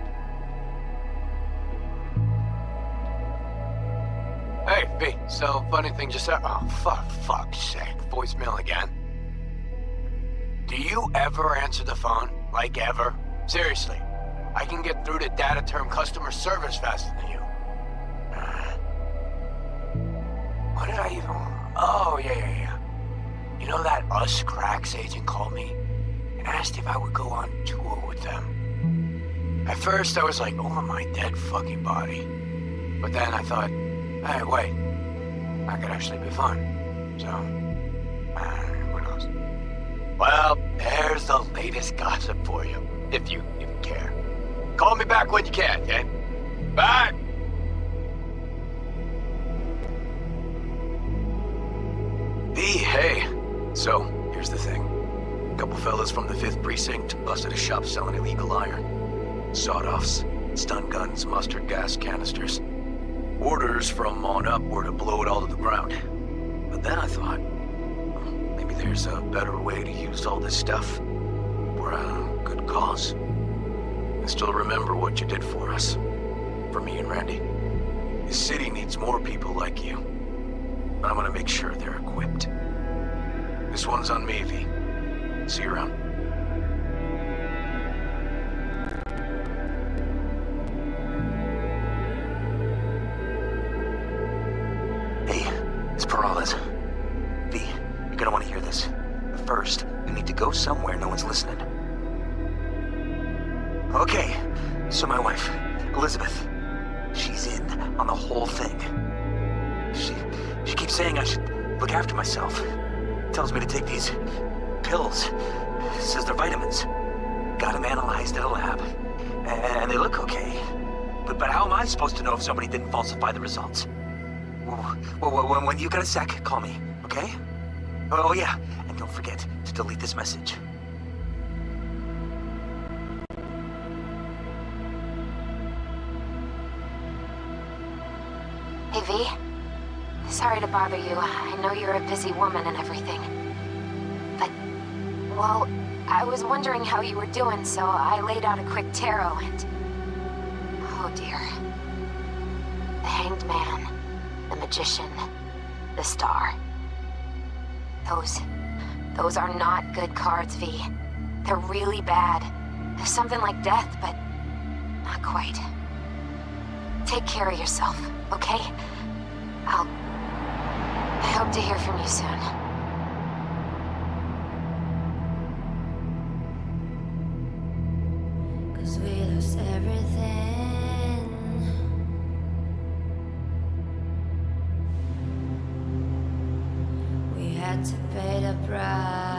Hey, V, so funny thing just happened. Oh, fuck's sake. Voicemail again. Do you ever answer the phone? Like ever? Seriously. I can get through to data term customer service faster than you. What did I even... Oh, yeah. You know that Us Cracks agent called me and asked if I would go on tour with them. At first I was like, over my dead fucking body. But then I thought, hey, wait, that could actually be fun. So, who knows? Well, there's the latest gossip for you, if you even care. Call me back when you can, okay? Bye! V, hey. So, here's the thing. A couple fellas from the 5th Precinct busted a shop selling illegal iron. Sawed-offs, stun guns, mustard gas canisters. Orders from on up were to blow it all to the ground. But then I thought, maybe there's a better way to use all this stuff for a good cause. I still remember what you did for us. For me and Randy. This city needs more people like you. And I'm gonna make sure they're equipped. This one's on me, V. See you around. Hey, it's Peralez. V, you're gonna want to hear this. But first, you need to go somewhere no one's listening. Okay, so my wife, Elizabeth, she's in on the whole thing. She keeps saying I should look after myself. Tells me to take these pills. Says they're vitamins. Got them analyzed at a lab. And they look okay. But how am I supposed to know if somebody didn't falsify the results? Well, when you got a sec, call me, okay? Oh yeah, and don't forget to delete this message. Hey, V. Sorry to bother you. I know you're a busy woman and everything. But, well, I was wondering how you were doing, so I laid out a quick tarot and... Oh dear. The Hanged Man, the Magician, the Star. Those are not good cards, V. They're really bad. They're something like death, but not quite. Take care of yourself, okay? I hope to hear from you soon. Cause we lost everything. We had to pay the price.